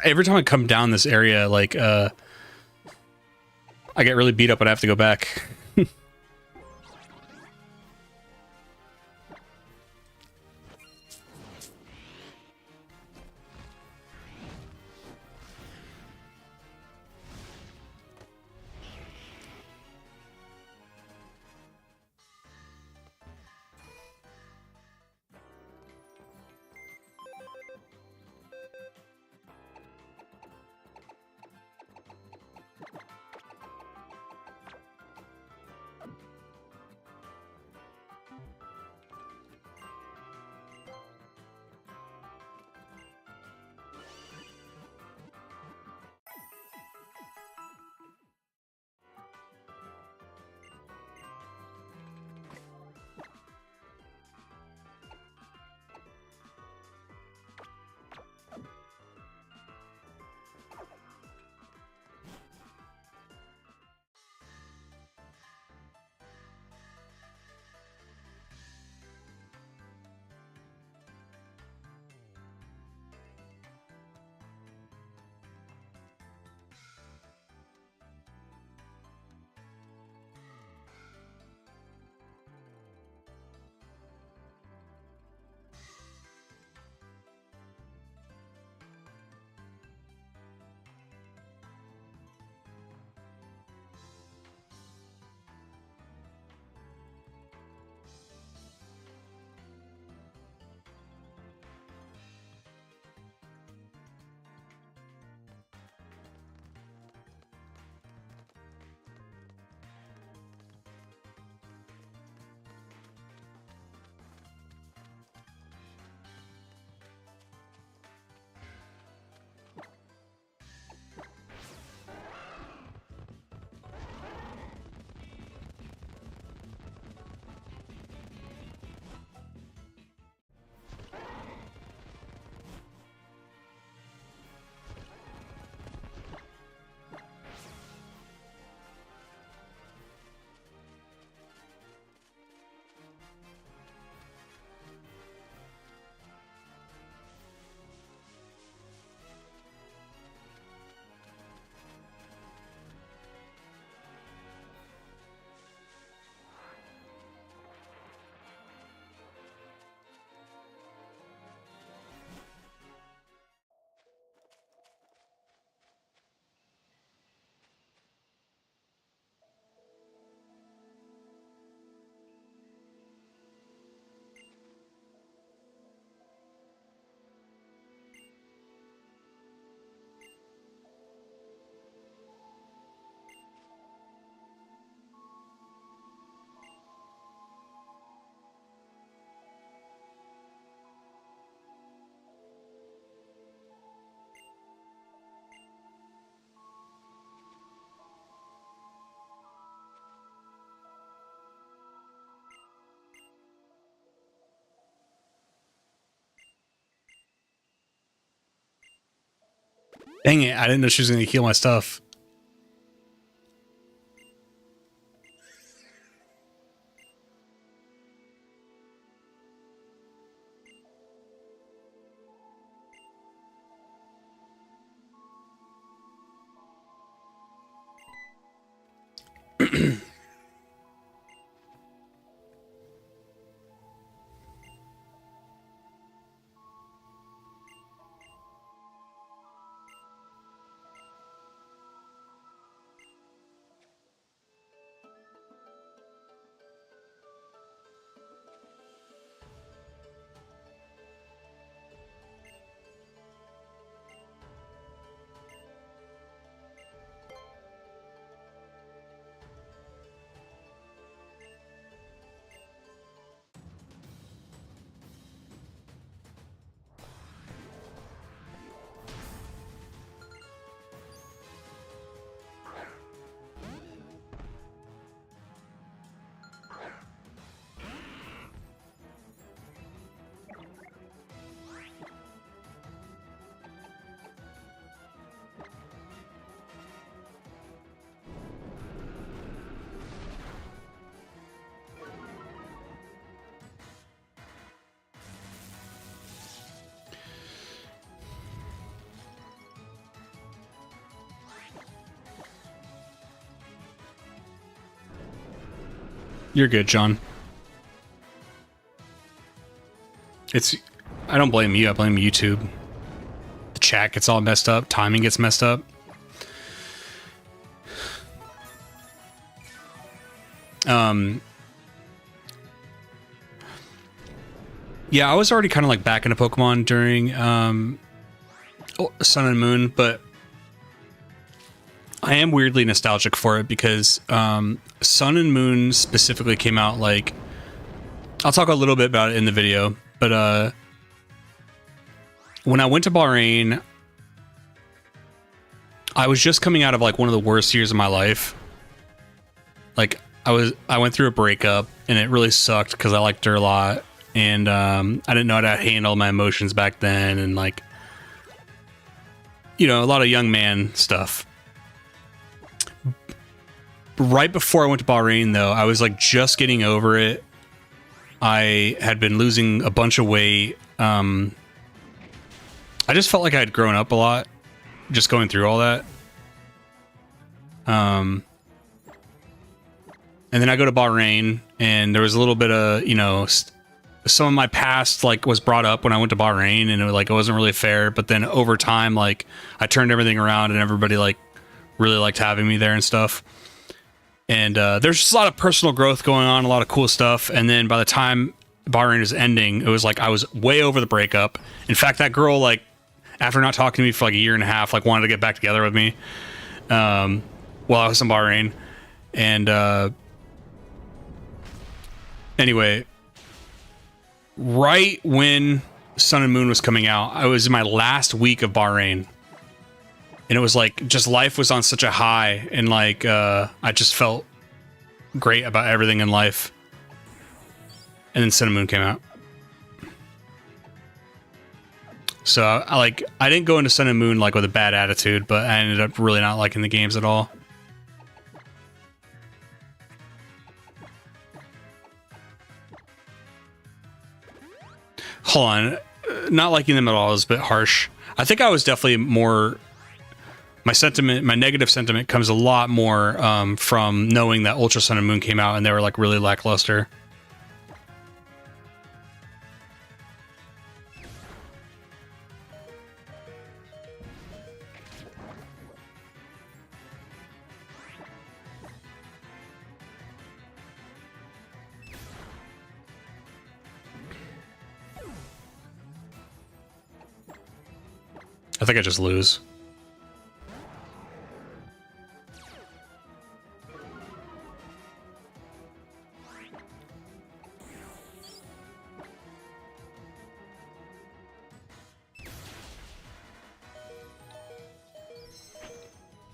Every time I come down this area, like, I get really beat up and I have to go back. Dang it, I didn't know she was going to heal my stuff. You're good, John. I don't blame you, I blame YouTube. The chat gets all messed up, timing gets messed up. Yeah, I was already kind of like back into Pokemon during Sun and Moon, but I am weirdly nostalgic for it because Sun and Moon specifically came out like, I'll talk a little bit about it in the video, but when I went to Bahrain, I was just coming out of like one of the worst years of my life. Like I went through a breakup and it really sucked because I liked her a lot, and I didn't know how to handle my emotions back then, and like, you know, a lot of young man stuff. Right before I went to Bahrain, though, I was like just getting over it. I had been losing a bunch of weight. I just felt like I had grown up a lot just going through all that. And then I go to Bahrain, and there was a little bit of, you know, some of my past like was brought up when I went to Bahrain, and it wasn't really fair. But then over time, like I turned everything around, and everybody like really liked having me there and stuff. And there's just a lot of personal growth going on, a lot of cool stuff. And then by the time Bahrain was ending, it was like I was way over the breakup. In fact, that girl, like, after not talking to me for like a year and a half, like wanted to get back together with me while I was in Bahrain. And anyway, right when Sun and Moon was coming out, I was in my last week of Bahrain. And it was like, just life was on such a high, and like, I just felt great about everything in life. And then Sun and Moon came out. So I didn't go into Sun and Moon like with a bad attitude, but I ended up really not liking the games at all. Hold on. Not liking them at all is a bit harsh. I think I was definitely more... My negative sentiment comes a lot more from knowing that Ultra Sun and Moon came out and they were like really lackluster. I think I just lose.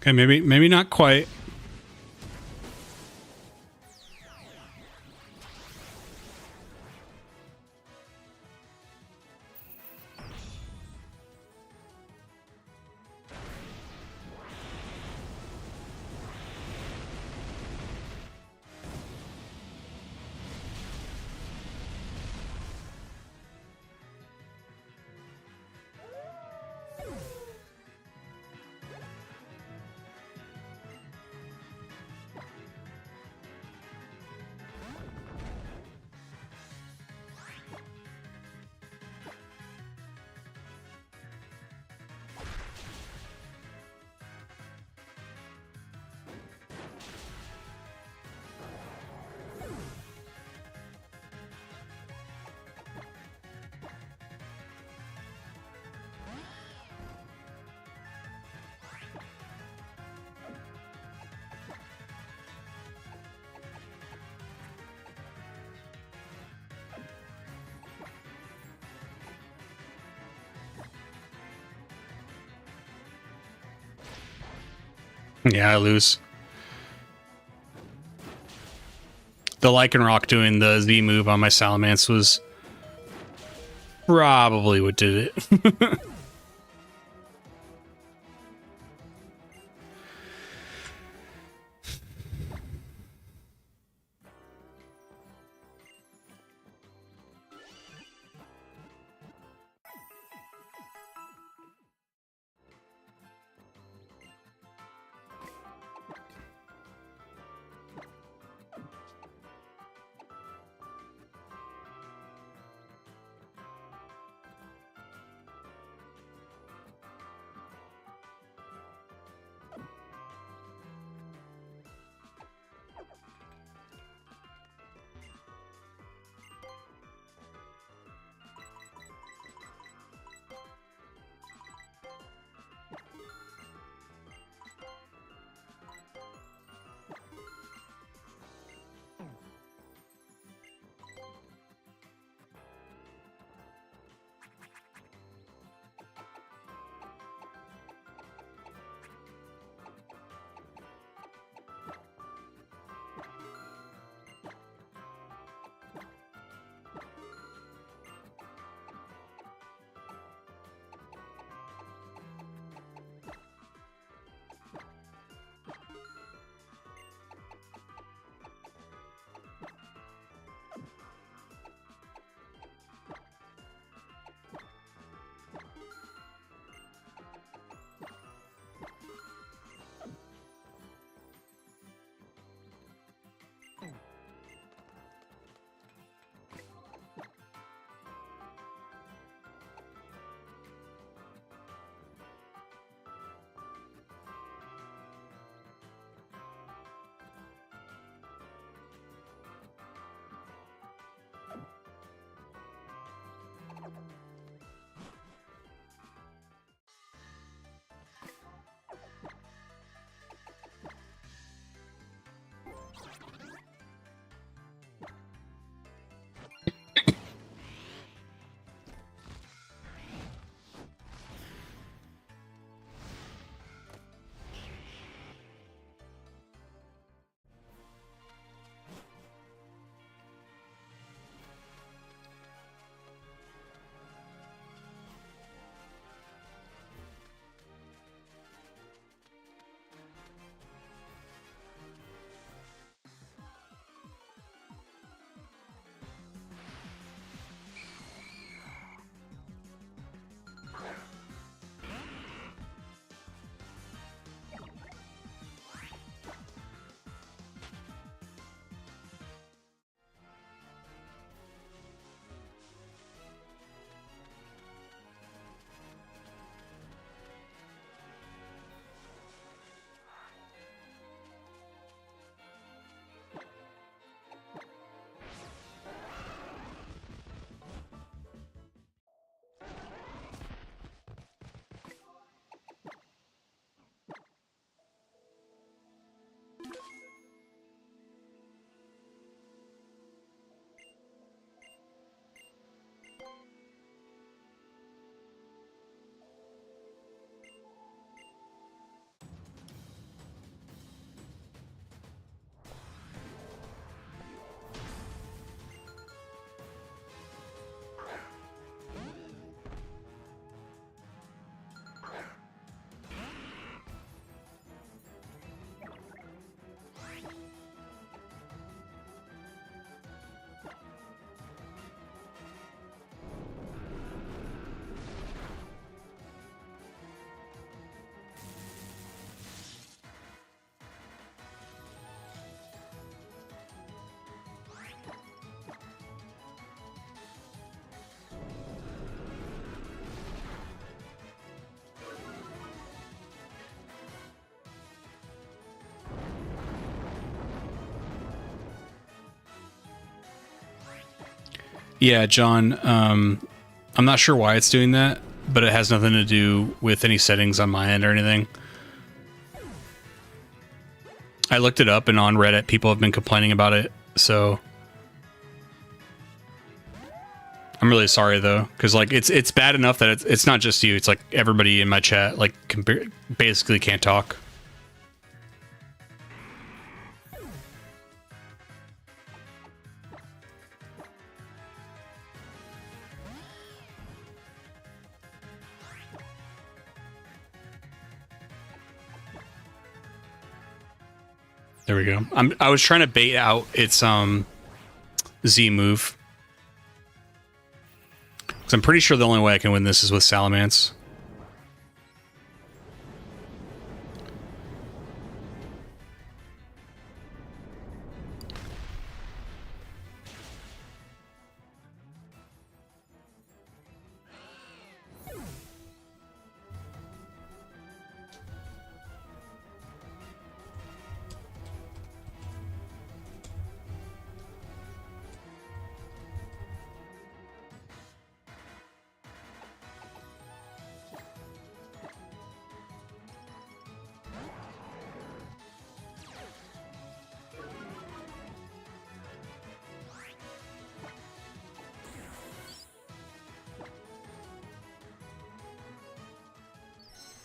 Okay, maybe not quite. Yeah, I lose. The Lycanroc doing the Z move on my Salamence was probably what did it. Yeah, John, I'm not sure why it's doing that, but it has nothing to do with any settings on my end or anything. I looked it up, and on Reddit, people have been complaining about it, so I'm really sorry though, because like it's bad enough that it's not just you; it's like everybody in my chat like basically can't talk. There we go. I was trying to bait out its Z move. Because I'm pretty sure the only way I can win this is with Salamence.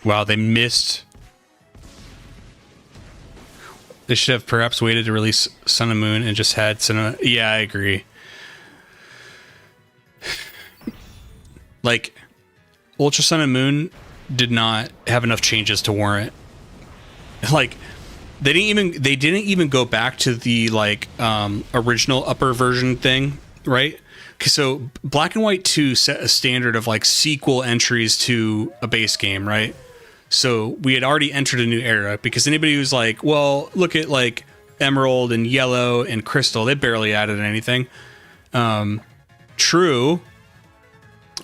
Wow, they missed. They should have perhaps waited to release Sun and Moon and just had Sun and... Yeah, I agree. Like, Ultra Sun and Moon did not have enough changes to warrant. Like, they didn't even go back to the like original upper version thing, right? So Black and White 2 set a standard of like sequel entries to a base game, right? So we had already entered a new era, because anybody who's like, well, look at like Emerald and Yellow and Crystal, they barely added anything. True,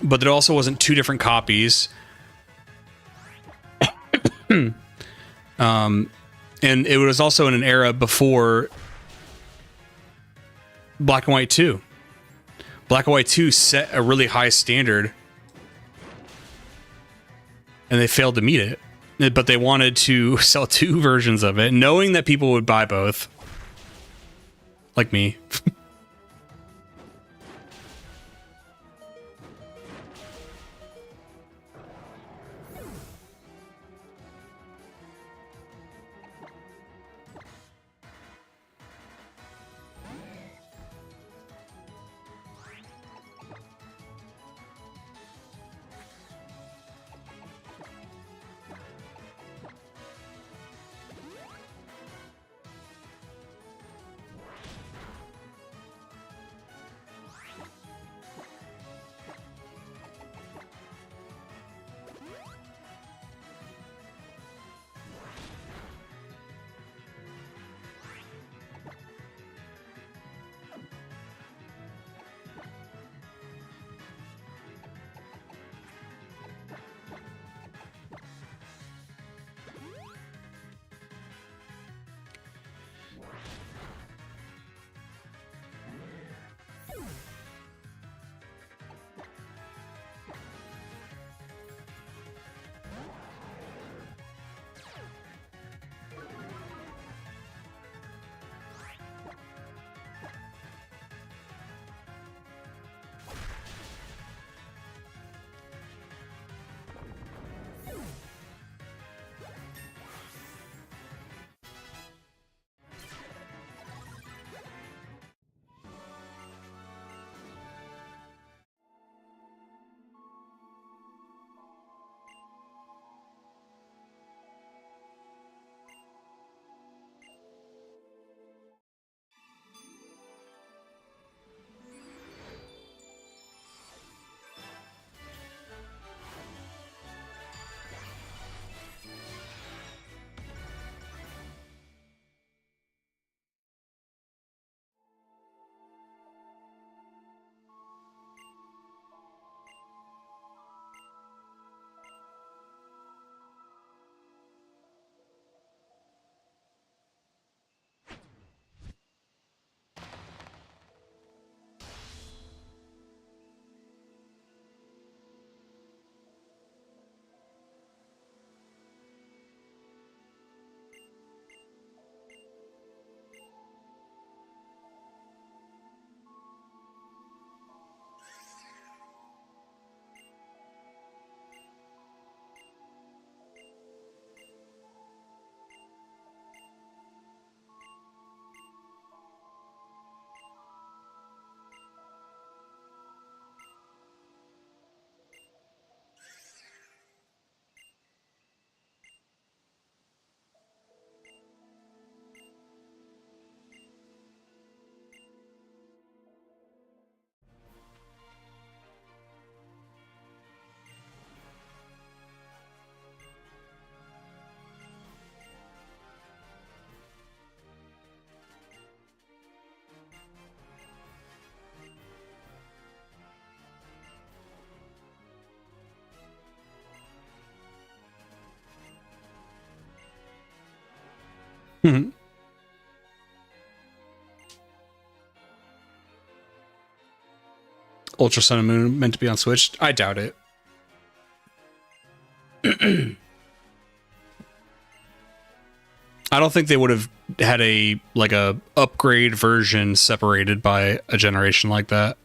but there also wasn't two different copies. And it was also in an era before Black and White 2. Black and White 2 set a really high standard, and they failed to meet it. But they wanted to sell two versions of it, knowing that people would buy both. Like me. Ultra Sun and Moon meant to be on Switch? I doubt it. I don't think they would have had a upgrade version separated by a generation like that.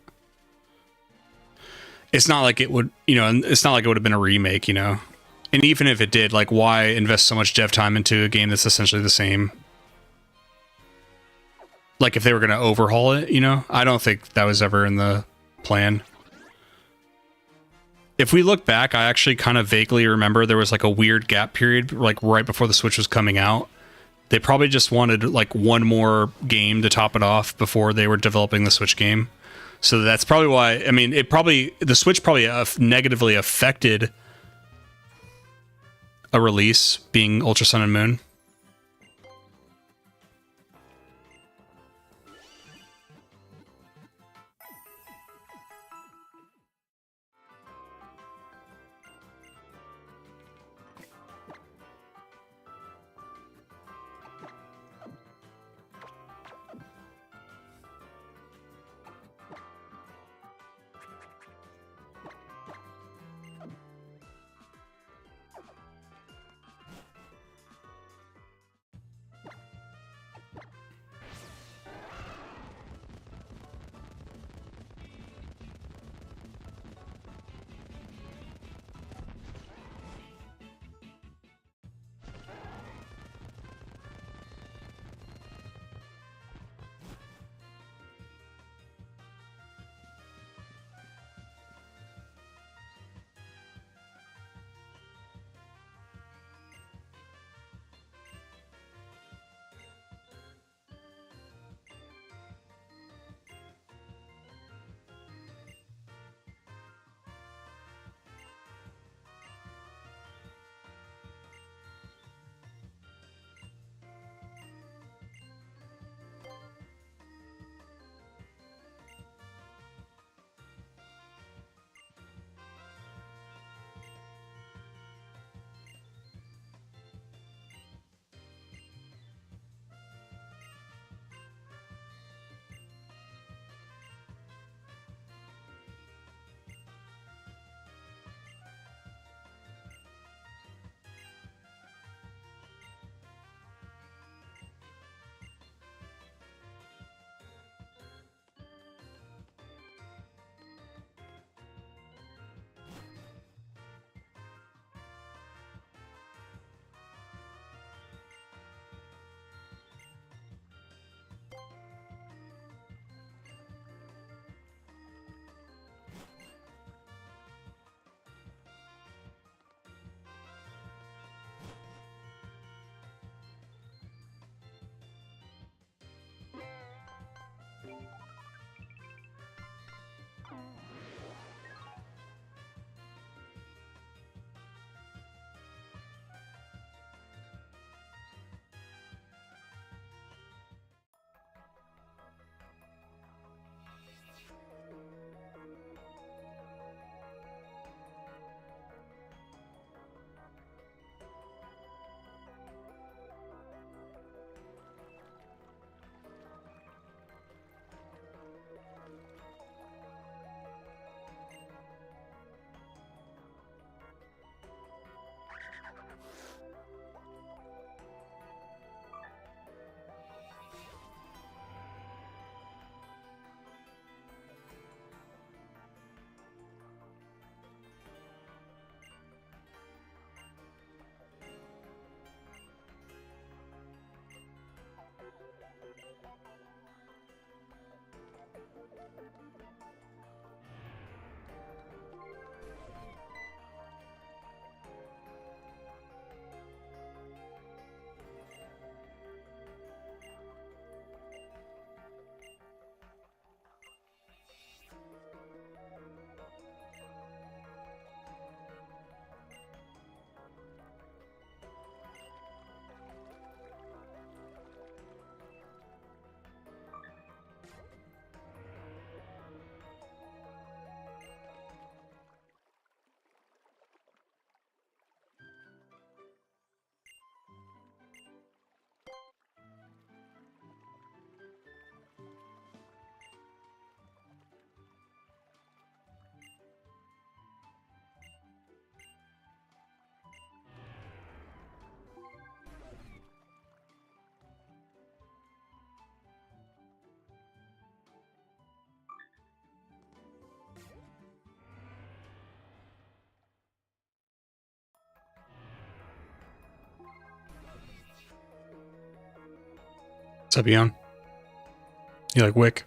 It's not like it would, it's not like it would have been a remake, And even if it did, like, why invest so much dev time into a game that's essentially the same? Like, if they were going to overhaul it, I don't think that was ever in the plan. If we look back, I actually kind of vaguely remember there was like a weird gap period, like right before the Switch was coming out. They probably just wanted like one more game to top it off before they were developing the Switch game. So that's probably why. I mean, the Switch probably negatively affected a release being Ultra Sun and Moon. What's up, Eon? You like Wick?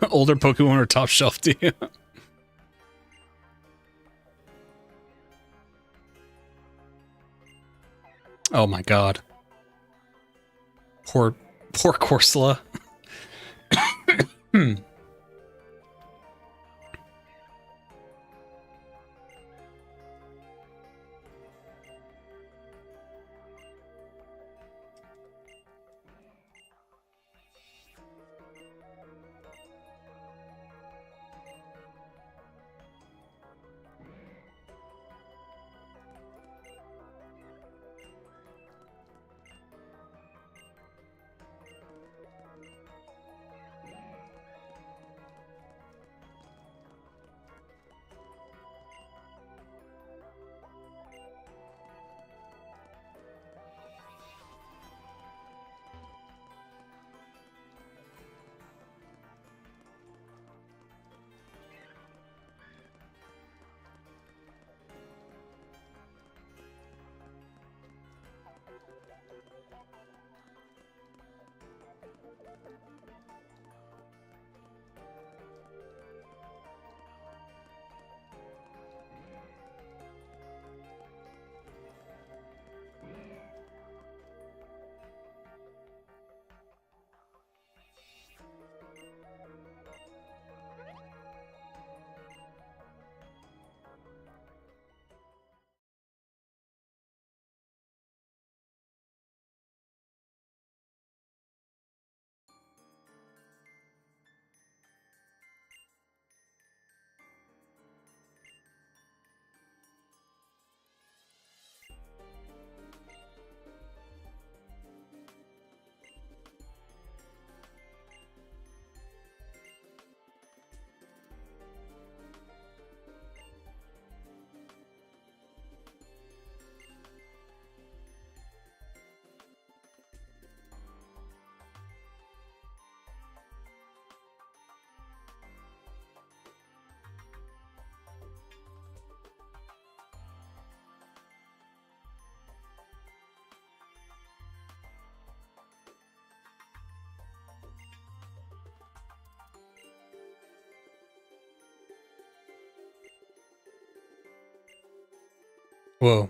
Older Pokemon are top shelf, do you? Oh my god. Poor Corsola. Whoa.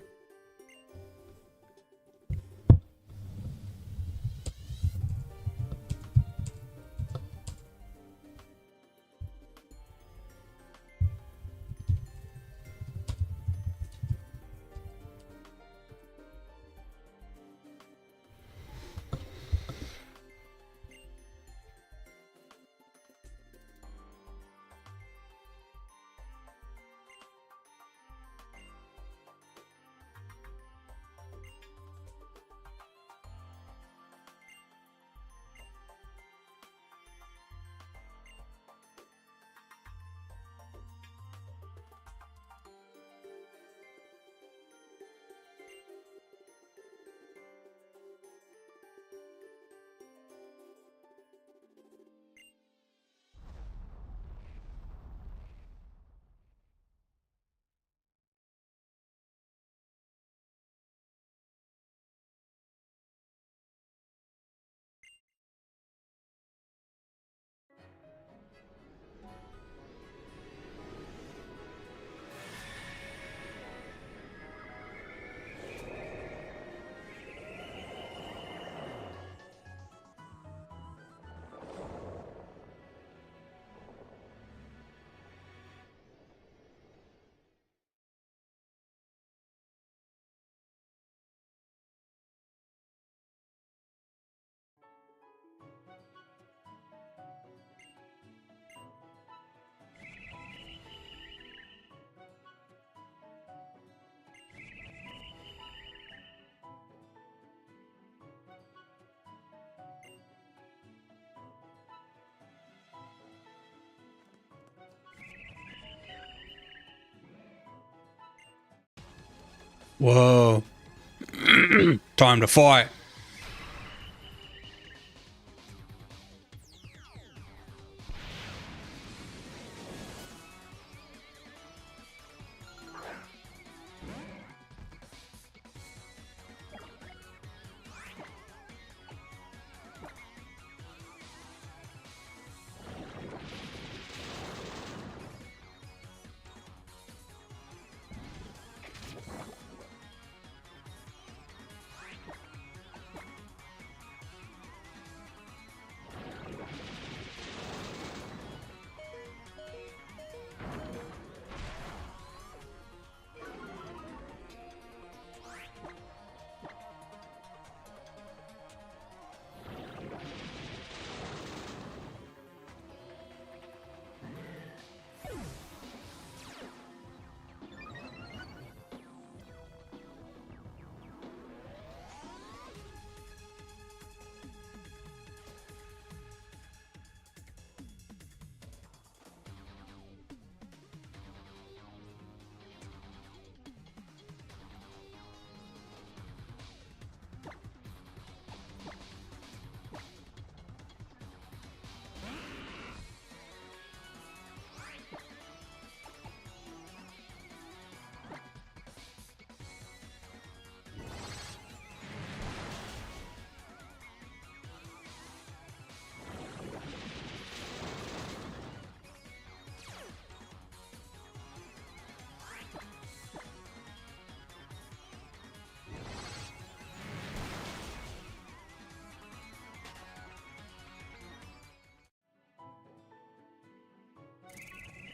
Whoa. Time to fight.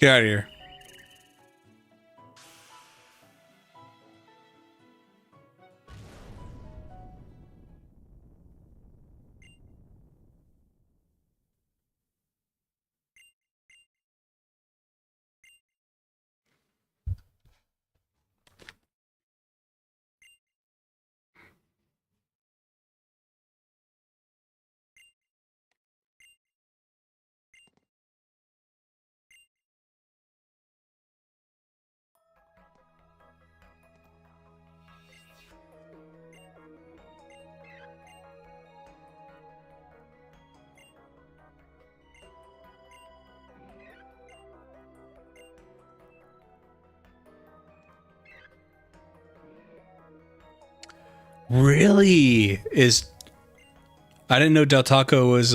Get out of here. Really? I didn't know Del Taco was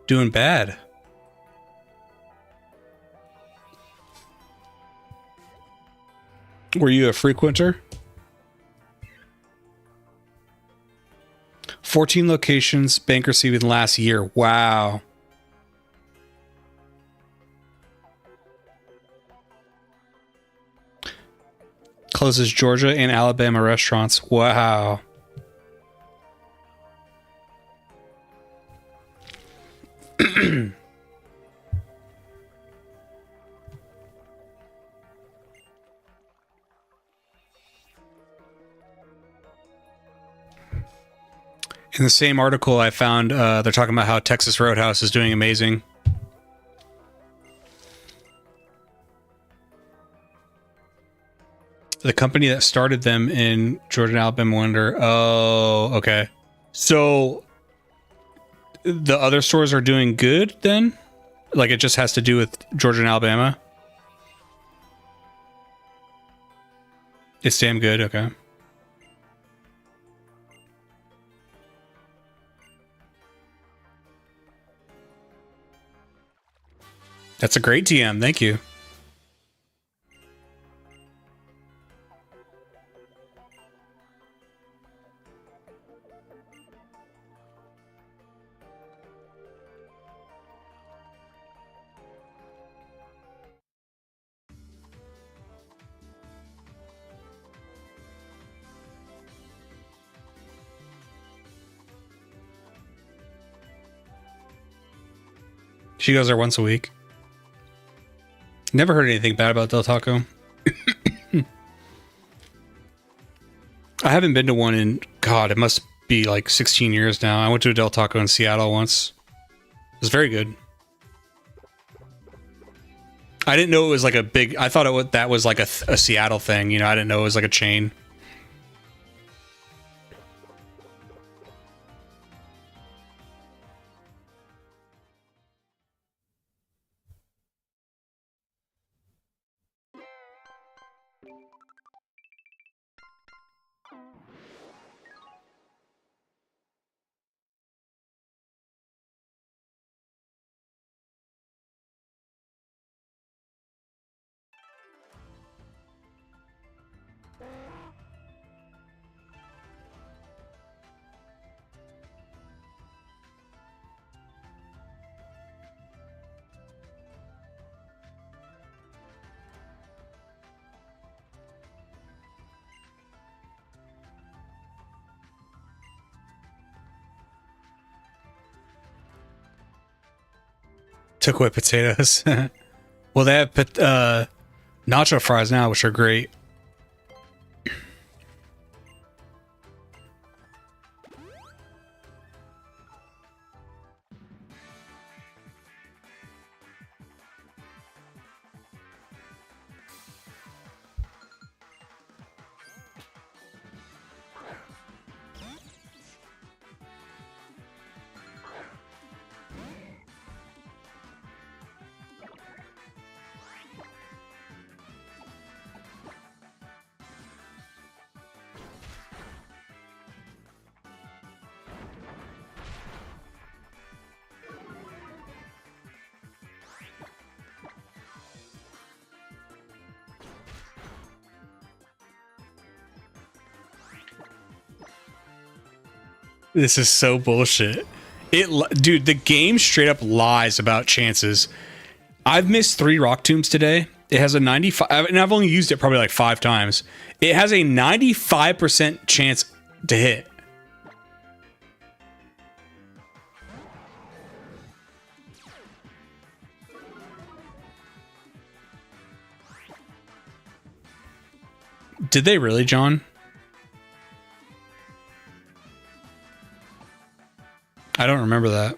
doing bad. Were you a frequenter? 14 locations, bankruptcy within last year. Wow. Closes Georgia and Alabama restaurants. Wow. In the same article I found, they're talking about how Texas Roadhouse is doing amazing. The company that started them in Georgia and Alabama wonder, oh, okay. So the other stores are doing good then? Like it just has to do with Georgia and Alabama? It's damn good, okay. That's a great TM, thank you. She goes there once a week. Never heard anything bad about Del Taco. I haven't been to one in, God, it must be like 16 years now. I went to a Del Taco in Seattle once. It was very good. I didn't know it was like a big, I thought that was like a Seattle thing. You know, I didn't know it was like a chain. Took away potatoes. Well, they have nacho fries now, which are great. This is so bullshit. Dude, the game straight up lies about chances. I've missed 3 rock tombs today. It has a 95, and I've only used it probably like 5 times. It has a 95% chance to hit. Did they really, John? I don't remember that.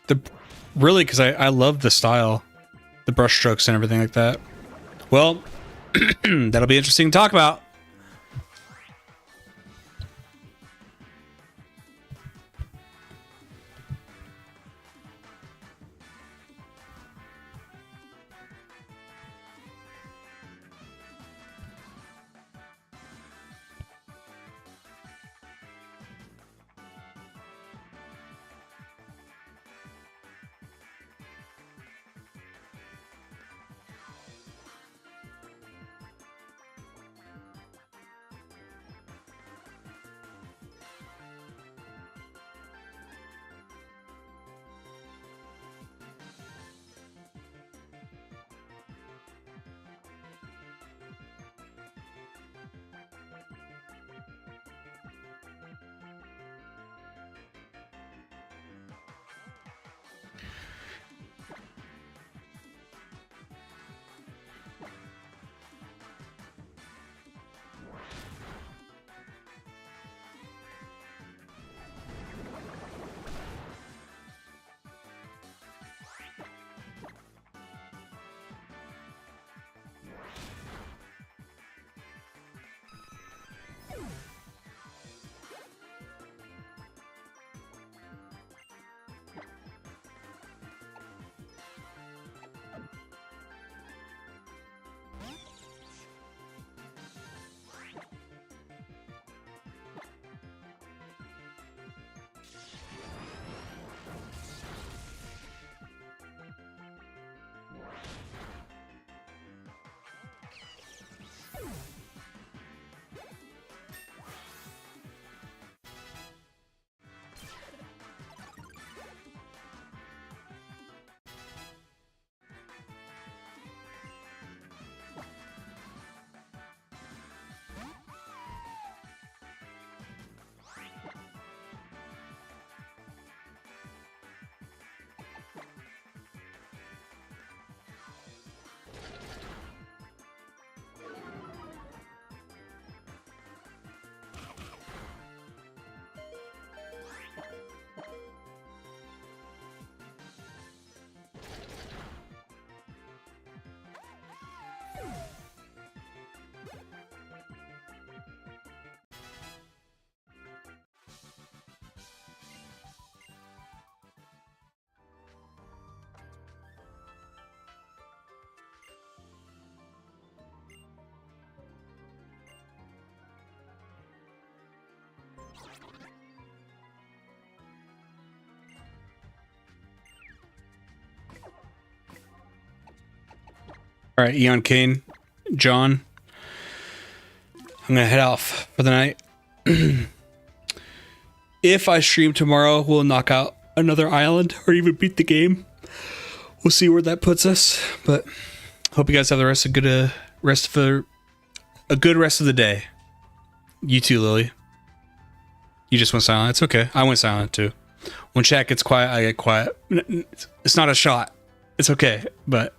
The really, because I love the style, the brush strokes and everything like that. Well, that'll be interesting to talk about. All right, Eon Kane, John, I'm going to head off for the night. If I stream tomorrow, we'll knock out another island or even beat the game. We'll see where that puts us. But hope you guys have the rest of a good rest of the day. You too, Lily. You just went silent. It's okay. I went silent too. When chat gets quiet, I get quiet. It's not a shot. It's okay. But